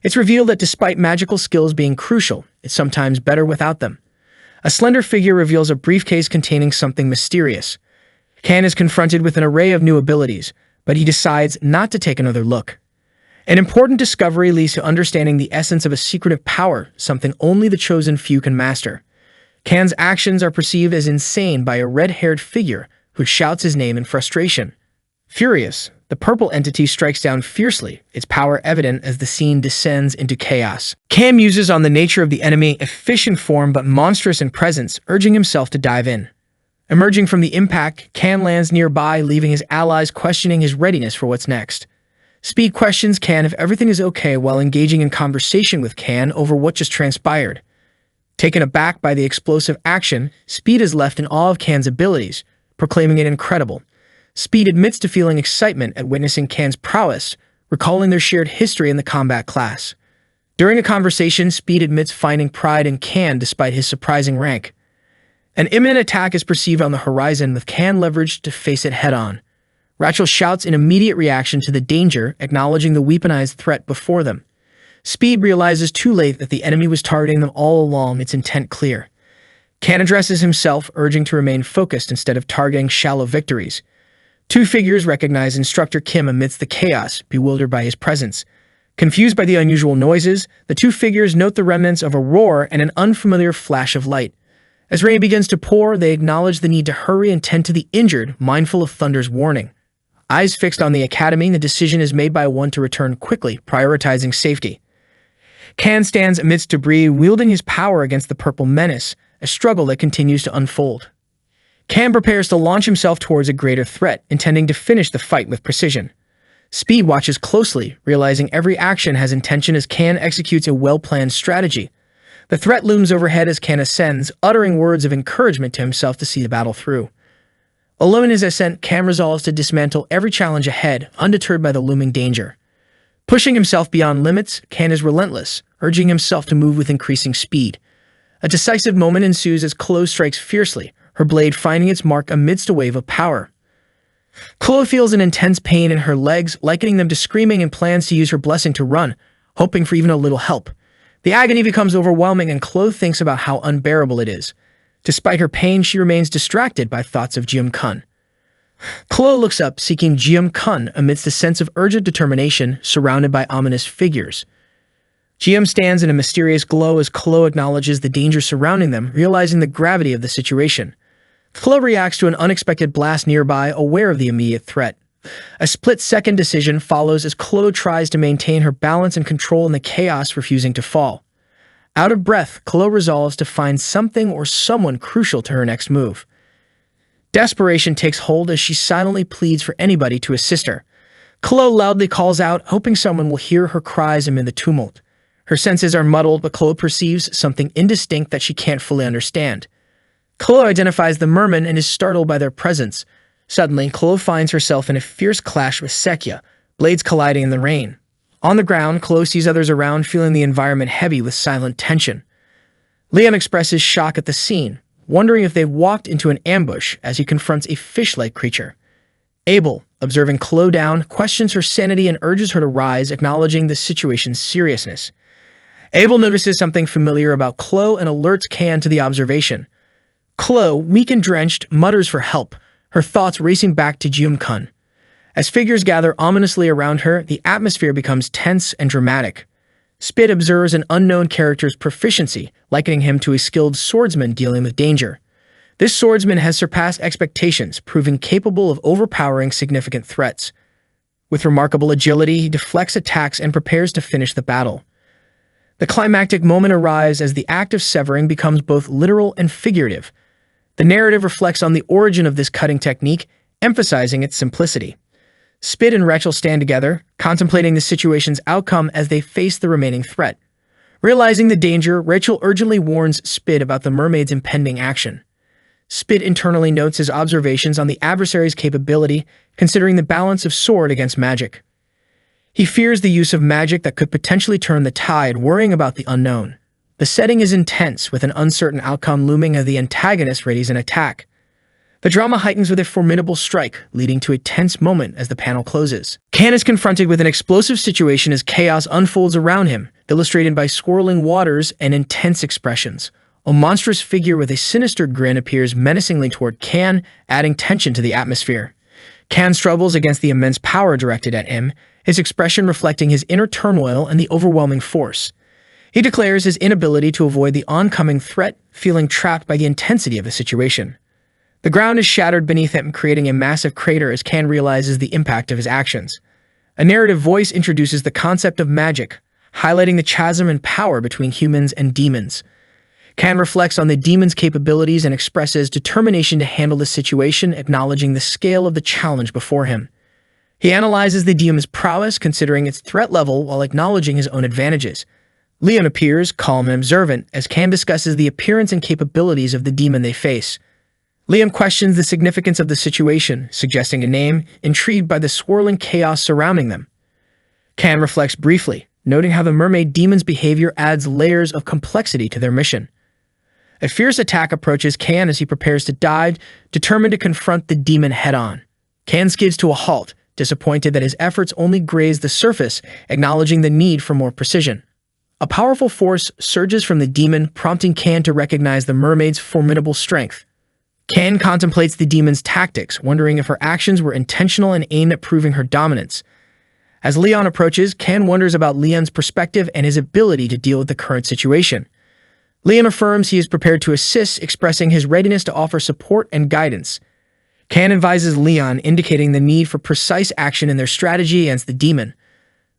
It's revealed that despite magical skills being crucial, it's sometimes better without them. A slender figure reveals a briefcase containing something mysterious. Can is confronted with an array of new abilities, but he decides not to take another look. An important discovery leads to understanding the essence of a secretive power, something only the chosen few can master. Can's actions are perceived as insane by a red-haired figure who shouts his name in frustration. Furious, the purple entity strikes down fiercely, its power evident as the scene descends into chaos. Can muses on the nature of the enemy, a fish in form but monstrous in presence, urging himself to dive in. Emerging from the impact, Can lands nearby, leaving his allies questioning his readiness for what's next. Speed questions Can if everything is okay while engaging in conversation with Can over what just transpired. Taken aback by the explosive action, Speed is left in awe of Can's abilities, proclaiming it incredible. Speed admits to feeling excitement at witnessing Can's prowess, recalling their shared history in the combat class. During a conversation, Speed admits finding pride in Can despite his surprising rank. An imminent attack is perceived on the horizon, with Can leveraged to face it head-on. Rachel shouts in immediate reaction to the danger, acknowledging the weaponized threat before them. Speed realizes too late that the enemy was targeting them all along, its intent clear. Can addresses himself, urging to remain focused instead of targeting shallow victories. Two figures recognize Instructor Kim amidst the chaos, bewildered by his presence. Confused by the unusual noises, the two figures note the remnants of a roar and an unfamiliar flash of light. As rain begins to pour, they acknowledge the need to hurry and tend to the injured, mindful of Thunder's warning. Eyes fixed on the academy, the decision is made by one to return quickly, prioritizing safety. Can stands amidst debris, wielding his power against the purple menace, a struggle that continues to unfold. Can prepares to launch himself towards a greater threat, intending to finish the fight with precision. Speed watches closely, realizing every action has intention as Can executes a well-planned strategy. The threat looms overhead as Can ascends, uttering words of encouragement to himself to see the battle through. Alone in his ascent, Can resolves to dismantle every challenge ahead, undeterred by the looming danger. Pushing himself beyond limits, Can is relentless, urging himself to move with increasing speed. A decisive moment ensues as Chloe strikes fiercely, her blade finding its mark amidst a wave of power. Chloe feels an intense pain in her legs, likening them to screaming, and plans to use her blessing to run, hoping for even a little help. The agony becomes overwhelming, and Chloe thinks about how unbearable it is. Despite her pain, she remains distracted by thoughts of Jeom-kun. Chloe looks up, seeking Jeom-kun amidst a sense of urgent determination, surrounded by ominous figures. Jeom stands in a mysterious glow as Chloe acknowledges the danger surrounding them, realizing the gravity of the situation. Chloe reacts to an unexpected blast nearby, aware of the immediate threat. A split-second decision follows as Chloe tries to maintain her balance and control in the chaos, refusing to fall. Out of breath, Chloe resolves to find something or someone crucial to her next move. Desperation takes hold as she silently pleads for anybody to assist her. Chloe loudly calls out, hoping someone will hear her cries amid the tumult. Her senses are muddled, but Chloe perceives something indistinct that she can't fully understand. Chloe identifies the mermen and is startled by their presence. Suddenly, Chloe finds herself in a fierce clash with Sekya, blades colliding in the rain. On the ground, Chloe sees others around, feeling the environment heavy with silent tension. Liam expresses shock at the scene, wondering if they've walked into an ambush as he confronts a fish-like creature. Abel, observing Chloe down, questions her sanity and urges her to rise, acknowledging the situation's seriousness. Abel notices something familiar about Chloe and alerts Can to the observation. Chloe, weak and drenched, mutters for help, her thoughts racing back to Jeom-kun. As figures gather ominously around her, the atmosphere becomes tense and dramatic. Spit observes an unknown character's proficiency, likening him to a skilled swordsman dealing with danger. This swordsman has surpassed expectations, proving capable of overpowering significant threats. With remarkable agility, he deflects attacks and prepares to finish the battle. The climactic moment arrives as the act of severing becomes both literal and figurative. The narrative reflects on the origin of this cutting technique, emphasizing its simplicity. Spit and Rachel stand together, contemplating the situation's outcome as they face the remaining threat. Realizing the danger, Rachel urgently warns Spit about the mermaid's impending action. Spit internally notes his observations on the adversary's capability, considering the balance of sword against magic. He fears the use of magic that could potentially turn the tide, worrying about the unknown. The setting is intense, with an uncertain outcome looming as the antagonist readies an attack. The drama heightens with a formidable strike, leading to a tense moment as the panel closes. Can is confronted with an explosive situation as chaos unfolds around him, illustrated by swirling waters and intense expressions. A monstrous figure with a sinister grin appears menacingly toward Can, adding tension to the atmosphere. Can struggles against the immense power directed at him, his expression reflecting his inner turmoil and the overwhelming force. He declares his inability to avoid the oncoming threat, feeling trapped by the intensity of the situation. The ground is shattered beneath him, creating a massive crater as Can realizes the impact of his actions. A narrative voice introduces the concept of magic, highlighting the chasm in power between humans and demons. Can reflects on the demon's capabilities and expresses determination to handle the situation, acknowledging the scale of the challenge before him. He analyzes the demon's prowess, considering its threat level while acknowledging his own advantages. Leon appears, calm and observant, as Can discusses the appearance and capabilities of the demon they face. Liam questions the significance of the situation, suggesting a name, intrigued by the swirling chaos surrounding them. Can reflects briefly, noting how the mermaid demon's behavior adds layers of complexity to their mission. A fierce attack approaches Can as he prepares to dive, determined to confront the demon head-on. Can skids to a halt, disappointed that his efforts only graze the surface, acknowledging the need for more precision. A powerful force surges from the demon, prompting Can to recognize the mermaid's formidable strength. Can contemplates the demon's tactics, wondering if her actions were intentional and aimed at proving her dominance. As Leon approaches, Can wonders about Leon's perspective and his ability to deal with the current situation. Liam affirms he is prepared to assist, expressing his readiness to offer support and guidance. Can advises Leon, indicating the need for precise action in their strategy against the demon.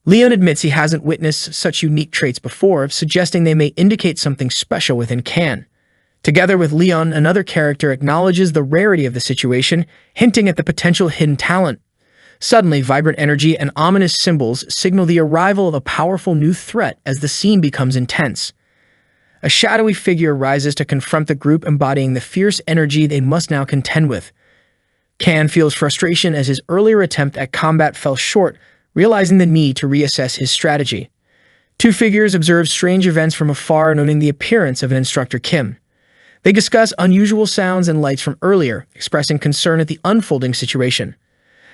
Leon admits he hasn't witnessed such unique traits before, suggesting they may indicate something special within Can. Together with Leon, another character acknowledges the rarity of the situation, hinting at the potential hidden talent. Suddenly, vibrant energy and ominous symbols signal the arrival of a powerful new threat as the scene becomes intense. A shadowy figure rises to confront the group, embodying the fierce energy they must now contend with. Kan feels frustration as his earlier attempt at combat fell short, realizing the need to reassess his strategy. Two figures observe strange events from afar, noting the appearance of an instructor Kim. They discuss unusual sounds and lights from earlier, expressing concern at the unfolding situation.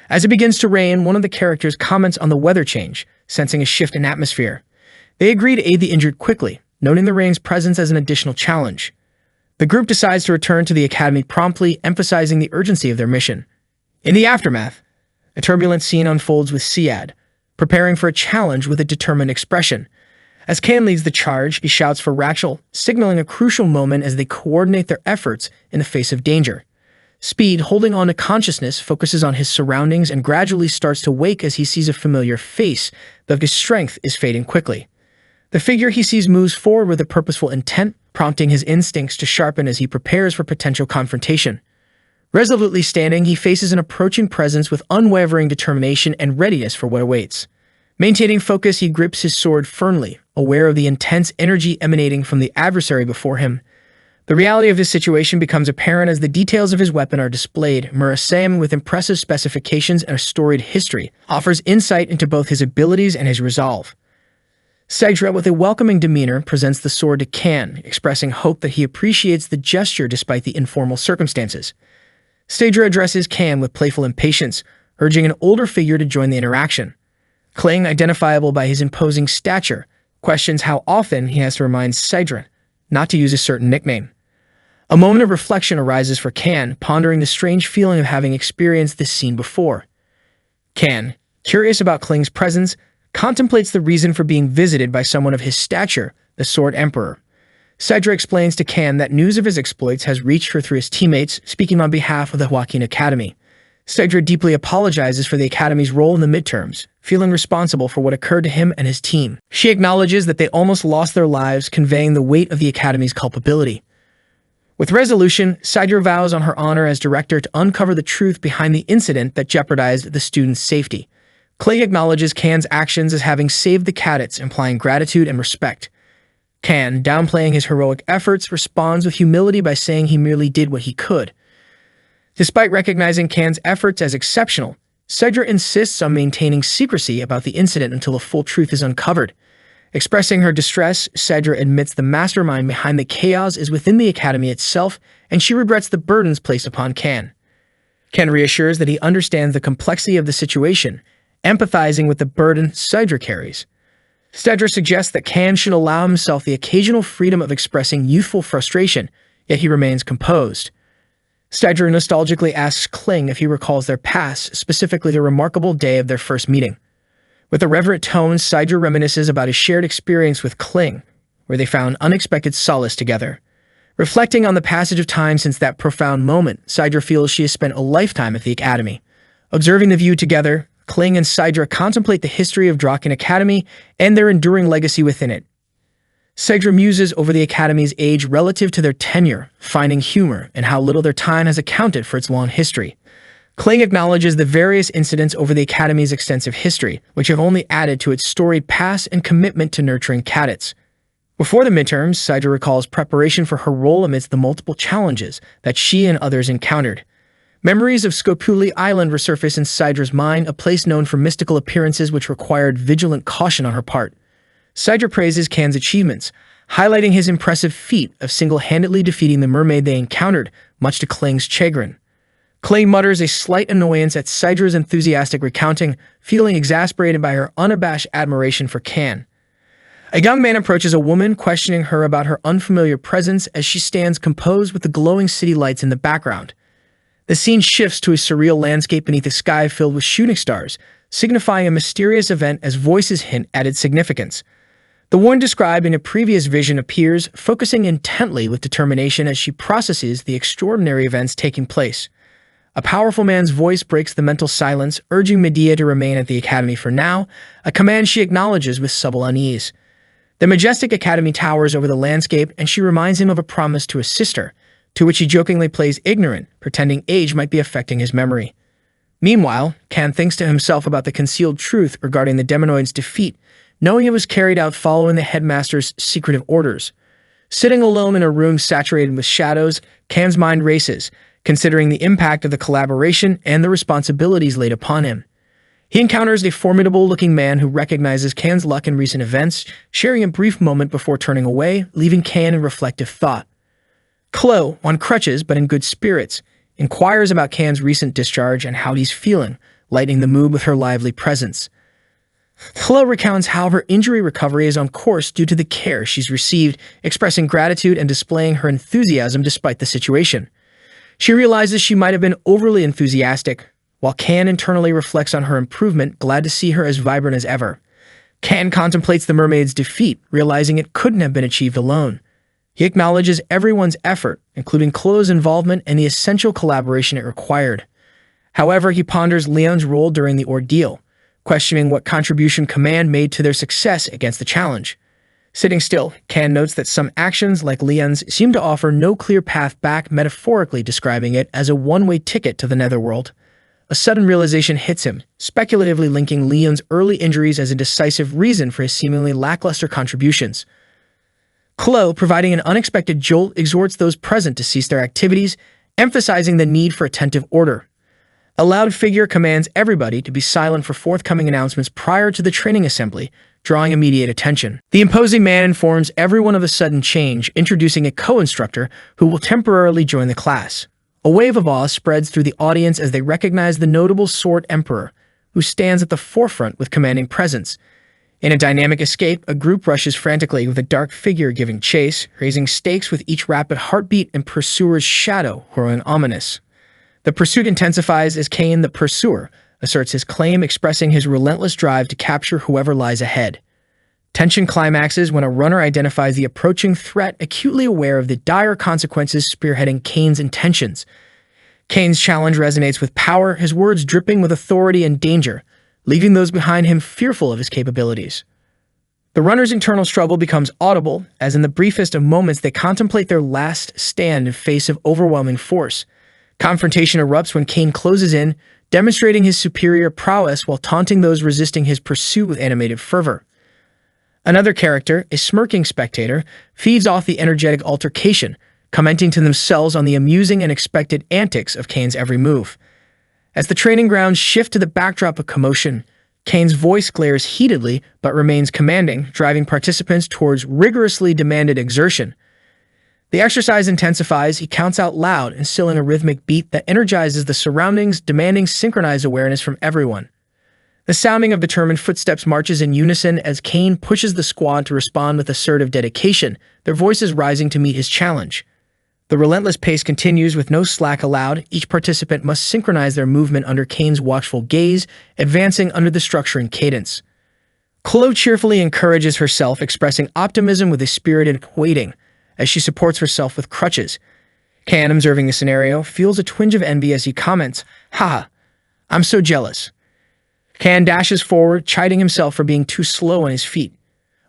As it begins to rain, one of the characters comments on the weather change, sensing a shift in atmosphere. They agree to aid the injured quickly, noting the rain's presence as an additional challenge. The group decides to return to the academy promptly, emphasizing the urgency of their mission. In the aftermath, a turbulent scene unfolds with Siad, preparing for a challenge with a determined expression. As Kan leads the charge, he shouts for Rachel, signaling a crucial moment as they coordinate their efforts in the face of danger. Speed, holding on to consciousness, focuses on his surroundings and gradually starts to wake as he sees a familiar face, though his strength is fading quickly. The figure he sees moves forward with a purposeful intent, prompting his instincts to sharpen as he prepares for potential confrontation. Resolutely standing, he faces an approaching presence with unwavering determination and readiness for what awaits. Maintaining focus, he grips his sword firmly, aware of the intense energy emanating from the adversary before him. The reality of his situation becomes apparent as the details of his weapon are displayed. Murasame, with impressive specifications and a storied history, offers insight into both his abilities and his resolve. Sejdra, with a welcoming demeanor, presents the sword to Kan, expressing hope that he appreciates the gesture despite the informal circumstances. Sejdra addresses Kan with playful impatience, urging an older figure to join the interaction. Kling, identifiable by his imposing stature, questions how often he has to remind Sejdra not to use a certain nickname. A moment of reflection arises for Kan, pondering the strange feeling of having experienced this scene before. Kan, curious about Kling's presence, contemplates the reason for being visited by someone of his stature, the Sword Emperor. Sejdra explains to Kan that news of his exploits has reached her through his teammates, speaking on behalf of the Joaquin Academy. Sejdra deeply apologizes for the Academy's role in the midterms, feeling responsible for what occurred to him and his team. She acknowledges that they almost lost their lives, conveying the weight of the Academy's culpability. With resolution, Sejdra vows on her honor as director to uncover the truth behind the incident that jeopardized the students' safety. Clay acknowledges Kan's actions as having saved the cadets, implying gratitude and respect. Kan, downplaying his heroic efforts, responds with humility by saying he merely did what he could. Despite recognizing Kan's efforts as exceptional, Sejdra insists on maintaining secrecy about the incident until the full truth is uncovered. Expressing her distress, Sejdra admits the mastermind behind the chaos is within the Academy itself, and she regrets the burdens placed upon Kan. Kan reassures that he understands the complexity of the situation, empathizing with the burden Sejdra carries. Sejdra suggests that Kan should allow himself the occasional freedom of expressing youthful frustration, yet he remains composed. Sejdra nostalgically asks Kling if he recalls their past, specifically the remarkable day of their first meeting. With a reverent tone, Sejdra reminisces about his shared experience with Kling, where they found unexpected solace together. Reflecting on the passage of time since that profound moment, Sejdra feels she has spent a lifetime at the Academy. Observing the view together, Kling and Sejdra contemplate the history of Draken Academy and their enduring legacy within it. Sejdra muses over the Academy's age relative to their tenure, finding humor in how little their time has accounted for its long history. Kling acknowledges the various incidents over the Academy's extensive history, which have only added to its storied past and commitment to nurturing cadets. Before the midterms, Sejdra recalls preparation for her role amidst the multiple challenges that she and others encountered. Memories of Skopuli Island resurface in Sejdra's mind, a place known for mystical appearances which required vigilant caution on her part. Sejdra praises Kan's achievements, highlighting his impressive feat of single-handedly defeating the mermaid they encountered, much to Kling's chagrin. Kling mutters a slight annoyance at Sejdra's enthusiastic recounting, feeling exasperated by her unabashed admiration for Kan. A young man approaches a woman, questioning her about her unfamiliar presence as she stands composed with the glowing city lights in the background. The scene shifts to a surreal landscape beneath a sky filled with shooting stars, signifying a mysterious event as voices hint at its significance. The one described in a previous vision appears, focusing intently with determination as she processes the extraordinary events taking place. A powerful man's voice breaks the mental silence, urging Medea to remain at the Academy for now, a command she acknowledges with subtle unease. The majestic Academy towers over the landscape, and she reminds him of a promise to assist her, to which he jokingly plays ignorant, pretending age might be affecting his memory. Meanwhile, Kan thinks to himself about the concealed truth regarding the Demonoid's defeat, knowing it was carried out following the headmaster's secretive orders. Sitting alone in a room saturated with shadows, Kan's mind races, considering the impact of the collaboration and the responsibilities laid upon him. He encounters a formidable-looking man who recognizes Kan's luck in recent events, sharing a brief moment before turning away, leaving Kan in reflective thought. Chloe, on crutches but in good spirits, inquires about Kan's recent discharge and how he's feeling, lightening the mood with her lively presence. Chloe recounts how her injury recovery is on course due to the care she's received, expressing gratitude and displaying her enthusiasm despite the situation. She realizes she might have been overly enthusiastic, while Kan internally reflects on her improvement, glad to see her as vibrant as ever. Kan contemplates the mermaid's defeat, realizing it couldn't have been achieved alone. He acknowledges everyone's effort, including Chloe's involvement and the essential collaboration it required. However, he ponders Leon's role during the ordeal, questioning what contribution Command made to their success against the challenge. Sitting still, Kan notes that some actions, like Leon's, seem to offer no clear path back, metaphorically describing it as a one-way ticket to the netherworld. A sudden realization hits him, speculatively linking Leon's early injuries as a decisive reason for his seemingly lackluster contributions. Chloe, providing an unexpected jolt, exhorts those present to cease their activities, emphasizing the need for attentive order. A loud figure commands everybody to be silent for forthcoming announcements prior to the training assembly, drawing immediate attention. The imposing man informs everyone of a sudden change, introducing a co-instructor who will temporarily join the class. A wave of awe spreads through the audience as they recognize the notable Sword Emperor, who stands at the forefront with commanding presence. In a dynamic escape, a group rushes frantically with a dark figure giving chase, raising stakes with each rapid heartbeat and pursuer's shadow growing ominous. The pursuit intensifies as Kane, the pursuer, asserts his claim, expressing his relentless drive to capture whoever lies ahead. Tension climaxes when a runner identifies the approaching threat, acutely aware of the dire consequences spearheading Kane's intentions. Kane's challenge resonates with power, his words dripping with authority and danger, leaving those behind him fearful of his capabilities. The runner's internal struggle becomes audible, as in the briefest of moments they contemplate their last stand in face of overwhelming force. Confrontation erupts when Kane closes in, demonstrating his superior prowess while taunting those resisting his pursuit with animated fervor. Another character, a smirking spectator, feeds off the energetic altercation, commenting to themselves on the amusing and expected antics of Kane's every move. As the training grounds shift to the backdrop of commotion, Kane's voice glares heatedly but remains commanding, driving participants towards rigorously demanded exertion. The exercise intensifies, he counts out loud, instilling a rhythmic beat that energizes the surroundings, demanding synchronized awareness from everyone. The sounding of determined footsteps marches in unison as Kane pushes the squad to respond with assertive dedication, their voices rising to meet his challenge. The relentless pace continues with no slack allowed. Each participant must synchronize their movement under Kane's watchful gaze, advancing under the structuring cadence. Chloe cheerfully encourages herself, expressing optimism with a spirited waiting, as she supports herself with crutches. Kan, observing the scenario, feels a twinge of envy as he comments, "Haha, I'm so jealous." Kan dashes forward, chiding himself for being too slow on his feet.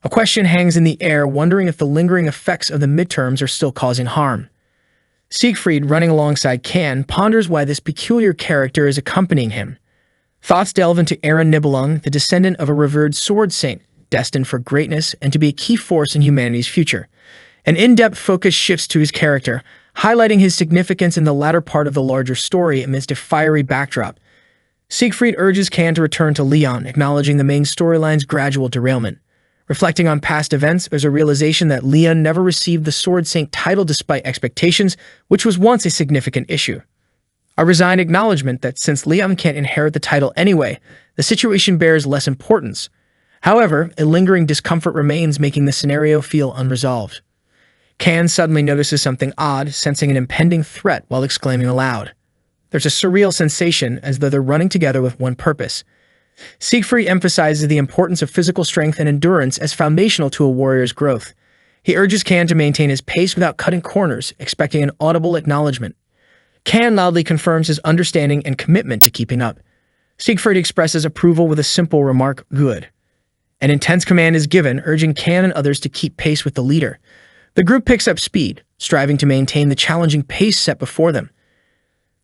A question hangs in the air, wondering if the lingering effects of the midterms are still causing harm. Siegfried, running alongside Kan, ponders why this peculiar character is accompanying him. Thoughts delve into Aaron Nibelung, the descendant of a revered sword saint, destined for greatness and to be a key force in humanity's future. An in-depth focus shifts to his character, highlighting his significance in the latter part of the larger story amidst a fiery backdrop. Siegfried urges Kan to return to Leon, acknowledging the main storyline's gradual derailment. Reflecting on past events, there's a realization that Leon never received the Sword Saint title despite expectations, which was once a significant issue. A resigned acknowledgement that since Leon can't inherit the title anyway, the situation bears less importance. However, a lingering discomfort remains, making the scenario feel unresolved. Kan suddenly notices something odd, sensing an impending threat while exclaiming aloud. There's a surreal sensation as though they're running together with one purpose. Siegfried emphasizes the importance of physical strength and endurance as foundational to a warrior's growth. He urges Kan to maintain his pace without cutting corners, expecting an audible acknowledgement. Kan loudly confirms his understanding and commitment to keeping up. Siegfried expresses approval with a simple remark, "Good." An intense command is given, urging Kan and others to keep pace with the leader. The group picks up speed, striving to maintain the challenging pace set before them.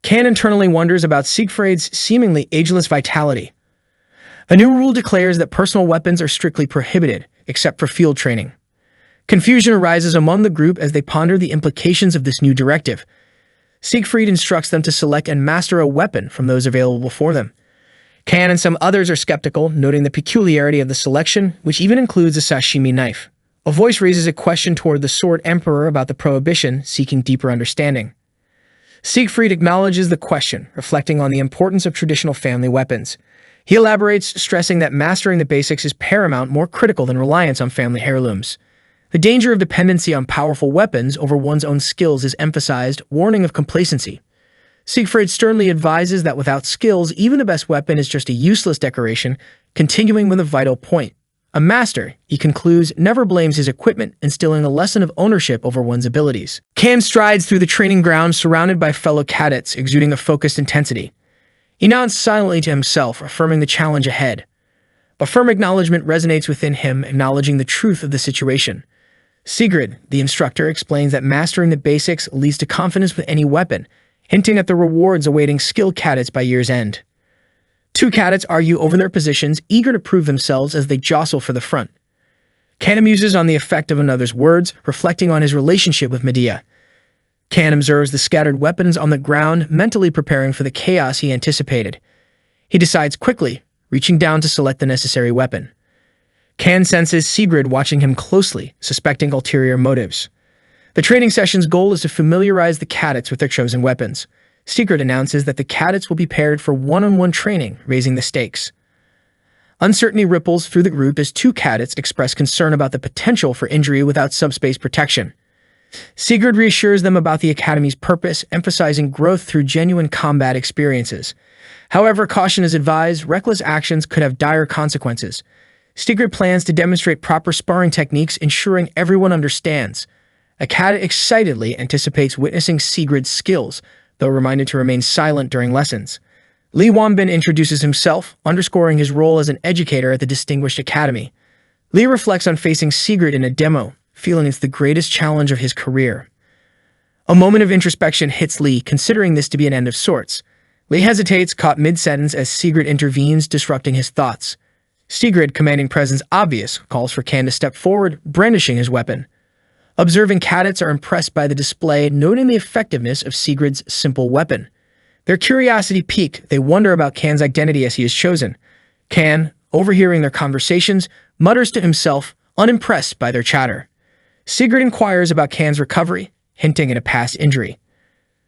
Kan internally wonders about Siegfried's seemingly ageless vitality. A new rule declares that personal weapons are strictly prohibited, except for field training. Confusion arises among the group as they ponder the implications of this new directive. Siegfried instructs them to select and master a weapon from those available before them. Kan and some others are skeptical, noting the peculiarity of the selection, which even includes a sashimi knife. A voice raises a question toward the Sword Emperor about the prohibition, seeking deeper understanding. Siegfried acknowledges the question, reflecting on the importance of traditional family weapons. He elaborates, stressing that mastering the basics is paramount, more critical than reliance on family heirlooms. The danger of dependency on powerful weapons over one's own skills is emphasized, warning of complacency. Siegfried sternly advises that without skills, even the best weapon is just a useless decoration, continuing with a vital point. A master, he concludes, never blames his equipment, instilling a lesson of ownership over one's abilities. Kan strides through the training ground surrounded by fellow cadets, exuding a focused intensity. He nods silently to himself, affirming the challenge ahead. A firm acknowledgement resonates within him, acknowledging the truth of the situation. Sigrid, the instructor, explains that mastering the basics leads to confidence with any weapon, hinting at the rewards awaiting skilled cadets by year's end. Two cadets argue over their positions, eager to prove themselves as they jostle for the front. Kan muses on the effect of another's words, reflecting on his relationship with Medea. Kan observes the scattered weapons on the ground, mentally preparing for the chaos he anticipated. He decides quickly, reaching down to select the necessary weapon. Kan senses Sigrid watching him closely, suspecting ulterior motives. The training session's goal is to familiarize the cadets with their chosen weapons. Sigrid announces that the cadets will be paired for one-on-one training, raising the stakes. Uncertainty ripples through the group as two cadets express concern about the potential for injury without subspace protection. Sigrid reassures them about the Academy's purpose, emphasizing growth through genuine combat experiences. However, caution is advised, reckless actions could have dire consequences. Sigrid plans to demonstrate proper sparring techniques, ensuring everyone understands. A cadet excitedly anticipates witnessing Sigrid's skills, though reminded to remain silent during lessons. Lee Wanbin introduces himself, underscoring his role as an educator at the distinguished academy. Lee reflects on facing Sigrid in a demo, feeling it's the greatest challenge of his career. A moment of introspection hits Lee, considering this to be an end of sorts. Lee hesitates, caught mid-sentence as Sigrid intervenes, disrupting his thoughts. Sigrid, commanding presence obvious, calls for Kan to step forward, brandishing his weapon. Observing cadets are impressed by the display, noting the effectiveness of Sigrid's simple weapon. Their curiosity piqued, they wonder about Kan's identity as he is chosen. Kan, overhearing their conversations, mutters to himself, unimpressed by their chatter. Sigrid inquires about Kan's recovery, hinting at a past injury.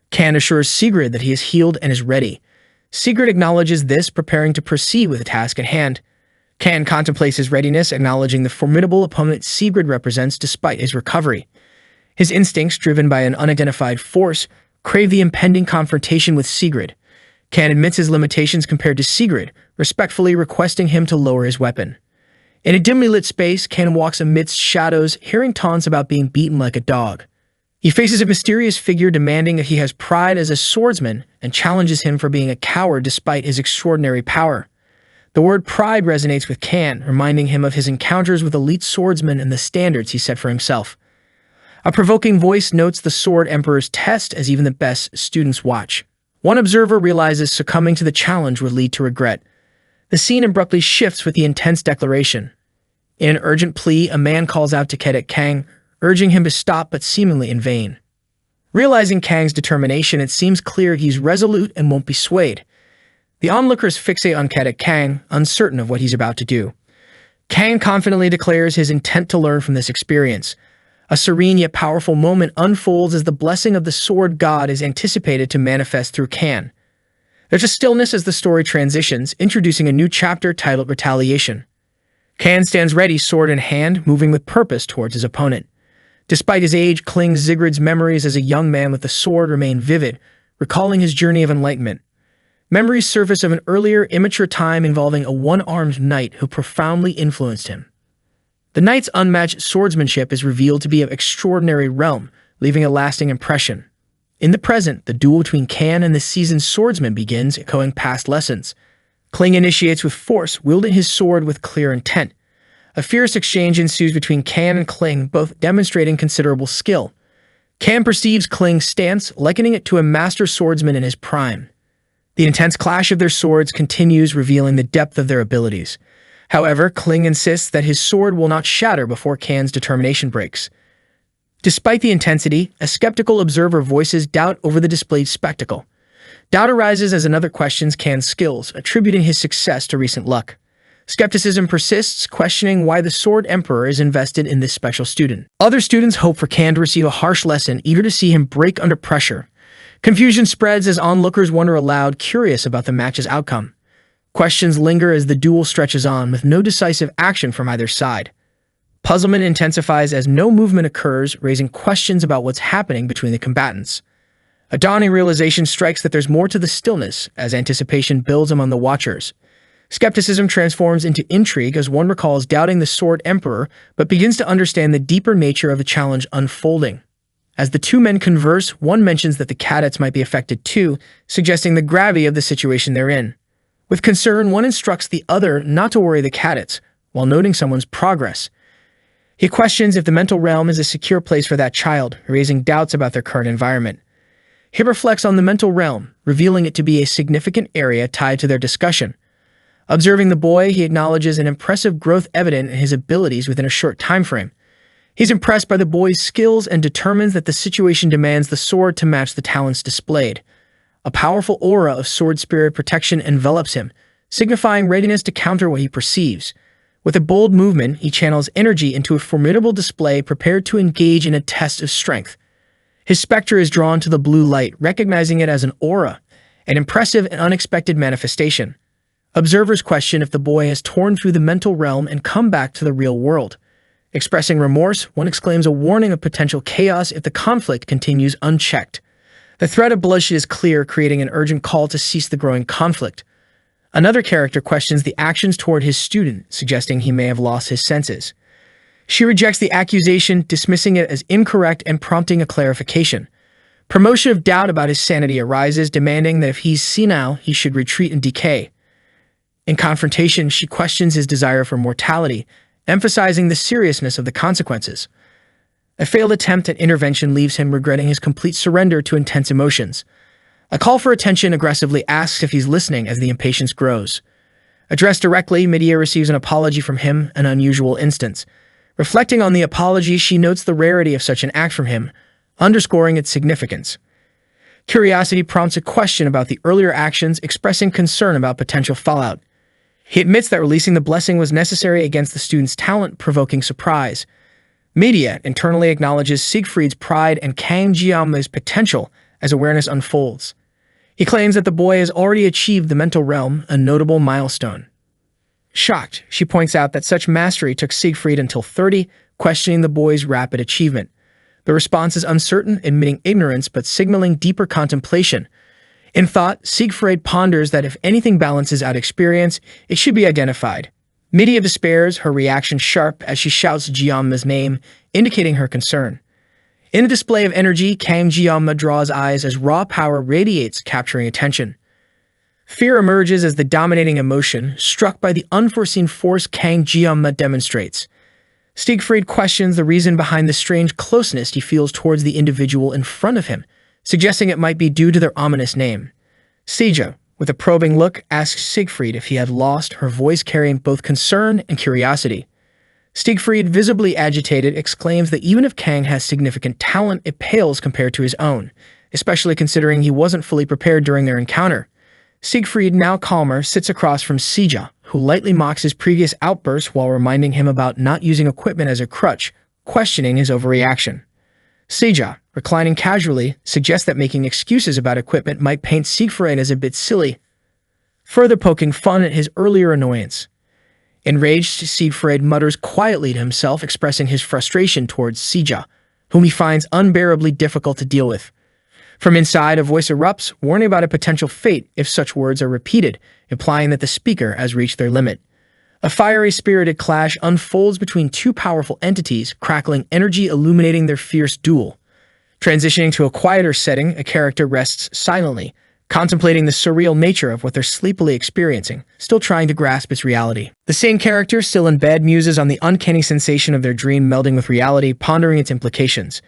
Kan assures Sigrid that he is healed and is ready. Sigrid acknowledges this, preparing to proceed with the task at hand. Kan contemplates his readiness, acknowledging the formidable opponent Sigrid represents despite his recovery. His instincts, driven by an unidentified force, crave the impending confrontation with Sigrid. Kan admits his limitations compared to Sigrid, respectfully requesting him to lower his weapon. In a dimly lit space, Kan walks amidst shadows, hearing taunts about being beaten like a dog. He faces a mysterious figure demanding that he has pride as a swordsman and challenges him for being a coward despite his extraordinary power. The word pride resonates with Kan, reminding him of his encounters with elite swordsmen and the standards he set for himself. A provoking voice notes the Sword Emperor's test as even the best students watch. One observer realizes succumbing to the challenge would lead to regret. The scene abruptly shifts with the intense declaration. In an urgent plea, a man calls out to Cadet Kang, urging him to stop but seemingly in vain. Realizing Kang's determination, it seems clear he's resolute and won't be swayed. The onlookers fixate on Cadet Kang, uncertain of what he's about to do. Kang confidently declares his intent to learn from this experience. A serene yet powerful moment unfolds as the blessing of the sword god is anticipated to manifest through Kan. There's a stillness as the story transitions, introducing a new chapter titled Retaliation. Kan stands ready, sword in hand, moving with purpose towards his opponent. Despite his age, Sigrid's memories as a young man with the sword remain vivid, recalling his journey of enlightenment. Memories surface of an earlier, immature time involving a one-armed knight who profoundly influenced him. The knight's unmatched swordsmanship is revealed to be of extraordinary realm, leaving a lasting impression. In the present, the duel between Kan and the seasoned swordsman begins, echoing past lessons. Kling initiates with force, wielding his sword with clear intent. A fierce exchange ensues between Kan and Kling, both demonstrating considerable skill. Kan perceives Kling's stance, likening it to a master swordsman in his prime. The intense clash of their swords continues, revealing the depth of their abilities. However, Kling insists that his sword will not shatter before Kan's determination breaks. Despite the intensity, a skeptical observer voices doubt over the displayed spectacle. Doubt arises as another questions Kan's skills, attributing his success to recent luck. Skepticism persists, questioning why the Sword Emperor is invested in this special student. Other students hope for Kan to receive a harsh lesson, eager to see him break under pressure. Confusion spreads as onlookers wonder aloud, curious about the match's outcome. Questions linger as the duel stretches on, with no decisive action from either side. Puzzlement intensifies as no movement occurs, raising questions about what's happening between the combatants. A dawning realization strikes that there's more to the stillness, as anticipation builds among the watchers. Skepticism transforms into intrigue as one recalls doubting the Sword Emperor, but begins to understand the deeper nature of the challenge unfolding. As the two men converse, one mentions that the cadets might be affected too, suggesting the gravity of the situation they're in. With concern, one instructs the other not to worry the cadets, while noting someone's progress. He questions if the mental realm is a secure place for that child, raising doubts about their current environment. He reflects on the mental realm, revealing it to be a significant area tied to their discussion. Observing the boy, he acknowledges an impressive growth evident in his abilities within a short time frame. He's impressed by the boy's skills and determines that the situation demands the sword to match the talents displayed. A powerful aura of sword spirit protection envelops him, signifying readiness to counter what he perceives. With a bold movement, he channels energy into a formidable display prepared to engage in a test of strength. His specter is drawn to the blue light, recognizing it as an aura, an impressive and unexpected manifestation. Observers question if the boy has torn through the mental realm and come back to the real world. Expressing remorse, one exclaims a warning of potential chaos if the conflict continues unchecked. The threat of bloodshed is clear, creating an urgent call to cease the growing conflict. Another character questions the actions toward his student, suggesting he may have lost his senses. She rejects the accusation, dismissing it as incorrect and prompting a clarification. Promotion of doubt about his sanity arises, demanding that if he's senile, he should retreat in decay. In confrontation, she questions his desire for mortality, emphasizing the seriousness of the consequences. A failed attempt at intervention leaves him regretting his complete surrender to intense emotions. A call for attention aggressively asks if he's listening as the impatience grows. Addressed directly, Medea receives an apology from him, an unusual instance. Reflecting on the apology, she notes the rarity of such an act from him, underscoring its significance. Curiosity prompts a question about the earlier actions, expressing concern about potential fallout. He admits that releasing the blessing was necessary against the student's talent, provoking surprise. Medea internally acknowledges Siegfried's pride and Kang Jiama's potential as awareness unfolds. He claims that the boy has already achieved the mental realm, a notable milestone. Shocked, she points out that such mastery took Siegfried until 30, questioning the boy's rapid achievement. The response is uncertain, admitting ignorance but signaling deeper contemplation. In thought, Siegfried ponders that if anything balances out experience, it should be identified. Medea despairs, her reaction sharp as she shouts Jiama's name, indicating her concern. In a display of energy, Kang Jiama draws eyes as raw power radiates, capturing attention. Fear emerges as the dominating emotion, struck by the unforeseen force Kang Jiama demonstrates. Siegfried questions the reason behind the strange closeness he feels towards the individual in front of him, suggesting it might be due to their ominous name. Sija, with a probing look, asks Siegfried if he had lost, her voice carrying both concern and curiosity. Siegfried, visibly agitated, exclaims that even if Kang has significant talent, it pales compared to his own, especially considering he wasn't fully prepared during their encounter. Siegfried, now calmer, sits across from Sija, who lightly mocks his previous outbursts while reminding him about not using equipment as a crutch, questioning his overreaction. Sija, reclining casually, suggests that making excuses about equipment might paint Siegfried as a bit silly, further poking fun at his earlier annoyance. Enraged, Siegfried mutters quietly to himself, expressing his frustration towards Sija, whom he finds unbearably difficult to deal with. From inside, a voice erupts, warning about a potential fate if such words are repeated, implying that the speaker has reached their limit. A fiery, spirited clash unfolds between two powerful entities, crackling energy illuminating their fierce duel. Transitioning to a quieter setting, a character rests silently, contemplating the surreal nature of what they're sleepily experiencing, still trying to grasp its reality. The same character, still in bed, muses on the uncanny sensation of their dream melding with reality, pondering its implications.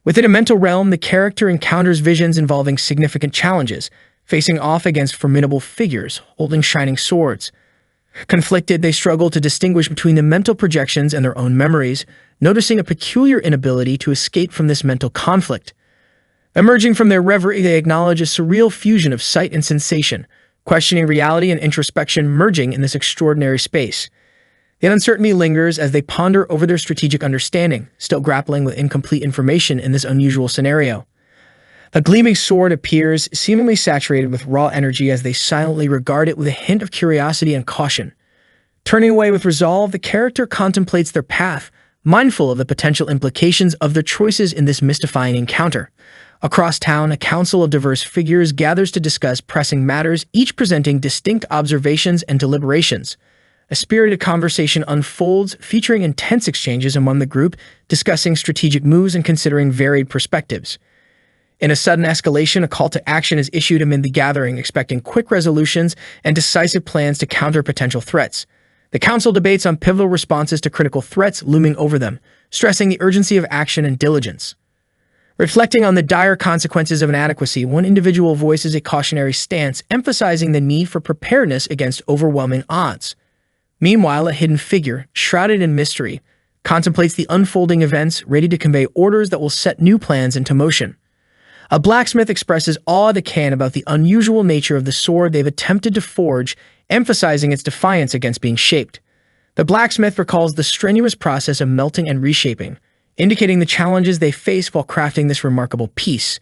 Within a mental realm, the character encounters visions involving significant challenges, facing off against formidable figures, holding shining swords. Conflicted, they struggle to distinguish between the mental projections and their own memories, noticing a peculiar inability to escape from this mental conflict. Emerging from their reverie, they acknowledge a surreal fusion of sight and sensation, questioning reality and introspection merging in this extraordinary space. Yet uncertainty lingers as they ponder over their strategic understanding, still grappling with incomplete information in this unusual scenario. A gleaming sword appears, seemingly saturated with raw energy as they silently regard it with a hint of curiosity and caution. Turning away with resolve, the character contemplates their path, mindful of the potential implications of their choices in this mystifying encounter. Across town, a council of diverse figures gathers to discuss pressing matters, each presenting distinct observations and deliberations. A spirited conversation unfolds, featuring intense exchanges among the group, discussing strategic moves and considering varied perspectives. In a sudden escalation, a call to action is issued amid the gathering, expecting quick resolutions and decisive plans to counter potential threats. The council debates on pivotal responses to critical threats looming over them, stressing the urgency of action and diligence. Reflecting on the dire consequences of inadequacy, one individual voices a cautionary stance, emphasizing the need for preparedness against overwhelming odds. Meanwhile, a hidden figure, shrouded in mystery, contemplates the unfolding events, ready to convey orders that will set new plans into motion. A blacksmith expresses awe to Can about the unusual nature of the sword they've attempted to forge, emphasizing its defiance against being shaped. The blacksmith recalls the strenuous process of melting and reshaping, indicating the challenges they face while crafting this remarkable piece.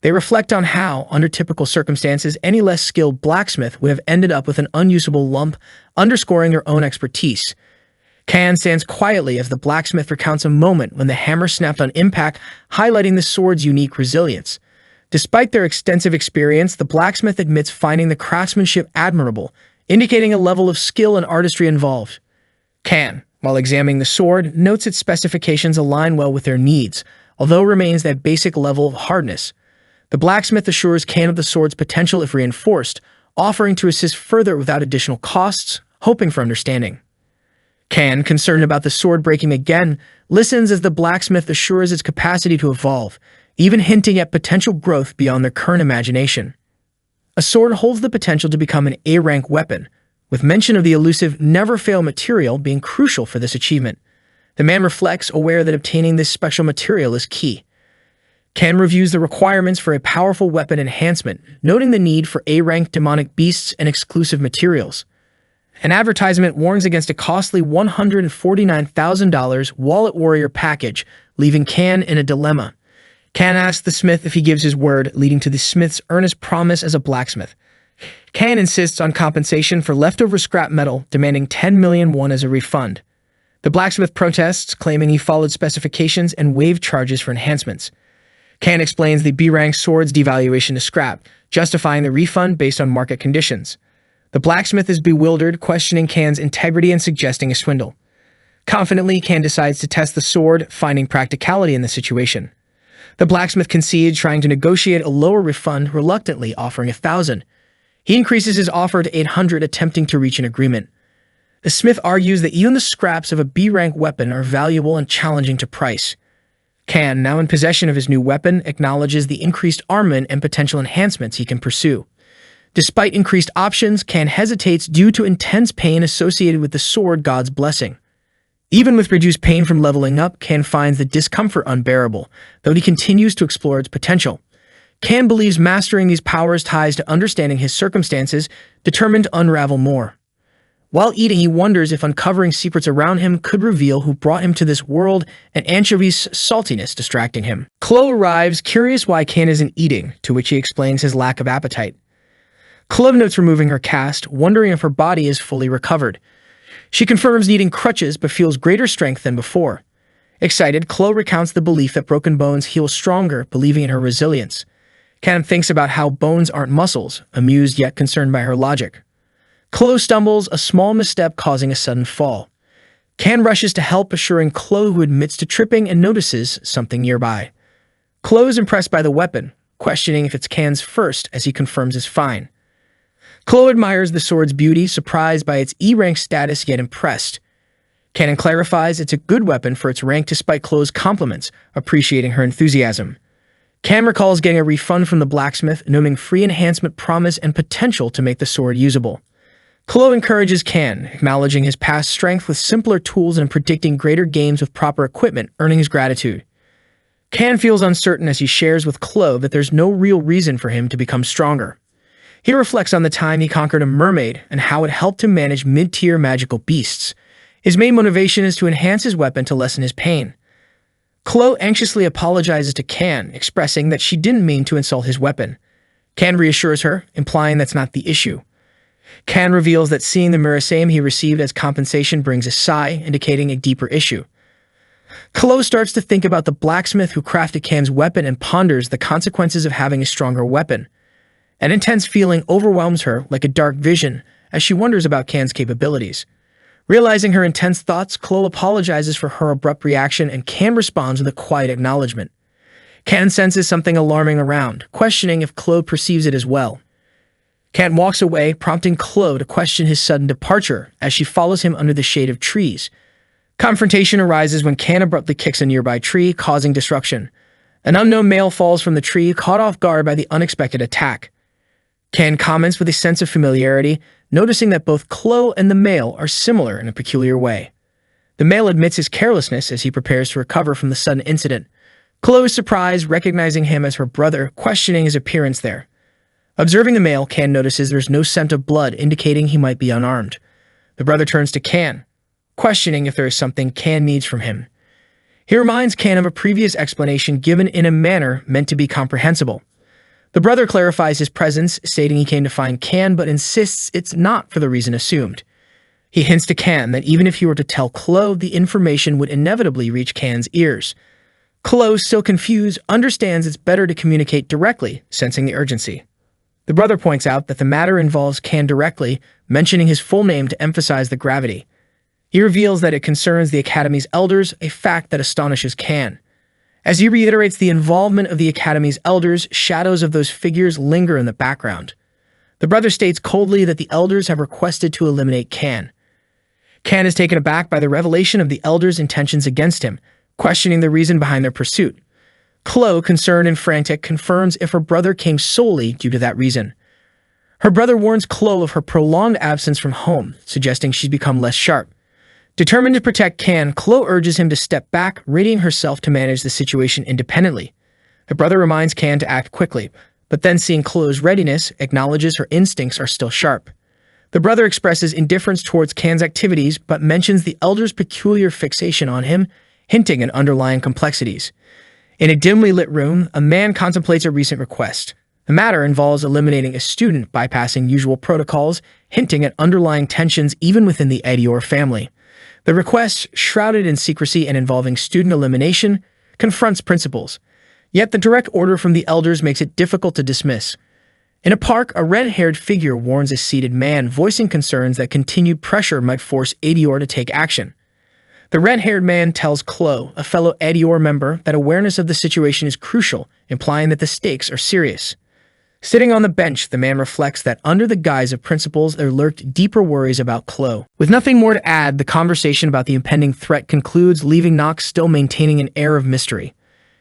They reflect on how, under typical circumstances, any less skilled blacksmith would have ended up with an unusable lump, underscoring their own expertise. Can stands quietly as the blacksmith recounts a moment when the hammer snapped on impact, highlighting the sword's unique resilience. Despite their extensive experience, the blacksmith admits finding the craftsmanship admirable, indicating a level of skill and artistry involved. Can, while examining the sword, notes its specifications align well with their needs, although remains that basic level of hardness. The blacksmith assures Can of the sword's potential if reinforced, offering to assist further without additional costs, hoping for understanding. Can, concerned about the sword breaking again, listens as the blacksmith assures its capacity to evolve, even hinting at potential growth beyond their current imagination. A sword holds the potential to become an A-rank weapon, with mention of the elusive never-fail material being crucial for this achievement. The man reflects, aware that obtaining this special material is key. Can reviews the requirements for a powerful weapon enhancement, noting the need for A-rank demonic beasts and exclusive materials. An advertisement warns against a costly $149,000 wallet warrior package, leaving Can in a dilemma. Can asks the smith if he gives his word, leading to the smith's earnest promise as a blacksmith. Can insists on compensation for leftover scrap metal, demanding 10 million won as a refund. The blacksmith protests, claiming he followed specifications and waived charges for enhancements. Can explains the B-rank sword's devaluation to scrap, justifying the refund based on market conditions. The blacksmith is bewildered, questioning Can's integrity and suggesting a swindle. Confidently, Can decides to test the sword, finding practicality in the situation. The blacksmith concedes, trying to negotiate a lower refund, reluctantly offering 1,000. He increases his offer to 800, attempting to reach an agreement. The smith argues that even the scraps of a B-rank weapon are valuable and challenging to price. Can, now in possession of his new weapon, acknowledges the increased armament and potential enhancements he can pursue. Despite increased options, Can hesitates due to intense pain associated with the sword god's blessing. Even with reduced pain from leveling up, Can finds the discomfort unbearable, though he continues to explore its potential. Can believes mastering these powers ties to understanding his circumstances, determined to unravel more. While eating, he wonders if uncovering secrets around him could reveal who brought him to this world, and Anchovy's saltiness distracting him. Chloe arrives, curious why Can isn't eating, to which he explains his lack of appetite. Chloe notes removing her cast, wondering if her body is fully recovered. She confirms needing crutches but feels greater strength than before. Excited, Chloe recounts the belief that broken bones heal stronger, believing in her resilience. Can thinks about how bones aren't muscles, amused yet concerned by her logic. Chloe stumbles, a small misstep causing a sudden fall. Can rushes to help, assuring Chloe, who admits to tripping and notices something nearby. Chloe is impressed by the weapon, questioning if it's Can's first as he confirms it's fine. Chloe admires the sword's beauty, surprised by its E-rank status yet impressed. Can clarifies it's a good weapon for its rank despite Chloe's compliments, appreciating her enthusiasm. Can recalls getting a refund from the blacksmith, noting free enhancement promise and potential to make the sword usable. Klo encourages Kan, acknowledging his past strength with simpler tools and predicting greater games with proper equipment, earning his gratitude. Kan feels uncertain as he shares with Klo that there's no real reason for him to become stronger. He reflects on the time he conquered a mermaid and how it helped him manage mid-tier magical beasts. His main motivation is to enhance his weapon to lessen his pain. Klo anxiously apologizes to Kan, expressing that she didn't mean to insult his weapon. Kan reassures her, implying that's not the issue. Kan reveals that seeing the Murasame he received as compensation brings a sigh, indicating a deeper issue. Klo starts to think about the blacksmith who crafted Kan's weapon and ponders the consequences of having a stronger weapon. An intense feeling overwhelms her like a dark vision as she wonders about Kan's capabilities. Realizing her intense thoughts, Klo apologizes for her abrupt reaction and Kan responds with a quiet acknowledgement. Kan senses something alarming around, questioning if Klo perceives it as well. Kan walks away, prompting Klo to question his sudden departure as she follows him under the shade of trees. Confrontation arises when Kan abruptly kicks a nearby tree, causing destruction. An unknown male falls from the tree, caught off guard by the unexpected attack. Kan comments with a sense of familiarity, noticing that both Klo and the male are similar in a peculiar way. The male admits his carelessness as he prepares to recover from the sudden incident. Klo is surprised, recognizing him as her brother, questioning his appearance there. Observing the male, Kan notices there's no scent of blood, indicating he might be unarmed. The brother turns to Kan, questioning if there is something Kan needs from him. He reminds Kan of a previous explanation given in a manner meant to be comprehensible. The brother clarifies his presence, stating he came to find Kan, but insists it's not for the reason assumed. He hints to Kan that even if he were to tell Klo, the information would inevitably reach Kan's ears. Klo, still confused, understands it's better to communicate directly, sensing the urgency. The brother points out that the matter involves Kan directly, mentioning his full name to emphasize the gravity. He reveals that it concerns the Academy's elders, a fact that astonishes Kan. As he reiterates the involvement of the Academy's elders, shadows of those figures linger in the background. The brother states coldly that the elders have requested to eliminate Kan. Kan is taken aback by the revelation of the elders' intentions against him, questioning the reason behind their pursuit. Klo, concerned and frantic, confirms if her brother came solely due to that reason. Her brother warns Klo of her prolonged absence from home, suggesting she's become less sharp. Determined to protect Kan, Klo urges him to step back, readying herself to manage the situation independently. The brother reminds Kan to act quickly, but then seeing Klo's readiness, acknowledges her instincts are still sharp. The brother expresses indifference towards Kan's activities, but mentions the elder's peculiar fixation on him, hinting at underlying complexities. In a dimly lit room, a man contemplates a recent request. The matter involves eliminating a student, bypassing usual protocols, hinting at underlying tensions even within the Edior family. The request, shrouded in secrecy and involving student elimination, confronts principles. Yet the direct order from the elders makes it difficult to dismiss. In a park, a red-haired figure warns a seated man, voicing concerns that continued pressure might force Edior to take action. The red-haired man tells Klo, a fellow Edior member, that awareness of the situation is crucial, implying that the stakes are serious. Sitting on the bench, the man reflects that under the guise of principles there lurked deeper worries about Klo. With nothing more to add, the conversation about the impending threat concludes, leaving Nox still maintaining an air of mystery.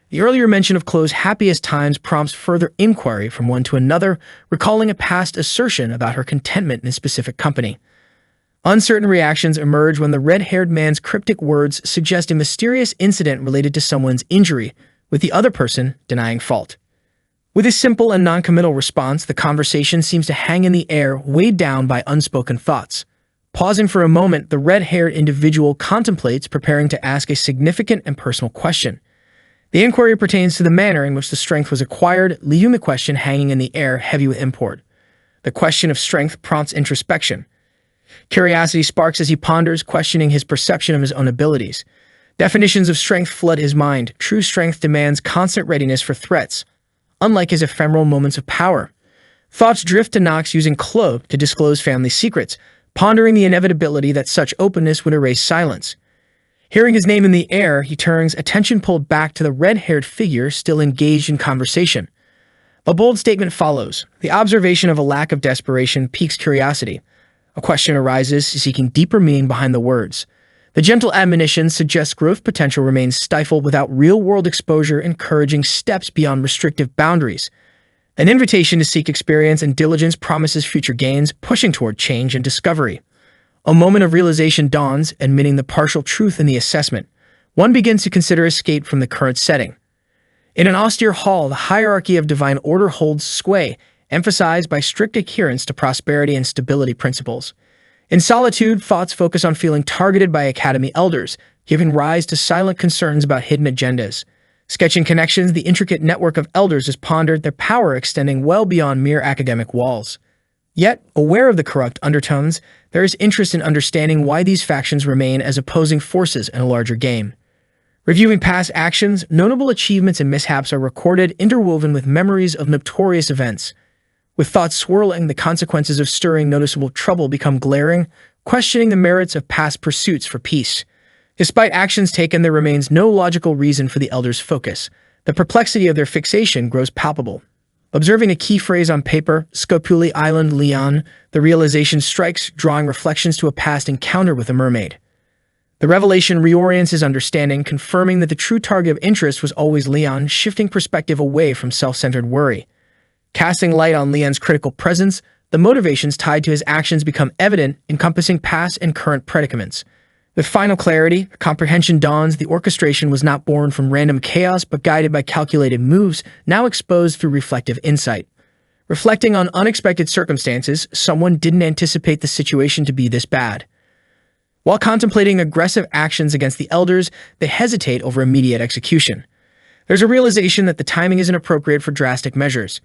The earlier mention of Klo's happiest times prompts further inquiry from one to another, recalling a past assertion about her contentment in a specific company. Uncertain reactions emerge when the red-haired man's cryptic words suggest a mysterious incident related to someone's injury, with the other person denying fault. With a simple and non-committal response, the conversation seems to hang in the air, weighed down by unspoken thoughts. Pausing for a moment, the red-haired individual contemplates preparing to ask a significant and personal question. The inquiry pertains to the manner in which the strength was acquired, leaving the question hanging in the air, heavy with import. The question of strength prompts introspection. Curiosity sparks as he ponders, questioning his perception of his own abilities. Definitions of strength flood his mind. True strength demands constant readiness for threats, unlike his ephemeral moments of power. Thoughts drift to Nox using Klo to disclose family secrets, pondering the inevitability that such openness would erase silence. Hearing his name in the air, he turns, attention pulled back to the red-haired figure still engaged in conversation. A bold statement follows. The observation of a lack of desperation piques curiosity. A question arises, seeking deeper meaning behind the words. The gentle admonition suggests growth potential remains stifled without real-world exposure, encouraging steps beyond restrictive boundaries. An invitation to seek experience and diligence promises future gains, pushing toward change and discovery. A moment of realization dawns, admitting the partial truth in the assessment. One begins to consider escape from the current setting. In an austere hall, the hierarchy of divine order holds sway, emphasized by strict adherence to prosperity and stability principles. In solitude, thoughts focus on feeling targeted by academy elders, giving rise to silent concerns about hidden agendas. Sketching connections, the intricate network of elders is pondered, their power extending well beyond mere academic walls. Yet, aware of the corrupt undertones, there is interest in understanding why these factions remain as opposing forces in a larger game. Reviewing past actions, notable achievements and mishaps are recorded, interwoven with memories of notorious events. With thoughts swirling, the consequences of stirring noticeable trouble become glaring, questioning the merits of past pursuits for peace. Despite actions taken, there remains no logical reason for the elders' focus. The perplexity of their fixation grows palpable. Observing a key phrase on paper, Scopuli Island Leon, the realization strikes, drawing reflections to a past encounter with a mermaid. The revelation reorients his understanding, confirming that the true target of interest was always Leon, shifting perspective away from self-centered worry. Casting light on Leon's critical presence, the motivations tied to his actions become evident, encompassing past and current predicaments. With final clarity, comprehension dawns. The orchestration was not born from random chaos, but guided by calculated moves, now exposed through reflective insight. Reflecting on unexpected circumstances, someone didn't anticipate the situation to be this bad. While contemplating aggressive actions against the elders, they hesitate over immediate execution. There's a realization that the timing isn't appropriate for drastic measures.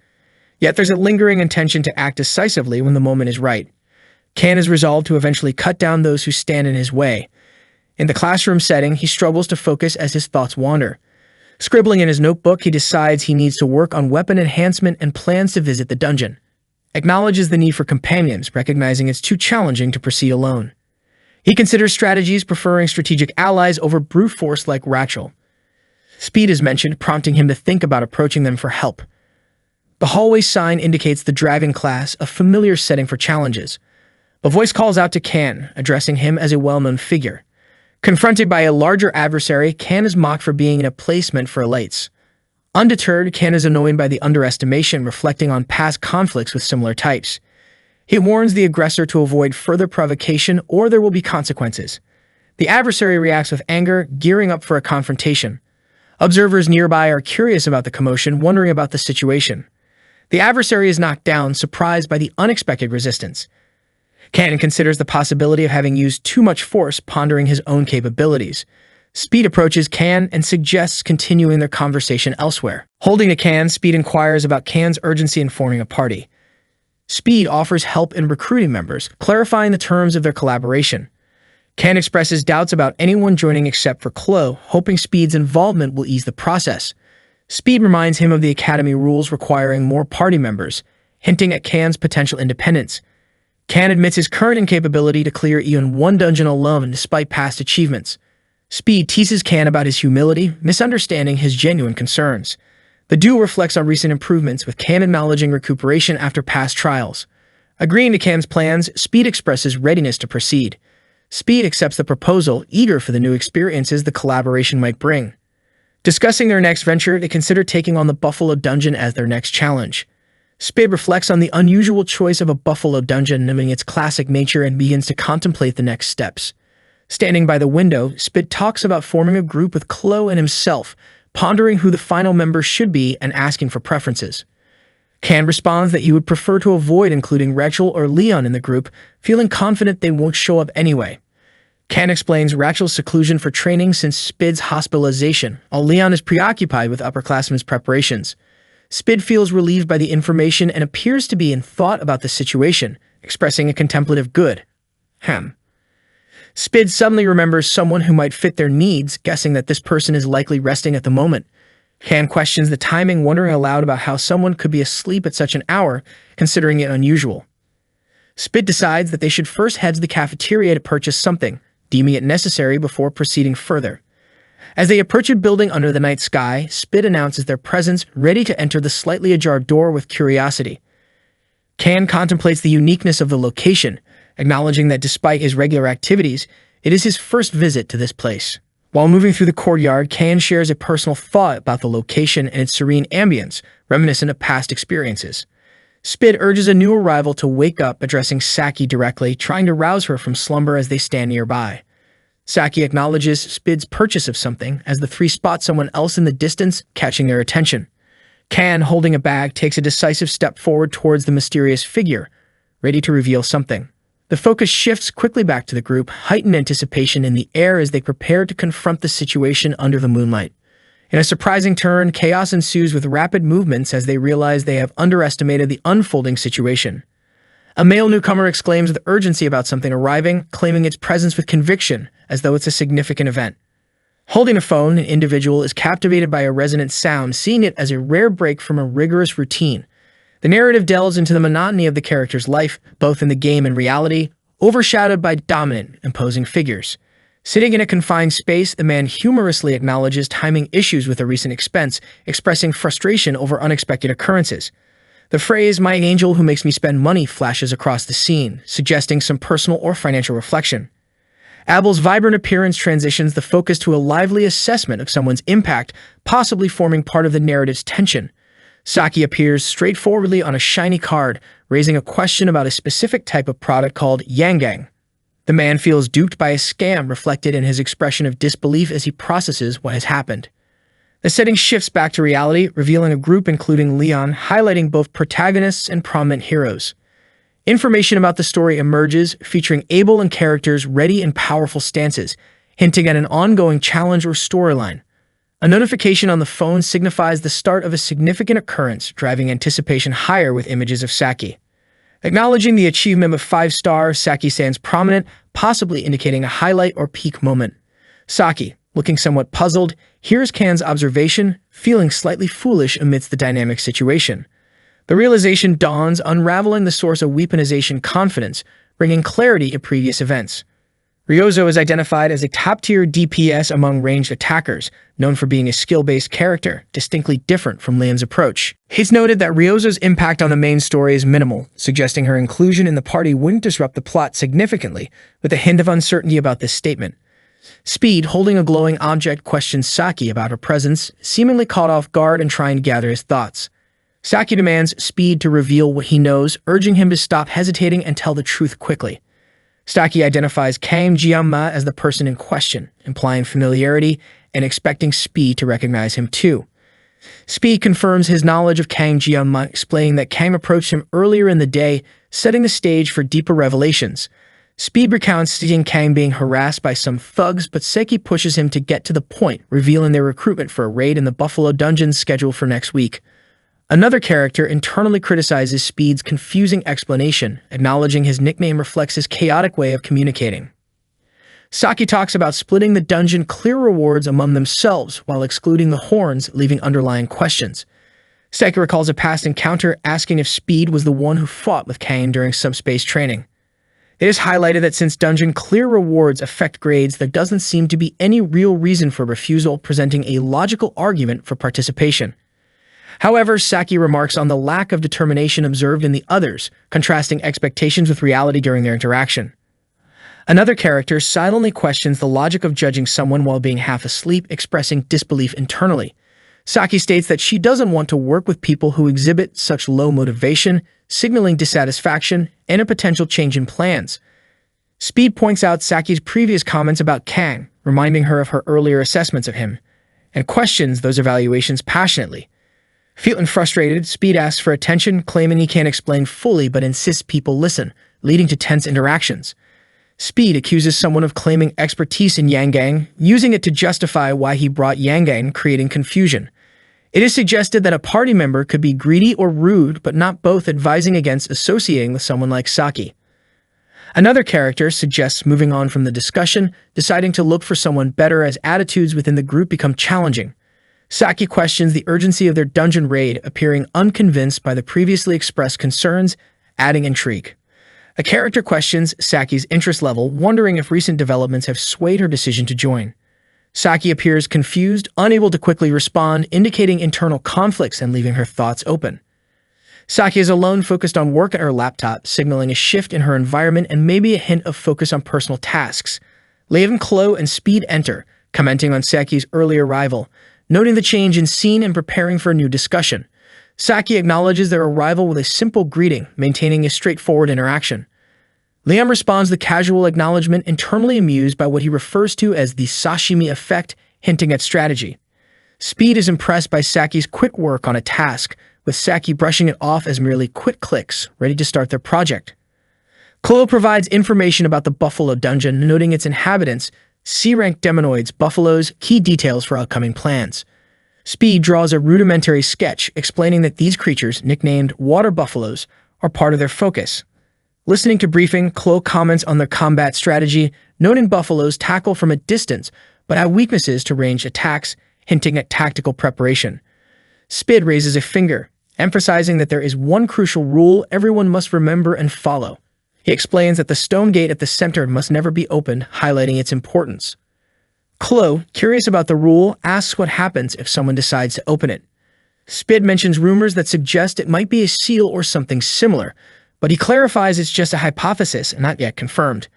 Yet there's a lingering intention to act decisively when the moment is right. Kan is resolved to eventually cut down those who stand in his way. In the classroom setting, he struggles to focus as his thoughts wander. Scribbling in his notebook, he decides he needs to work on weapon enhancement and plans to visit the dungeon. Acknowledges the need for companions, recognizing it's too challenging to proceed alone. He considers strategies, preferring strategic allies over brute force like Rachel. Speed is mentioned, prompting him to think about approaching them for help. The hallway sign indicates the driving class, a familiar setting for challenges. A voice calls out to Kan, addressing him as a well-known figure. Confronted by a larger adversary, Kan is mocked for being in a placement for elites. Undeterred, Kan is annoyed by the underestimation, reflecting on past conflicts with similar types. He warns the aggressor to avoid further provocation or there will be consequences. The adversary reacts with anger, gearing up for a confrontation. Observers nearby are curious about the commotion, wondering about the situation. The adversary is knocked down, surprised by the unexpected resistance. Kan considers the possibility of having used too much force, pondering his own capabilities. Speed approaches Kan and suggests continuing their conversation elsewhere. Holding to Kan, Speed inquires about Kan's urgency in forming a party. Speed offers help in recruiting members, clarifying the terms of their collaboration. Kan expresses doubts about anyone joining except for Chloe, hoping Speed's involvement will ease the process. Speed reminds him of the Academy rules requiring more party members, hinting at Kan's potential independence. Kan admits his current incapability to clear even one dungeon alone despite past achievements. Speed teases Kan about his humility, misunderstanding his genuine concerns. The duo reflects on recent improvements, with Kan acknowledging recuperation after past trials. Agreeing to Kan's plans, Speed expresses readiness to proceed. Speed accepts the proposal, eager for the new experiences the collaboration might bring. Discussing their next venture, they consider taking on the Buffalo Dungeon as their next challenge. Speed reflects on the unusual choice of a Buffalo Dungeon, knowing its classic nature, and begins to contemplate the next steps. Standing by the window, Speed talks about forming a group with Chloe and himself, pondering who the final member should be and asking for preferences. Kan responds that he would prefer to avoid including Rachel or Leon in the group, feeling confident they won't show up anyway. Kan explains Rachel's seclusion for training since Speed's hospitalization, while Leon is preoccupied with upperclassmen's preparations. Speed feels relieved by the information and appears to be in thought about the situation, expressing a contemplative good. Speed suddenly remembers someone who might fit their needs, guessing that this person is likely resting at the moment. Kan questions the timing, wondering aloud about how someone could be asleep at such an hour, considering it unusual. Speed decides that they should first head to the cafeteria to purchase something, deeming it necessary before proceeding further. As they approach a building under the night sky, Speed announces their presence, ready to enter the slightly ajar door with curiosity. Kan contemplates the uniqueness of the location, acknowledging that despite his regular activities, it is his first visit to this place. While moving through the courtyard, Kan shares a personal thought about the location and its serene ambience, reminiscent of past experiences. Spid urges a new arrival to wake up, addressing Saki directly, trying to rouse her from slumber as they stand nearby. Saki acknowledges Spid's purchase of something as the three spot someone else in the distance, catching their attention. Kan, holding a bag, takes a decisive step forward towards the mysterious figure, ready to reveal something. The focus shifts quickly back to the group, heightened anticipation in the air as they prepare to confront the situation under the moonlight. In a surprising turn, chaos ensues with rapid movements as they realize they have underestimated the unfolding situation. A male newcomer exclaims with urgency about something arriving, claiming its presence with conviction, as though it's a significant event. Holding a phone, an individual is captivated by a resonant sound, seeing it as a rare break from a rigorous routine. The narrative delves into the monotony of the character's life, both in the game and reality, overshadowed by dominant, imposing figures. Sitting in a confined space, the man humorously acknowledges timing issues with a recent expense, expressing frustration over unexpected occurrences. The phrase, "my angel who makes me spend money," flashes across the scene, suggesting some personal or financial reflection. Abel's vibrant appearance transitions the focus to a lively assessment of someone's impact, possibly forming part of the narrative's tension. Saki appears straightforwardly on a shiny card, raising a question about a specific type of product called Yangang. The man feels duped by a scam, reflected in his expression of disbelief as he processes what has happened. The setting shifts back to reality, revealing a group including Leon, highlighting both protagonists and prominent heroes. Information about the story emerges, featuring able and characters ready in powerful stances, hinting at an ongoing challenge or storyline. A notification on the phone signifies the start of a significant occurrence, driving anticipation higher with images of Saki. Acknowledging the achievement of 5 stars, Saki stands prominent, possibly indicating a highlight or peak moment. Saki, looking somewhat puzzled, hears Kan's observation, feeling slightly foolish amidst the dynamic situation. The realization dawns, unraveling the source of weaponization confidence, bringing clarity to previous events. Ryozo is identified as a top-tier DPS among ranged attackers, known for being a skill-based character, distinctly different from Leon's approach. It's noted that Ryozo's impact on the main story is minimal, suggesting her inclusion in the party wouldn't disrupt the plot significantly, with a hint of uncertainty about this statement. Speed, holding a glowing object, questions Saki about her presence, seemingly caught off guard and trying to gather his thoughts. Saki demands Speed to reveal what he knows, urging him to stop hesitating and tell the truth quickly. Saki identifies Kang Jianma as the person in question, implying familiarity and expecting Speed to recognize him too. Speed confirms his knowledge of Kang Jianma, explaining that Kang approached him earlier in the day, setting the stage for deeper revelations. Speed recounts seeing Kang being harassed by some thugs, but Seki pushes him to get to the point, revealing their recruitment for a raid in the Buffalo Dungeons scheduled for next week. Another character internally criticizes Speed's confusing explanation, acknowledging his nickname reflects his chaotic way of communicating. Saki talks about splitting the dungeon clear rewards among themselves while excluding the horns, leaving underlying questions. Seki recalls a past encounter, asking if Speed was the one who fought with Kang during subspace training. It is highlighted that since dungeon clear rewards affect grades, there doesn't seem to be any real reason for refusal, presenting a logical argument for participation. However, Saki remarks on the lack of determination observed in the others, contrasting expectations with reality during their interaction. Another character silently questions the logic of judging someone while being half asleep, expressing disbelief internally. Saki states that she doesn't want to work with people who exhibit such low motivation, signaling dissatisfaction and a potential change in plans. Speed points out Saki's previous comments about Kang, reminding her of her earlier assessments of him, and questions those evaluations passionately. Feeling frustrated, Speed asks for attention, claiming he can't explain fully but insists people listen, leading to tense interactions. Speed accuses someone of claiming expertise in Yangang, using it to justify why he brought Yangang, creating confusion. It is suggested that a party member could be greedy or rude, but not both, advising against associating with someone like Saki. Another character suggests moving on from the discussion, deciding to look for someone better as attitudes within the group become challenging. Saki questions the urgency of their dungeon raid, appearing unconvinced by the previously expressed concerns, adding intrigue. A character questions Saki's interest level, wondering if recent developments have swayed her decision to join. Saki appears confused, unable to quickly respond, indicating internal conflicts and leaving her thoughts open. Saki is alone, focused on work at her laptop, signaling a shift in her environment and maybe a hint of focus on personal tasks. Ravenclaw and Speed enter, commenting on Saki's early arrival, noting the change in scene and preparing for a new discussion. Saki acknowledges their arrival with a simple greeting, maintaining a straightforward interaction. Liam responds the casual acknowledgement, internally amused by what he refers to as the sashimi effect, hinting at strategy. Speed is impressed by Saki's quick work on a task, with Saki brushing it off as merely quick clicks, ready to start their project. Chloe provides information about the Buffalo Dungeon, noting its inhabitants, C-rank demonoids, buffaloes, key details for upcoming plans. Speed draws a rudimentary sketch explaining that these creatures, nicknamed water buffaloes, are part of their focus. Listening to briefing, Chloe comments on their combat strategy, noting buffaloes tackle from a distance but have weaknesses to ranged attacks, hinting at tactical preparation. Spid raises a finger, emphasizing that there is one crucial rule everyone must remember and follow. He explains that the stone gate at the center must never be opened, highlighting its importance. Chloe, curious about the rule, asks what happens if someone decides to open it. Spid mentions rumors that suggest it might be a seal or something similar, but he clarifies it's just a hypothesis and not yet confirmed.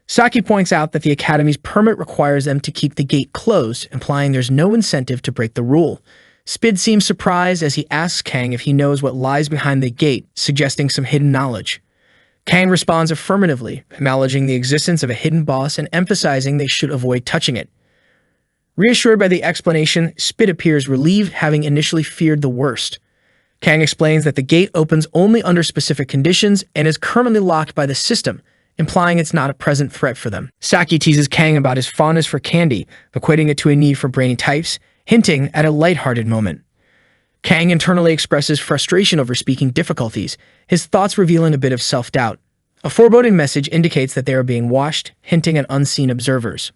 Saki points out that the Academy's permit requires them to keep the gate closed, implying there's no incentive to break the rule. Spid seems surprised as he asks Kang if he knows what lies behind the gate, suggesting some hidden knowledge. Kang responds affirmatively, acknowledging the existence of a hidden boss and emphasizing they should avoid touching it. Reassured by the explanation, Spid appears relieved, having initially feared the worst. Kang explains that the gate opens only under specific conditions and is currently locked by the system, implying it's not a present threat for them. Saki teases Kang about his fondness for candy, equating it to a need for brainy types, hinting at a lighthearted moment. Kang internally expresses frustration over speaking difficulties, his thoughts revealing a bit of self-doubt. A foreboding message indicates that they are being watched, hinting at unseen observers.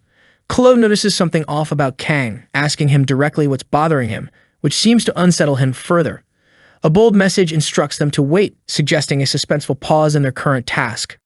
Chloe notices something off about Kang, asking him directly what's bothering him, which seems to unsettle him further. A bold message instructs them to wait, suggesting a suspenseful pause in their current task.